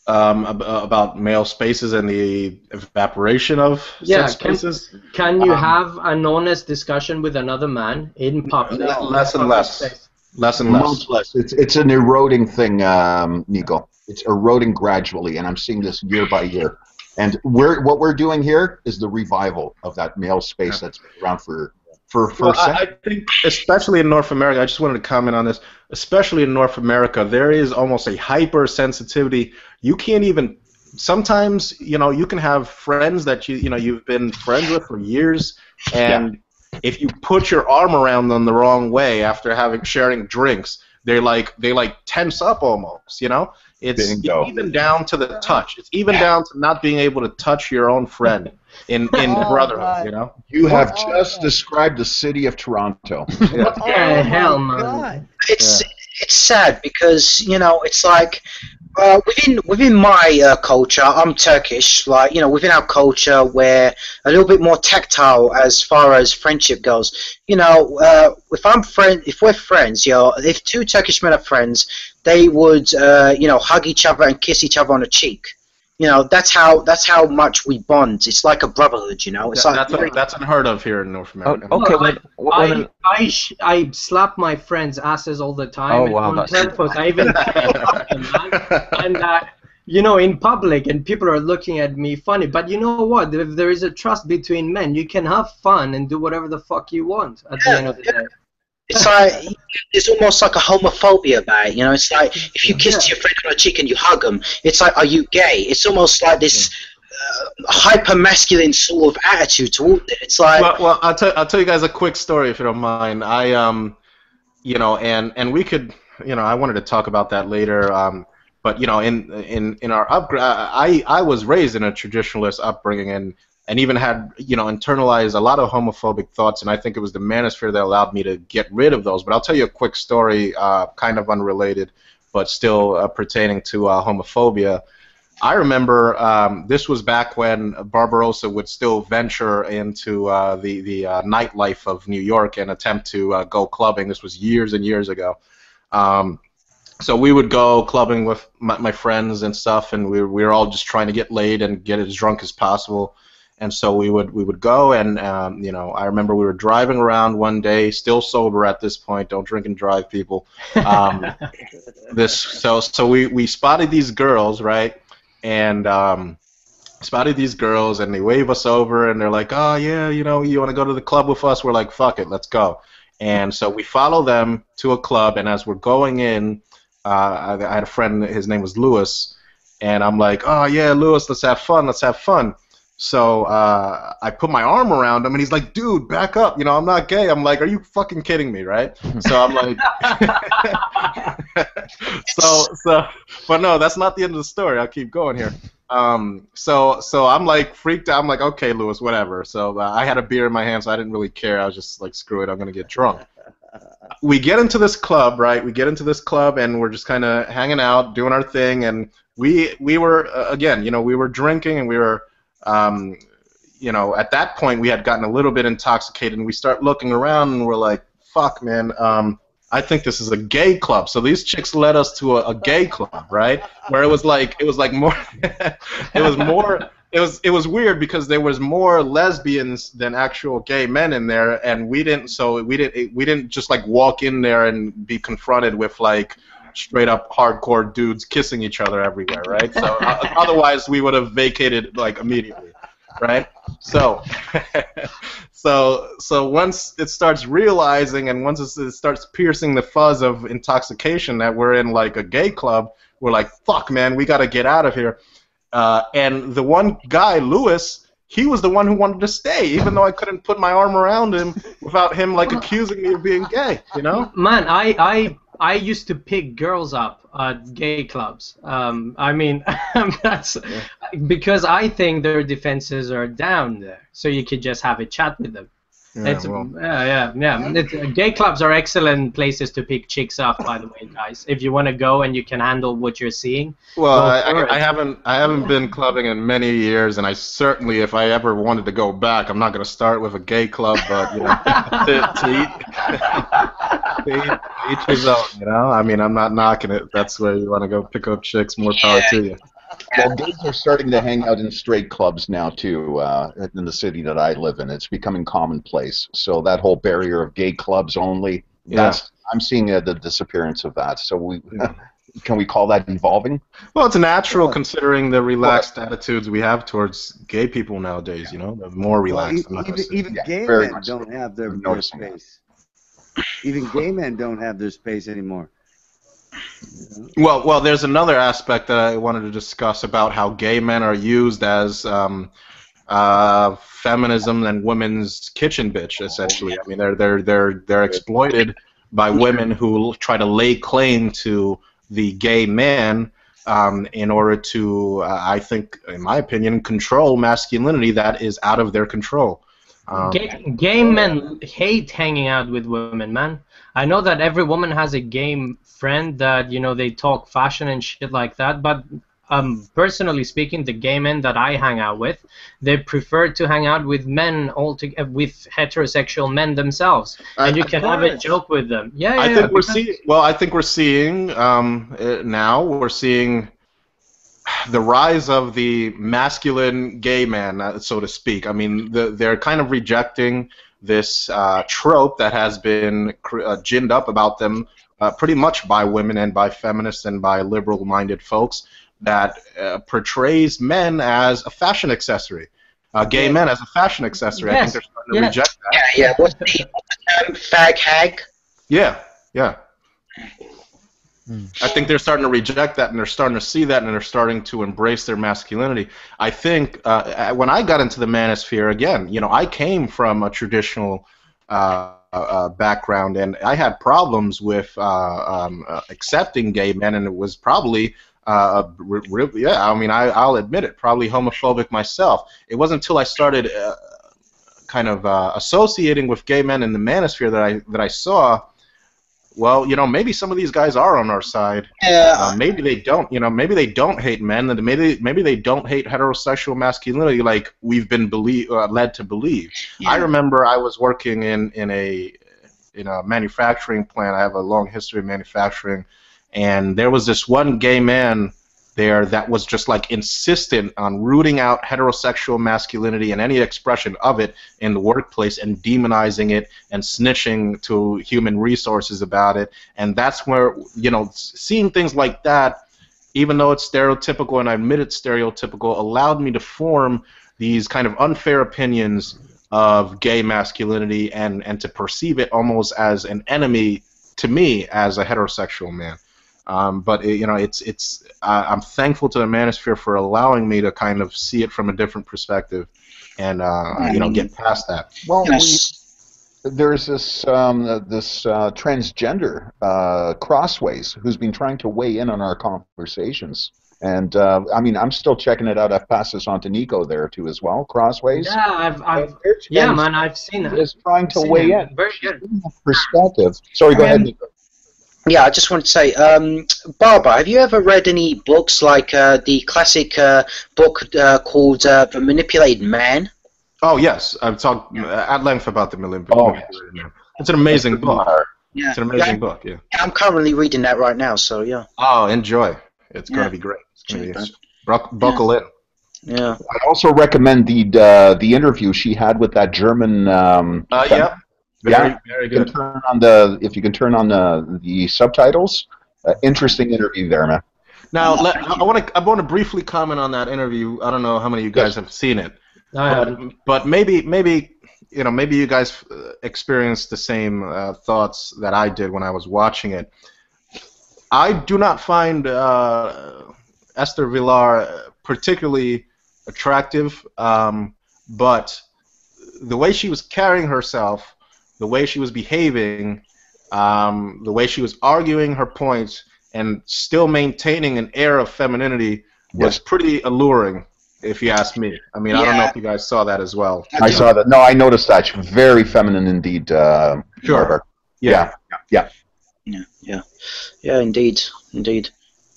About male spaces and the evaporation of sex spaces? Can you have an honest discussion with another man in public? Less and less. Less and less. Much less. It's an eroding thing, Niko. It's eroding gradually, and I'm seeing this year by year. And what we're doing here is the revival of that male space that's been around for I think, especially in North America, I just wanted to comment on this. Especially in North America, there is almost a hypersensitivity. You can't even. Sometimes, you know, you can have friends that you've been friends with for years, and if you put your arm around them the wrong way after sharing drinks, they tense up almost. You know. It's even down to the touch. It's even down to not being able to touch your own friend in Brotherhood, you know? You have just described the city of Toronto. What the hell, man? It's sad because, you know, it's like within my culture, I'm Turkish. Like, you know, within our culture, we're a little bit more tactile as far as friendship goes. You know, if we're friends, you know, if two Turkish men are friends, they would, you know, hug each other and kiss each other on the cheek. You know, that's how much we bond. It's like a brotherhood, you know. It's that's unheard of here in North America. I slap my friends' asses all the time. Oh wow, on purpose. I even and you know, in public, and people are looking at me funny. But you know what? If there is a trust between men, you can have fun and do whatever the fuck you want at the end of the day. It's like there's almost like a homophobia about it, you know. It's like if you kiss your friend on the cheek and you hug them, it's like, are you gay? It's almost like this hyper masculine sort of attitude towards it. It's like, well, I'll tell you guys a quick story if you don't mind. You know, and we could, you know, I wanted to talk about that later. But you know, in our I was raised in a traditionalist upbringing and even had, you know, internalized a lot of homophobic thoughts, and I think it was the manosphere that allowed me to get rid of those. But I'll tell you a quick story, kind of unrelated, but still pertaining to homophobia. I remember this was back when Barbarossa would still venture into the nightlife of New York and attempt to go clubbing. This was years and years ago. So we would go clubbing with my friends and stuff, and we were all just trying to get laid and get as drunk as possible. And so we would go, and you know, I remember we were driving around one day, still sober at this point. Don't drink and drive, people. So we spotted these girls, right? And spotted these girls, and they wave us over, and they're like, "Oh yeah, you know, you want to go to the club with us?" We're like, "Fuck it, let's go." And so we follow them to a club, and as we're going in, I had a friend, his name was Lewis, and I'm like, "Oh yeah, Lewis, let's have fun, let's have fun." So I put my arm around him, and he's like, "Dude, back up, you know, I'm not gay." I'm like, "Are you fucking kidding me, right?" So I'm like, but no, that's not the end of the story. I'll keep going here. So I'm like freaked out. I'm like, "Okay, Lewis, whatever." So I had a beer in my hand, so I didn't really care. I was just like, "Screw it, I'm gonna get drunk." We get into this club, right? We get into this club, and we're just kind of hanging out, doing our thing, and we were again, you know, we were drinking, and we were. You know, at that point we had gotten a little bit intoxicated, and we start looking around, and we're like, "Fuck, man, I think this is a gay club." So these chicks led us to a gay club, right? Where it was like more, it was weird because there was more lesbians than actual gay men in there, and we didn't just like walk in there and be confronted with like straight up hardcore dudes kissing each other everywhere, right? So otherwise we would have vacated like immediately, right? So so once it starts realizing, and once it starts piercing the fuzz of intoxication that we're in like a gay club, we're like, "Fuck, man, we got to get out of here." And the one guy, Lewis, he was the one who wanted to stay, even though I couldn't put my arm around him without him like accusing me of being gay, you know? Man, I used to pick girls up at gay clubs. I mean, that's because I think their defenses are down there, so you could just have a chat with them. Gay clubs are excellent places to pick chicks up, by the way, guys. If you want to go and you can handle what you're seeing. Well, I haven't been clubbing in many years, and I certainly, if I ever wanted to go back, I'm not going to start with a gay club, but you know, to each his own. You know, I mean, I'm not knocking it. That's where you want to go pick up chicks. More power to you. Well, gays are starting to hang out in straight clubs now too. In the city that I live in, it's becoming commonplace. So that whole barrier of gay clubs only, I'm seeing the disappearance of that. So can we call that evolving? Well, it's natural considering the relaxed attitudes we have towards gay people nowadays. You know, they're more relaxed. Even gay men don't have their space. Even gay men don't have their space anymore. Well, there's another aspect that I wanted to discuss about how gay men are used as feminism and women's kitchen bitch. Essentially, I mean, they're exploited by women who try to lay claim to the gay man in order to, I think, in my opinion, control masculinity that is out of their control. Gay men hate hanging out with women, man. I know that every woman has a gay friend that, you know, they talk fashion and shit like that, but personally speaking, the gay men that I hang out with, they prefer to hang out with men with heterosexual men themselves, and you can have a joke with them. I think we're seeing now we're seeing the rise of the masculine gay man, so to speak. I mean, they're kind of rejecting this trope that has been ginned up about them pretty much by women and by feminists and by liberal-minded folks that portrays men as a fashion accessory. Gay men as a fashion accessory. I think they're starting to reject that. What's the term? Fag hag? Yeah, yeah. I think they're starting to reject that, and they're starting to see that, and they're starting to embrace their masculinity. I think when I got into the manosphere, again, you know, I came from a traditional background, and I had problems with accepting gay men, and it was probably, yeah, I mean, I'll admit it, probably homophobic myself. It wasn't until I started kind of associating with gay men in the manosphere that I saw, well, you know, maybe some of these guys are on our side. Yeah. Maybe they don't. You know, maybe they don't hate men, and maybe they don't hate heterosexual masculinity like we've been led to believe. Yeah. I remember I was working in a manufacturing plant. I have a long history of manufacturing, and there was this one gay man there that was just like insistent on rooting out heterosexual masculinity and any expression of it in the workplace and demonizing it and snitching to human resources about it. And that's where, you know, seeing things like that, even though it's stereotypical and I admit it's stereotypical, allowed me to form these kind of unfair opinions of gay masculinity and to perceive it almost as an enemy to me as a heterosexual man. But you know, I'm thankful to the manosphere for allowing me to kind of see it from a different perspective, and you know, get past that. Well, there's this transgender Crossways who's been trying to weigh in on our conversations, and I mean, I'm still checking it out. I've passed this on to Niko there too as well. Crossways. Yeah, man, I've seen it. Is trying to weigh in. Very good. Perspective. Sorry, go ahead, Niko. Yeah, I just want to say, Barbara, have you ever read any books like the classic book called The Manipulated Man? Oh, yes. I've talked at length about The Manipulated Man. It's an amazing book. Yeah. It's an amazing book, yeah. I'm currently reading that right now, so yeah. Oh, enjoy. It's going to be great. It's going to be buckle in. Yeah. I also recommend the interview she had with that German. Yeah. Very good. If you can turn on the subtitles, interesting interview there, man. Now, I want to briefly comment on that interview. I don't know how many of you guys have seen it, but maybe you know, maybe you guys experienced the same thoughts that I did when I was watching it. I do not find Esther Villar particularly attractive, but the way she was carrying herself, the way she was behaving, the way she was arguing her points, and still maintaining an air of femininity was pretty alluring, if you ask me. I mean, I don't know if you guys saw that as well. I saw that. No, I noticed that. She's very feminine indeed. Sure. Yeah, indeed.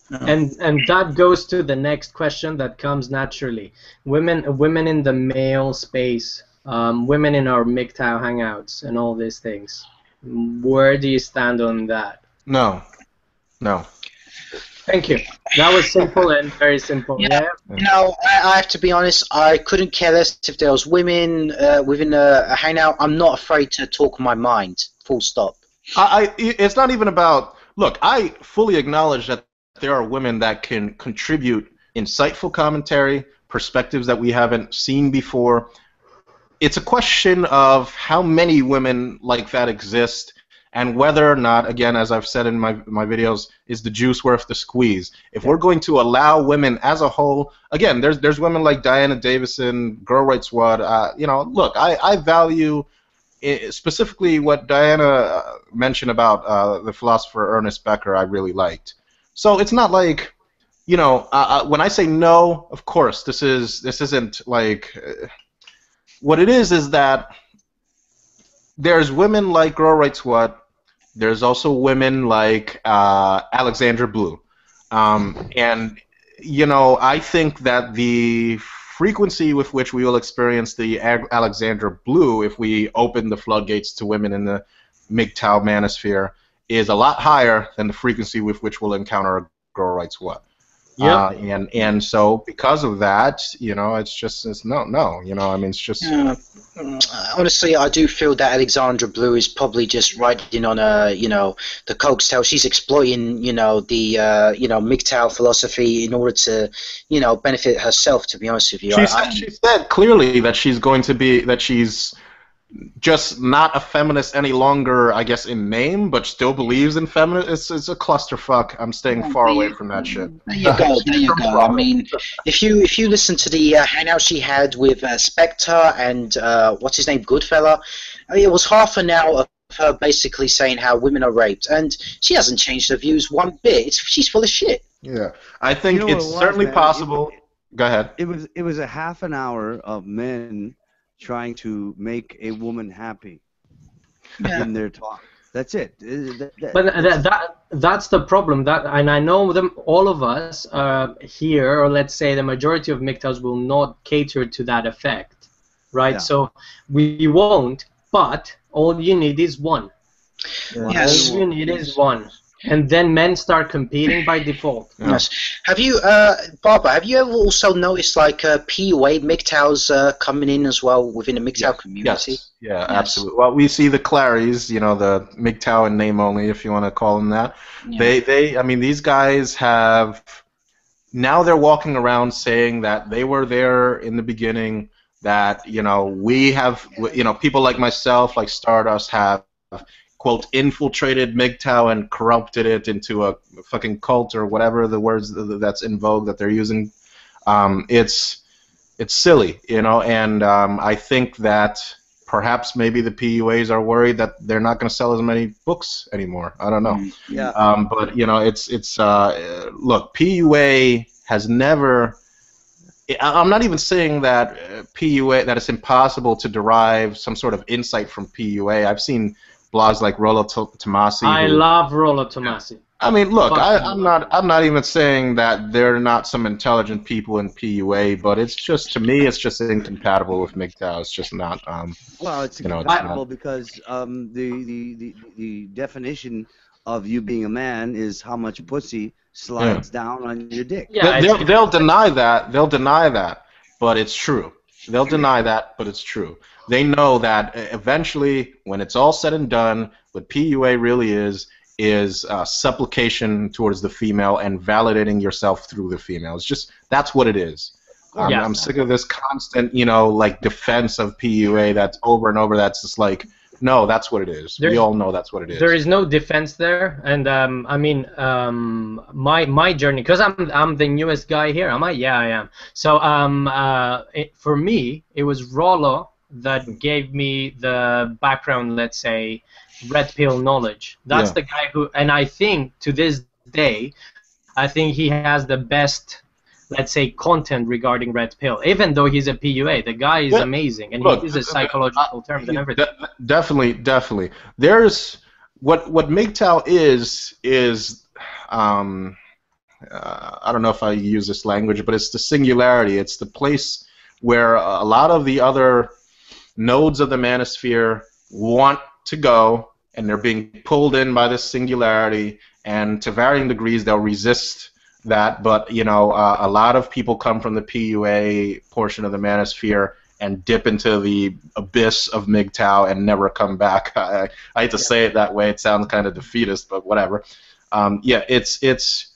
And that goes to the next question that comes naturally. Women in the male space. Women in our MGTOW hangouts and all these things. Where do you stand on that? No. Thank you. That was simple and very simple. Yeah. You know, I have to be honest. I couldn't care less if there was women within a hangout. I'm not afraid to talk my mind. Full stop. It's not even about. Look, I fully acknowledge that there are women that can contribute insightful commentary, perspectives that we haven't seen before. It's a question of how many women like that exist, and whether or not, again, as I've said in my videos, is the juice worth the squeeze. If we're going to allow women as a whole, again, there's women like Diana Davison, Girl Rights Watch. You know, look, I value specifically what Diana mentioned about the philosopher Ernest Becker. I really liked. So it's not like, you know, when I say no, of course, this isn't like. What it is that there's women like Girl Rights Watch. There's also women like Alexandra Blue. And, you know, I think that the frequency with which we will experience the Alexandra Blue if we open the floodgates to women in the MGTOW manosphere is a lot higher than the frequency with which we'll encounter Girl Rights Watch. Yeah. And so because of that, you know, it's no, you know, I mean, it's just. Honestly, I do feel that Alexandra Blue is probably just riding on you know, the coke's tail. She's exploiting, you know, the you know, MGTOW philosophy in order to, you know, benefit herself. To be honest with you, She said clearly that she's going to be just not a feminist any longer, I guess, in name, but still believes in feminism. It's a clusterfuck. I'm staying far away from that shit. There you go. There you go. I mean, if you listen to the hangout she had with Spectre and what's his name, Goodfella, I mean, it was half an hour of her basically saying how women are raped, and she hasn't changed her views one bit. She's full of shit. Yeah, I think You know it's what it was, certainly man? possible. Go ahead. It was a half an hour of men trying to make a woman happy in their talk. That's it. But that's the problem. And I know them, all of us here, or let's say the majority of MGTOWs will not cater to that effect, right? Yeah. So we won't. But all you need is one. Yes. All you need is one. And then men start competing by default. Yes. Have you, Barbara? Have you ever also noticed like PUA MGTOWs coming in as well within the MGTOW community? Yes. Yeah, absolutely. Well, we see the Claries, you know, the MGTOW and name only, if you want to call them that. Yeah. I mean, these guys have now they're walking around saying that they were there in the beginning. That we have, people like myself, like Stardust, have quote infiltrated MGTOW and corrupted it into a fucking cult or whatever the words that's in vogue that they're using. It's silly, and I think that perhaps maybe the PUAs are worried that they're not going to sell as many books anymore. I don't know. Yeah. But look, PUA has never. I'm not even saying that that it's impossible to derive some sort of insight from PUA. I've seen blogs like Rollo Tomasi. I love Rollo Tomasi. I mean, look, I'm not even saying that there are not some intelligent people in PUA, but it's just, to me, it's just incompatible with MGTOW. It's just not. Well, it's incompatible because the definition of you being a man is how much pussy slides down on your dick. Yeah, they'll deny that. They'll deny that, but it's true. They'll deny that, but it's true. They know that eventually, when it's all said and done, what PUA really is supplication towards the female and validating yourself through the female. It's just, that's what it is. I'm sick of this constant, like defense of PUA that's over and over. That's just like, no, that's what it is. We all know that's what it is. There is no defense there, and I mean, my journey, because I'm the newest guy here. Am I? Yeah, I am. So for me, it was Rollo that gave me the background, let's say, red pill knowledge. That's the guy who, and I think to this day, I think he has the best, let's say, content regarding red pill. Even though he's a PUA, the guy is amazing, and he uses psychological terms and everything. Definitely. There's what MGTOW is I don't know if I use this language, but it's the singularity. It's the place where a lot of the other nodes of the manosphere want to go, and they're being pulled in by this singularity, and to varying degrees they'll resist that, but a lot of people come from the PUA portion of the manosphere and dip into the abyss of MGTOW and never come back. I hate to say it that way, it sounds kind of defeatist, but whatever. It's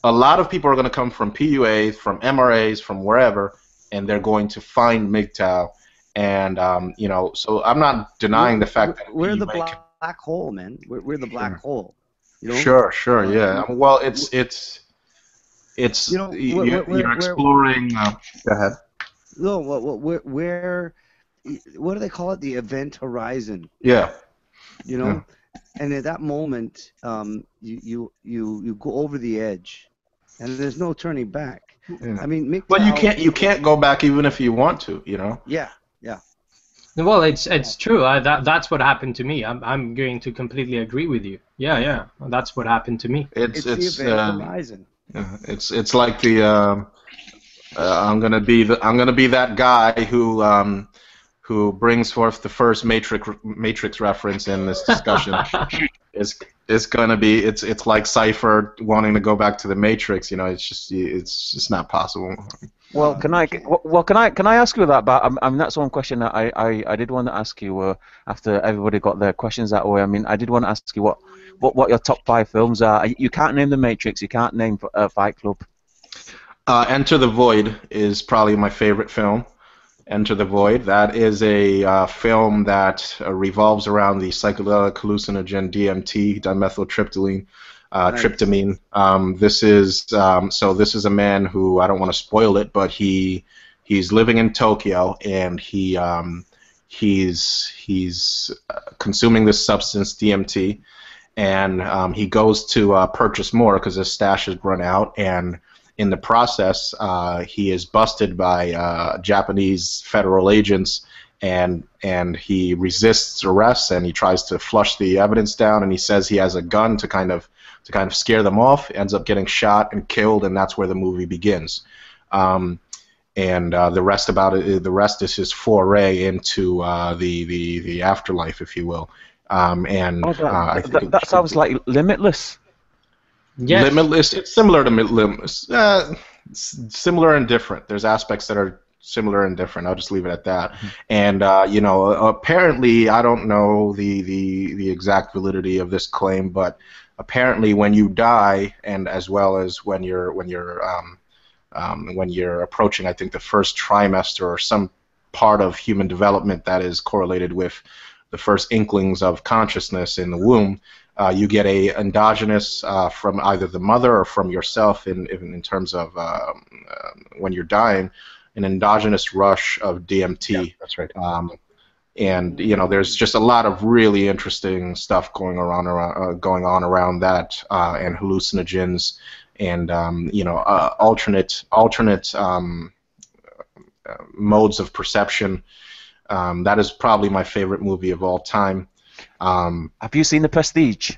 a lot of people are going to come from PUA, from MRAs, from wherever, and they're going to find MGTOW. And so I'm not denying the fact that we're the black hole, man. We're the black hole. Sure, yeah. Well, it's you're exploring. Go ahead. No, where what do they call it? The event horizon. Yeah. And at that moment, you go over the edge, and there's no turning back. Yeah. I mean, MGTOW, you can't go back even if you want to. Yeah. Well, it's true. That's what happened to me. I'm going to completely agree with you. Yeah. That's what happened to me. It's the event horizon. It's like the I'm gonna be that guy who brings forth the first Matrix reference in this discussion. It's gonna be it's like Cypher wanting to go back to the Matrix. It's just not possible. Well, can I ask you that? But I mean, that's one question that I did want to ask you after everybody got their questions that way. I mean, I did want to ask you what your top 5 films are. You can't name The Matrix. You can't name Fight Club. Enter the Void is probably my favorite film, Enter the Void. That is a film that revolves around the psychedelic hallucinogen DMT, dimethyltryptamine. Tryptamine. This is a man who, I don't want to spoil it, but he's living in Tokyo, and he's consuming this substance DMT, and he goes to purchase more because his stash has run out, and in the process, he is busted by Japanese federal agents, and he resists arrest, and he tries to flush the evidence down, and he says he has a gun to kind of scare them off. Ends up getting shot and killed, and that's where the movie begins. And the rest is his foray into the afterlife, if you will. I think that sounds like Limitless. Yes. Limitless. It's similar to Limitless. Similar and different. There's aspects that are similar and different. I'll just leave it at that. And apparently, I don't know the exact validity of this claim, but apparently, when you die, and as well as when you're approaching, I think, the first trimester or some part of human development that is correlated with the first inklings of consciousness in the womb. You get a endogenous from either the mother or from yourself in terms of when you're dying, an endogenous rush of DMT. Yeah, that's right. And there's just a lot of really interesting stuff going on around that, and hallucinogens, and alternate modes of perception. That is probably my favorite movie of all time. Have you seen The Prestige?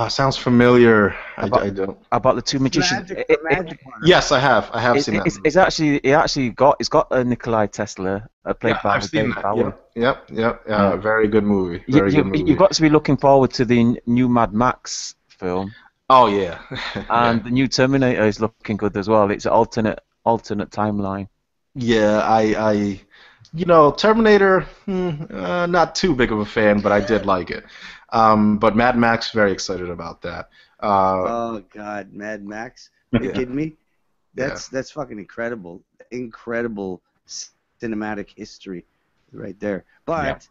Sounds familiar. I don't. About the two magicians. Yes, I have. I have seen that. It's got Nikolai Tesla played by I've seen Dave that. Bauer. Yep. Very good movie. You've got to be looking forward to the new Mad Max film. Oh yeah. And the new Terminator is looking good as well. It's an alternate timeline. Yeah, Terminator, not too big of a fan, but I did like it. But Mad Max, very excited about that. Oh God, Mad Max! Are you kidding me? That's fucking incredible. Incredible cinematic history, right there. But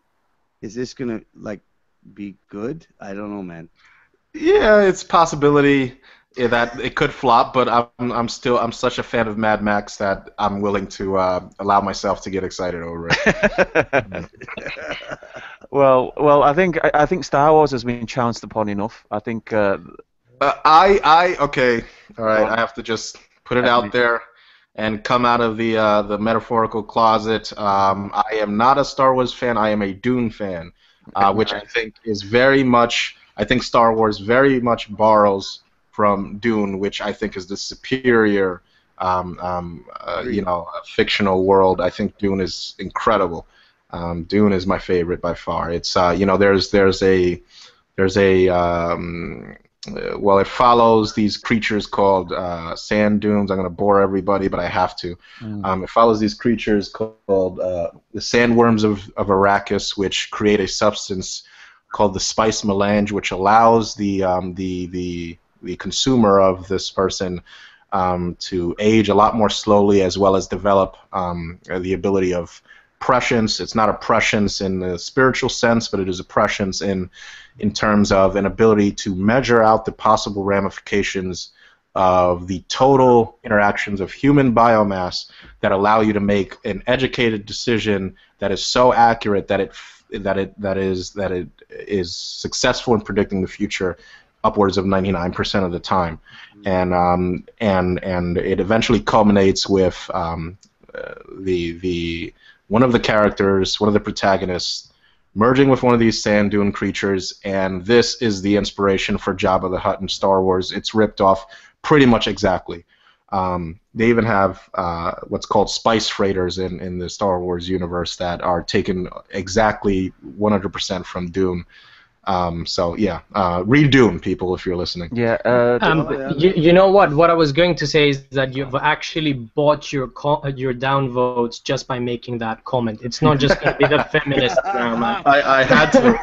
is this gonna be good? I don't know, man. Yeah, it's a possibility that it could flop, but I'm such a fan of Mad Max that I'm willing to allow myself to get excited over it. Well, I think Star Wars has been chanced upon enough. I think. Okay, all right. I have to just put it out there and come out of the metaphorical closet. I am not a Star Wars fan. I am a Dune fan, which I think is very much. I think Star Wars very much borrows from Dune, which I think is the superior, fictional world. I think Dune is incredible. Dune is my favorite by far. It's it follows these creatures called sand dunes. I'm going to bore everybody, but I have to. It follows these creatures called the sandworms of Arrakis, which create a substance called the spice melange, which allows the consumer of this person to age a lot more slowly, as well as develop the ability of prescience. It's not a prescience in the spiritual sense, but it is a prescience in terms of an ability to measure out the possible ramifications of the total interactions of human biomass that allow you to make an educated decision that is so accurate that it is successful in predicting the future upwards of 99% of the time, and it eventually culminates with one of the characters, one of the protagonists, merging with one of these sand dune creatures, and this is the inspiration for Jabba the Hutt in Star Wars. It's ripped off pretty much exactly. They even have what's called spice freighters in the Star Wars universe that are taken exactly 100% from Dune. Read Dune, people, if you're listening. Yeah. You know what? What I was going to say is that you've actually bought your downvotes just by making that comment. It's not just going to be the feminist drama. I had to.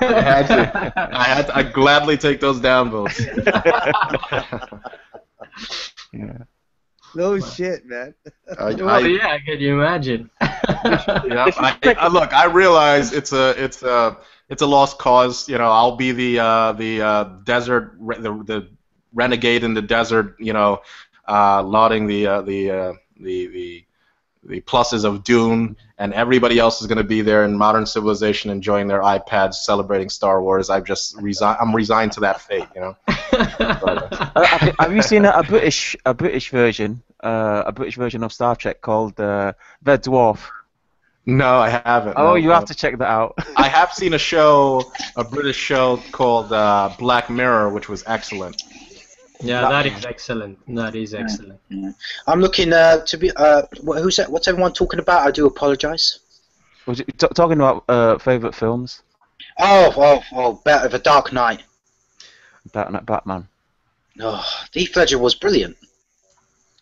I'd gladly take those downvotes. Yeah. No shit, man. Well, yeah, can you imagine? Yeah, look, I realize it's a lost cause. You know, I'll be the desert, the renegade in the desert. You know, lauding the pluses of Dune, and everybody else is going to be there in modern civilization, enjoying their iPads, celebrating Star Wars. I'm resigned to that fate. You know. Have you seen a British version of Star Trek called The Dwarf? No, I haven't. Oh, no, you have to check that out. I have seen a British show called Black Mirror, which was excellent. Yeah, that is excellent. That is excellent. Yeah. I'm looking to be. Who's that? What's everyone talking about? I do apologise. Was it talking about favourite films? Oh, The Dark Knight. Batman. Oh, Heath Ledger was brilliant.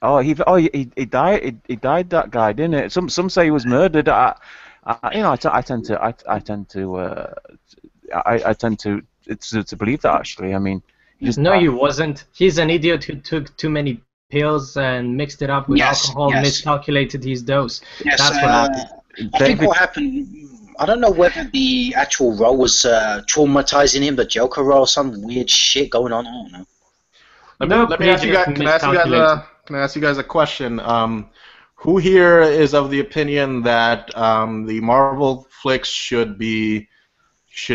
Oh, he died. He died. That guy, didn't it? Some say he was murdered. I tend to believe that, actually. I mean, no, he wasn't. He's an idiot who took too many pills and mixed it up with alcohol, miscalculated his dose. Yes, that's what happened. I think what happened. I don't know whether the actual role was traumatizing him, the Joker role, some weird shit going on. I don't know. Let me ask you guys. Can I ask you guys a question? Who here is of the opinion that the Marvel flicks should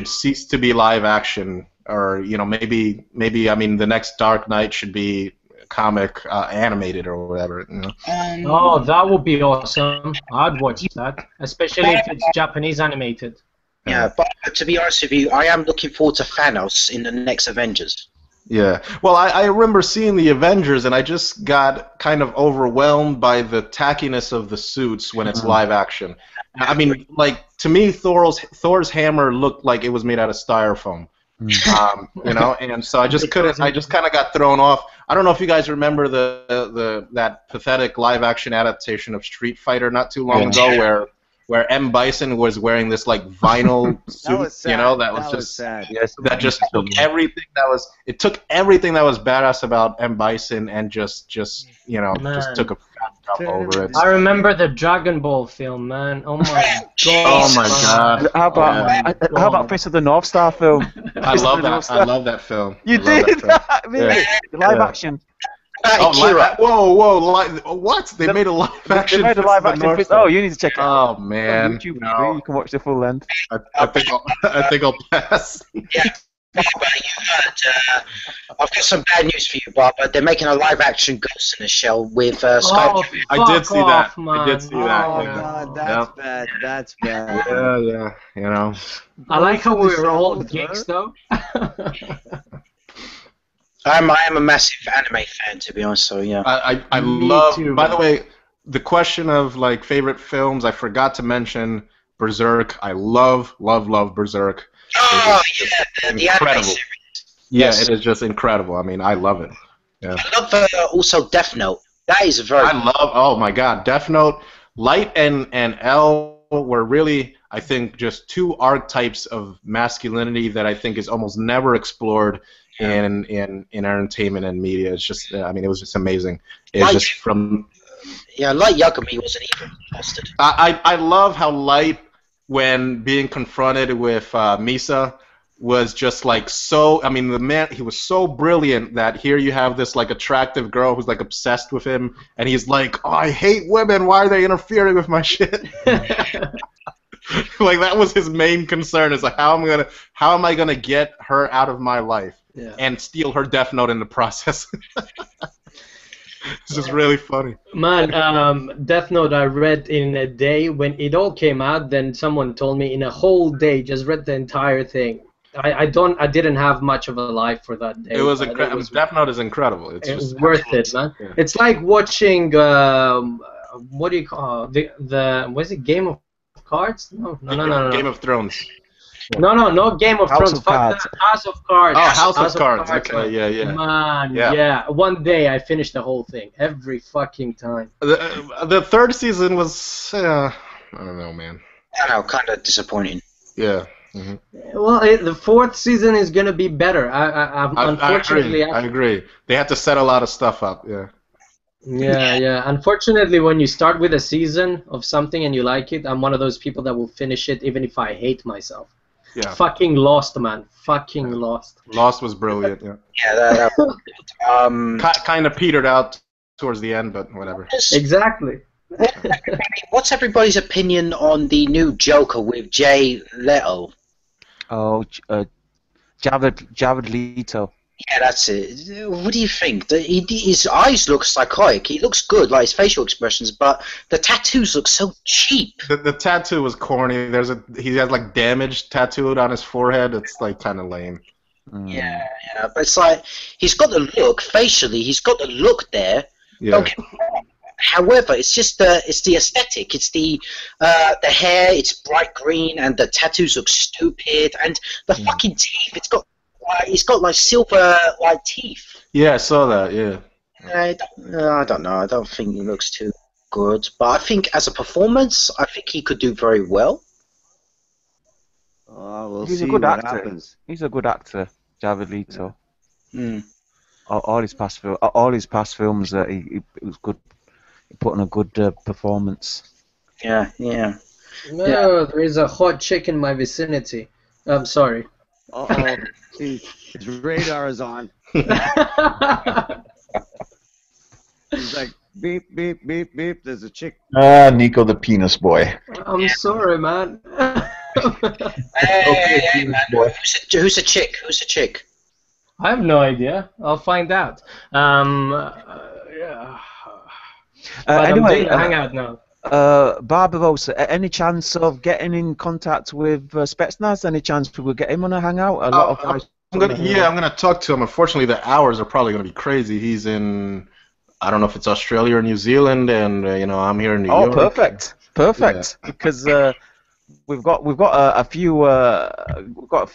cease to be live action, or maybe I mean the next Dark Knight should be comic animated or whatever? You know? Oh, that would be awesome. I'd watch that, especially if it's Japanese animated. Yeah, but to be honest with you, I am looking forward to Thanos in the next Avengers. Yeah, well, I remember seeing the Avengers, and I just got kind of overwhelmed by the tackiness of the suits when it's live action. I mean, like, to me, Thor's hammer looked like it was made out of styrofoam. And so I just couldn't. I just kind of got thrown off. I don't know if you guys remember that pathetic live action adaptation of Street Fighter not too long ago, where M. Bison was wearing this like vinyl suit, that was just sad. Yes, that just took everything that was. It took everything that was badass about M. Bison and just took a fat drop over it. I remember the Dragon Ball film, man. Oh my god. Oh my god. How about Fist of the North Star film? I love that. I love that film. You did that, really? Live action. Whoa! What? They made a live action. They made a live action. Oh, you need to check it out. Oh man! On YouTube, you can watch the full length. I think I'll pass. Yeah, Bob, you heard. I've got some bad news for you, Bob. They're making a live action Ghost in the Shell with Skype. I did see that. Man. I did see that. Oh god, that's bad. That's bad. Yeah. I like how we're all geeks, though. I am a massive anime fan, to be honest. So yeah. I love. Too, by the way, the question of like favorite films, I forgot to mention Berserk. I love Berserk. Oh yeah, the anime series. Yes. It is just incredible. I mean, I love it. Yeah. I love also Death Note. That is very. Oh my God, Death Note. Light and L were really, I think, just two archetypes of masculinity that I think is almost never explored in entertainment and media. It's just, I mean, it was just amazing. It's just from. Yeah, Light Yagami wasn't even posted. I love how Light, when being confronted with Misa, was just like so. I mean, the man, he was so brilliant that here you have this like attractive girl who's like obsessed with him, and he's like, "Oh, I hate women. Why are they interfering with my shit?" Like that was his main concern. Is like how am I gonna get her out of my life and steal her Death Note in the process. It's just really funny. Man, Death Note I read in a day when it all came out. Then someone told me in a whole day, just read the entire thing. I didn't have much of a life for that day. It was incredible. Death Note is incredible. It's just worth it, man. Yeah. It's like watching what do you call the was it Game of Cards? No. Game of Thrones. No, Game of Thrones. House of Cards. Oh, House of Cards. Okay, yeah. Man, yeah. One day I finished the whole thing. Every fucking time. The third season was, I don't know, man. I know, kind of disappointing. Yeah. Mm-hmm. Well, the fourth season is gonna be better. Unfortunately, I agree. They had to set a lot of stuff up. Yeah. Yeah. Unfortunately, when you start with a season of something and you like it, I'm one of those people that will finish it even if I hate myself. Yeah. Fucking Lost, man. Fucking Lost. Lost was brilliant. Yeah. Yeah, that Kind of petered out towards the end, but whatever. Exactly. what's everybody's opinion on the new Joker with Jay Leto? Oh, Jared Leto. Yeah, that's it. What do you think? His eyes look psychotic. He looks good, like his facial expressions, but the tattoos look so cheap. The tattoo was corny. He has like damage tattooed on his forehead. It's like kind of lame. Yeah, but it's like he's got the look facially. He's got the look there. Yeah. Don't get me wrong. However, it's just the aesthetic. It's the hair. It's bright green, and the tattoos look stupid. And the fucking teeth. He's got like silver like teeth. Yeah, I saw that. Yeah. I don't know. I don't think he looks too good. But I think as a performance, I think he could do very well. We'll He's see a good what actor. happens. He's a good actor, Jared Leto. Mm. All his past films, he was good. He put on a good performance. Yeah. No, there is a hot chick in my vicinity. I'm sorry. Uh-oh. His radar is on. He's like, beep, beep, beep, beep. There's a chick. Niko the penis boy. I'm sorry, man. Hey, who's a chick? Who's a chick? I have no idea. I'll find out. Yeah. But Anyway, I'm doing a hangout now. Barbarossa, any chance of getting in contact with Spetsnaz? Any chance we will get him on a hangout? A lot of guys. I'm gonna talk to him. Unfortunately, the hours are probably gonna be crazy. He's in, I don't know if it's Australia or New Zealand, and I'm here in New York. Oh, perfect. Yeah. Because we've got a few. We've got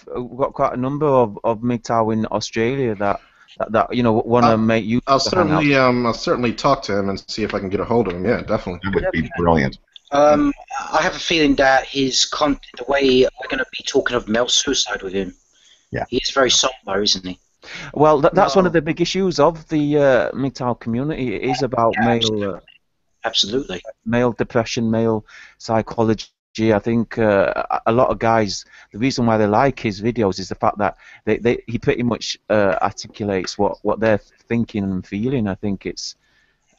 quite a number of MGTOW in Australia that want to make use. I'll certainly talk to him and see if I can get a hold of him. Yeah, definitely. That would be brilliant. I have a feeling that his content, the way we're going to be talking of male suicide with him, he's very somber, isn't he? Well, that's one of the big issues of the MGTOW community. It is about absolutely male depression, male psychology. I think a lot of guys, the reason why they like his videos is the fact that he pretty much articulates what they're thinking and feeling. I think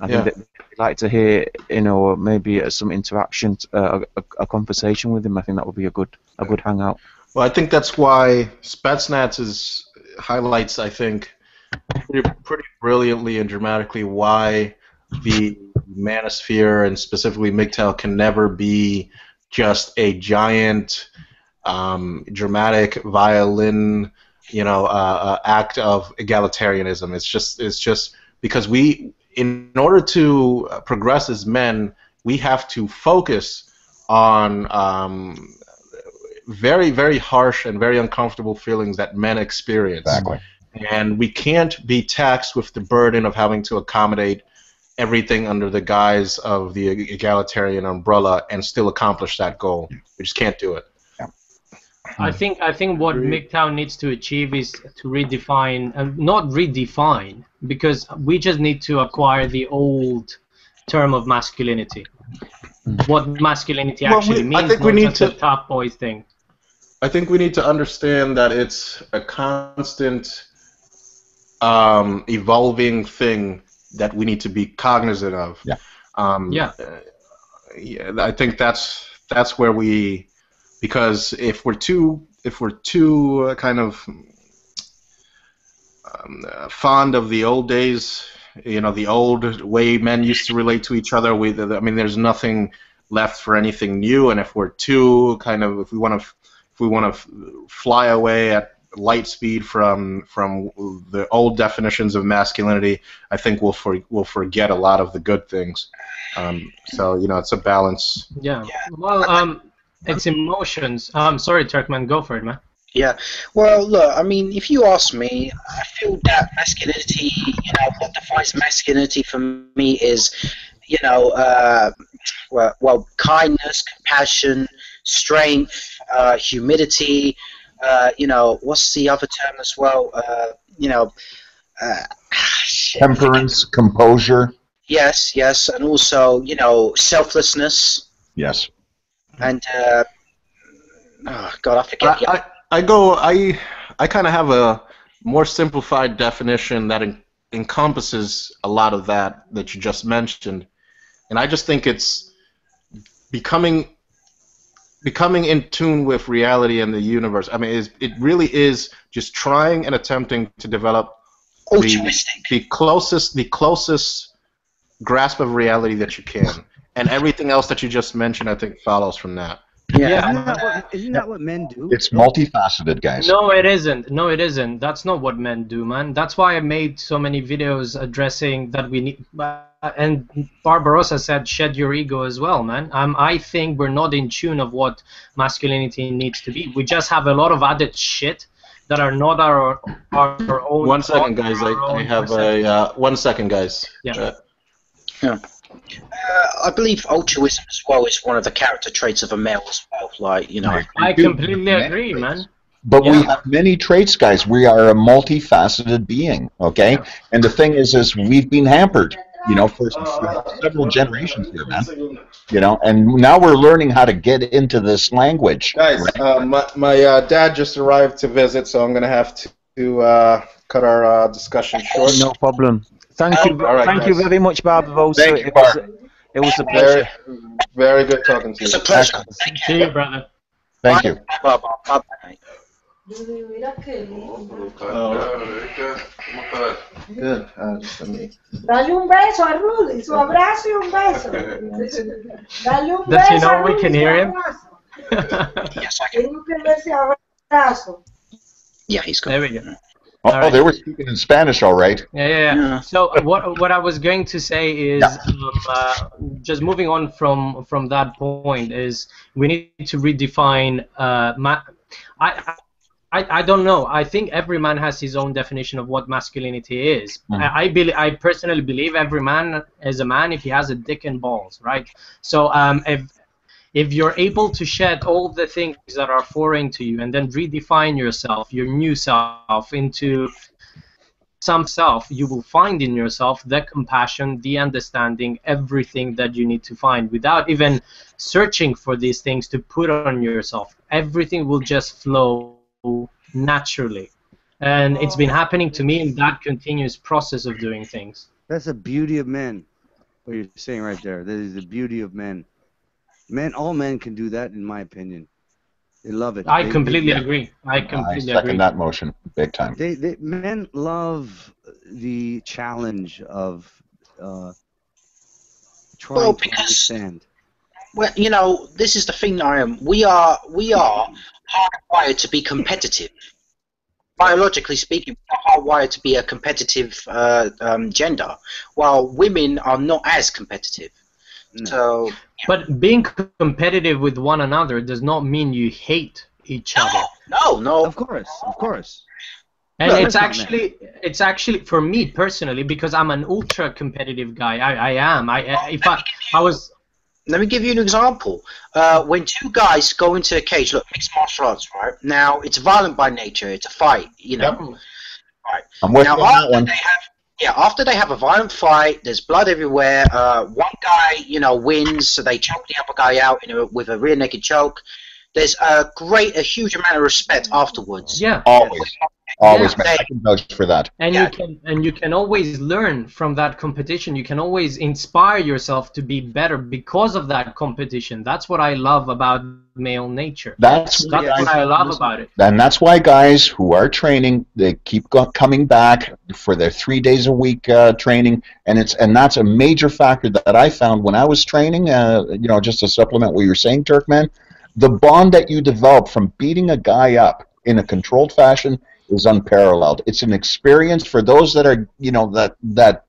think that they'd like to hear, maybe some interaction, a conversation with him. I think that would be a good hangout. Well, I think that's why Spetsnaz highlights, I think, pretty brilliantly and dramatically why the manosphere and specifically MGTOW can never be just a giant, dramatic violin, act of egalitarianism. It's just because in order to progress as men, we have to focus on very, very harsh and very uncomfortable feelings that men experience. Exactly. And we can't be taxed with the burden of having to accommodate everything under the guise of the egalitarian umbrella and still accomplish that goal. We just can't do it. I think what MGTOW needs to achieve is to redefine, not redefine, because we just need to acquire the old term of masculinity. What masculinity actually means, not just a top boy thing. I think we need to understand that it's a constant evolving thing that we need to be cognizant of. Yeah. I think that's where because if we're too kind of fond of the old days, the old way men used to relate to each other, there's nothing left for anything new. And if we're too if we want to fly away at light speed from the old definitions of masculinity, I think we'll forget a lot of the good things. So it's a balance. Yeah. Well, it's emotions. Sorry, Turkman, go for it, man. Yeah. Well, look, if you ask me, I feel that masculinity, what defines masculinity for me is, kindness, compassion, strength, humility. What's the other term as well? Temperance, composure. Yes, yes, and also, you know, selflessness. Yes. And oh God, I forget. I kind of have a more simplified definition that encompasses a lot of that you just mentioned, and I just think it's becoming in tune with reality and the universe. I mean, it really is just trying and attempting to develop the closest grasp of reality that you can, and everything else that you just mentioned, I think, follows from that. Yeah, isn't that what men do? It's multifaceted, guys. No, it isn't. No, it isn't. That's not what men do, man. That's why I made so many videos addressing that we need. And Barbarossa said, "Shed your ego as well, man." I think we're not in tune of what masculinity needs to be. We just have a lot of added shit that are not our own. 1 second, guys. I have a 1 second, guys. Yeah. Yeah. I believe altruism as well is one of the character traits of a male as well. Like, you know. I completely agree, man. But we have many traits, guys. We are a multifaceted being, okay? And the thing is we've been hampered, you know, for several generations here, man. You know, and now we're learning how to get into this language. Guys, right? my dad just arrived to visit, so I'm going to have to cut our discussion short. No problem. Thank you, right, thank you very much, Barbarossa. Thank you, It was a pleasure. Very good talking to you. It's a pleasure. See you, brother. Thank you. Bye-bye. Good. Dale un beso a Rudy, su abrazo y un beso. Dale un Does he beso know a we Rudy, can su hear him? abrazo. Yes, I can. Tengo que ver ese abrazo. Yeah, he's good. There we go. Oh, they were speaking in Spanish, all right. Yeah. So what I was going to say is, just moving on from that point, is we need to redefine. I don't know. I think every man has his own definition of what masculinity is. I personally believe every man is a man if he has a dick and balls, right? So if you're able to shed all the things that are foreign to you and then redefine yourself, your new self, into some self, you will find in yourself the compassion, the understanding, everything that you need to find without even searching for these things to put on yourself. Everything will just flow naturally. And it's been happening to me in that continuous process of doing things. That's the beauty of men. What you're saying right there. That is the beauty of men. All men can do that, in my opinion. They love it. I completely agree. I second that motion, big time. Men love the challenge of trying to understand. Well, you know, this is the thing, Ayam. We are hardwired to be competitive. Biologically speaking, we're hardwired to be a competitive gender, while women are not as competitive. No. So, but being competitive with one another does not mean you hate each other. No. Of course. And No, it's actually for me personally, because I'm an ultra competitive guy. I am. I was. Let me give you an example. When two guys go into a cage, look, mixed martial arts, right? Now it's violent by nature. It's a fight, you know. Yep. Right. I'm with you on that one. After they have a violent fight, there's blood everywhere. One guy, you know, wins, so they choke the other guy out with a rear naked choke. There's a huge amount of respect afterwards. Yeah. Always, man. I can vouch for that. And you can always learn from that competition. You can always inspire yourself to be better because of that competition. That's what I love about male nature. That's what I love about it. And that's why guys who are training, they keep coming back for their 3 days a week training, and that's a major factor that I found when I was training. You know, just to supplement what you're saying, Turkman, the bond that you develop from beating a guy up in a controlled fashion is unparalleled. It's an experience for those that are, you know, that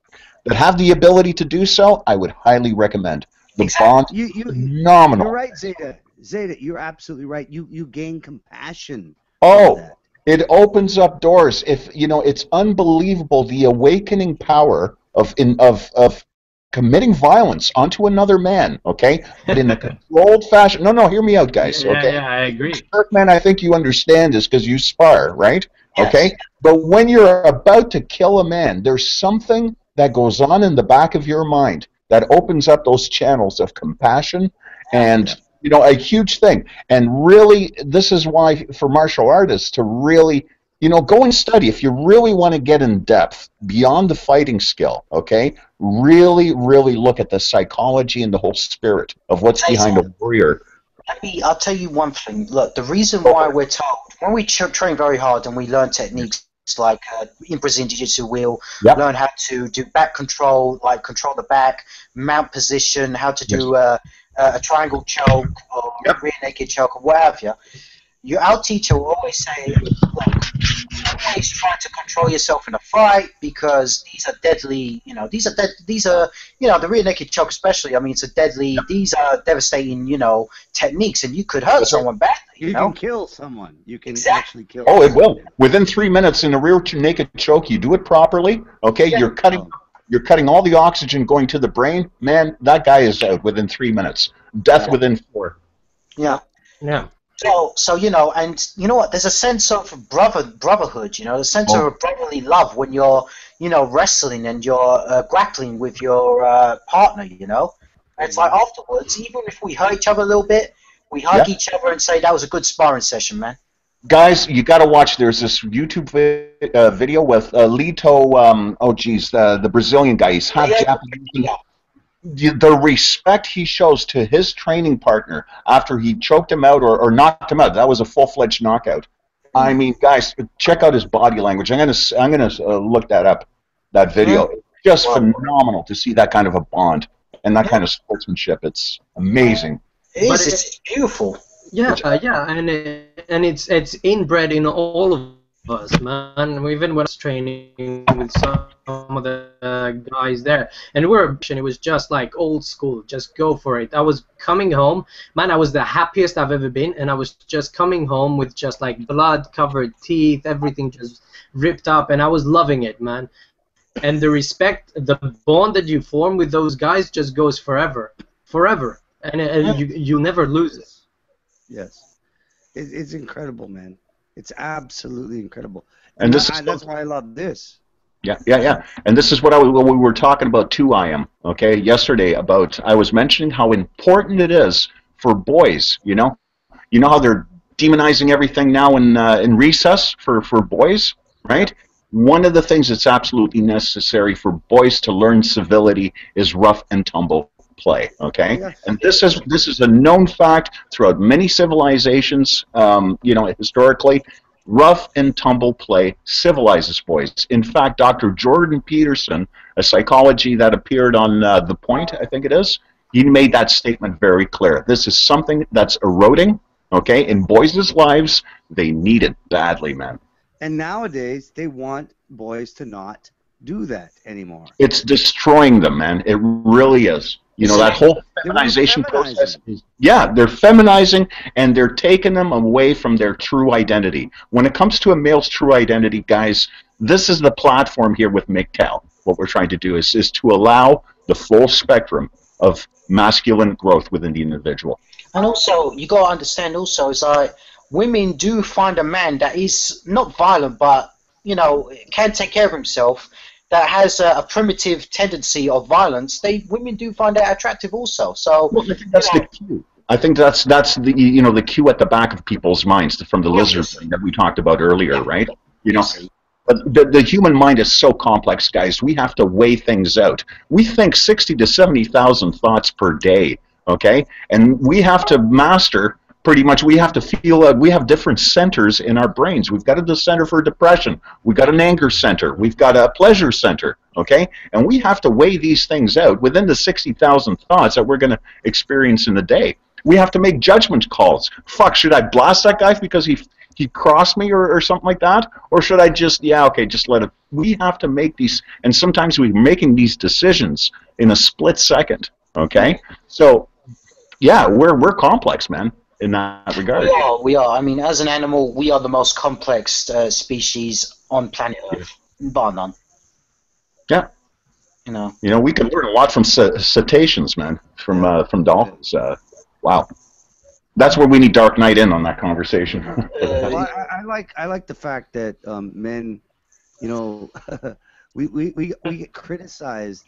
have the ability to do so. I would highly recommend. The bond, phenomenal. You're right, Zeta. Zeta, you're absolutely right. You gain compassion. Oh, it opens up doors. If you know, it's unbelievable the awakening power of committing violence onto another man, okay? But in a controlled fashion. No, hear me out, guys, okay? Yeah, I agree. Turkman, I think you understand this because you spar, right? Yes. Okay? But when you're about to kill a man, there's something that goes on in the back of your mind that opens up those channels of compassion and, you know, a huge thing. And really, this is why for martial artists to really, you know, go and study. If you really want to get in depth beyond the fighting skill, okay, really, really look at the psychology and the whole spirit of what's behind a warrior. I'll tell you one thing. Look, the reason why we're told, when we train very hard and we learn techniques like in Brazilian Jiu-Jitsu, we'll learn how to do back control, like control the back, mount position, how to do a triangle choke or rear naked choke or whatever. Our teacher will always say, like, always try to control yourself in a fight because these are deadly. You know, these are you know, the rear naked choke especially. I mean, it's a deadly. These are devastating, you know, techniques, and you could hurt someone badly. You know? can kill someone. You can actually kill. Oh, it will. Within 3 minutes in a rear naked choke, you do it properly. Okay, you're cutting all the oxygen going to the brain. Man, that guy is out within 3 minutes. Death within 4. Yeah. Yeah. So you know, and you know what? There's a sense of brotherhood. You know, the sense of brotherly love when you're, you know, wrestling and you're grappling with your partner. You know, and it's like afterwards, even if we hurt each other a little bit, we hug each other and say that was a good sparring session, man. Guys, you got to watch. There's this YouTube video with Lito. The Brazilian guy. He's half Japanese. The respect he shows to his training partner after he choked him out or knocked him out. That was a full-fledged knockout. I mean, guys, check out his body language. I'm gonna look that up. That video. It's just phenomenal to see that kind of a bond and that kind of sportsmanship. It's amazing. It's beautiful. Yeah, and it's inbred in all of us, man. Even when I was training with some of the guys there, and it was just like old school, just go for it. I was coming home, man, I was the happiest I've ever been, and I was just coming home with just like blood-covered teeth, everything just ripped up, and I was loving it, man. And the respect, the bond that you form with those guys just goes forever, and you never lose it. Yes, it's incredible, man. It's absolutely incredible, and that's why I love this. Yeah. And this is what we were talking about too, Ayam. Okay, yesterday about I was mentioning how important it is for boys. You know how they're demonizing everything now in recess for boys, right? One of the things that's absolutely necessary for boys to learn civility is rough and tumble play. Okay, and this is a known fact throughout many civilizations. You know, historically. Rough and tumble play civilizes boys. In fact, Dr. Jordan Peterson, a psychology that appeared on The Point, I think it is, he made that statement very clear. This is something that's eroding, okay, in boys' lives. They need it badly, man. And nowadays, they want boys to not do that anymore. It's destroying them, man. It really is. You know, that whole feminization process. They're feminizing, and they're taking them away from their true identity. When it comes to a male's true identity, guys, this is the platform here with MGTOW. What we're trying to do is to allow the full spectrum of masculine growth within the individual. And also, you got to understand also, is like, women do find a man that is not violent, but, you know, can take care of himself, that has a primitive tendency of violence. Women do find that attractive also. So I think that's the cue. I think that's the the cue at the back of people's minds from the lizard thing that we talked about earlier, right? You know, but the human mind is so complex, guys. We have to weigh things out. We think 60 to 70,000 thoughts per day, okay? And we have to master. Pretty much, we have to feel we have different centers in our brains. We've got a center for depression. We've got an anger center. We've got a pleasure center, okay? And we have to weigh these things out within the 60,000 thoughts that we're going to experience in a day. We have to make judgment calls. Fuck, should I blast that guy because he crossed me or something like that? Or should I just let it? We have to make these, and sometimes we're making these decisions in a split second, okay? So, yeah, we're complex, man. In that regard, we are. I mean, as an animal, we are the most complex species on planet Earth, bar none. Yeah. You know, we can learn a lot from cetaceans, man. From dolphins. Wow. That's where we need Dark Knight in on that conversation. Well, I like the fact that men, we get criticized.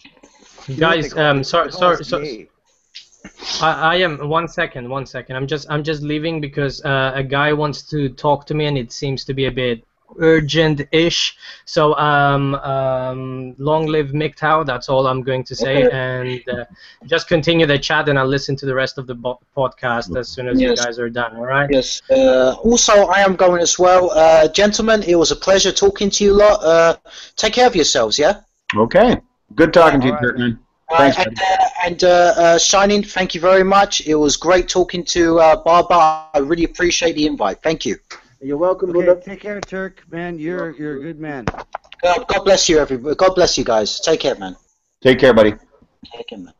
Guys, sorry. Gay. I am 1 second. I'm just leaving because a guy wants to talk to me, and it seems to be a bit urgent-ish. So long live MGTOW. That's all I'm going to say, Okay. and just continue the chat, and I'll listen to the rest of the podcast as soon as you guys are done. All right? Yes. Also, I am going as well. Gentlemen, it was a pleasure talking to you lot. Take care of yourselves, yeah? Okay. Good talking to you, Kurtman. Thanks, buddy. And Shining, thank you very much. It was great talking to Barbara. I really appreciate the invite. Thank you. You're welcome, Okay, brother. take care, Turk, man. You're a good man. God bless you, everybody. God bless you guys. Take care, man. Take care, buddy. Take care, man.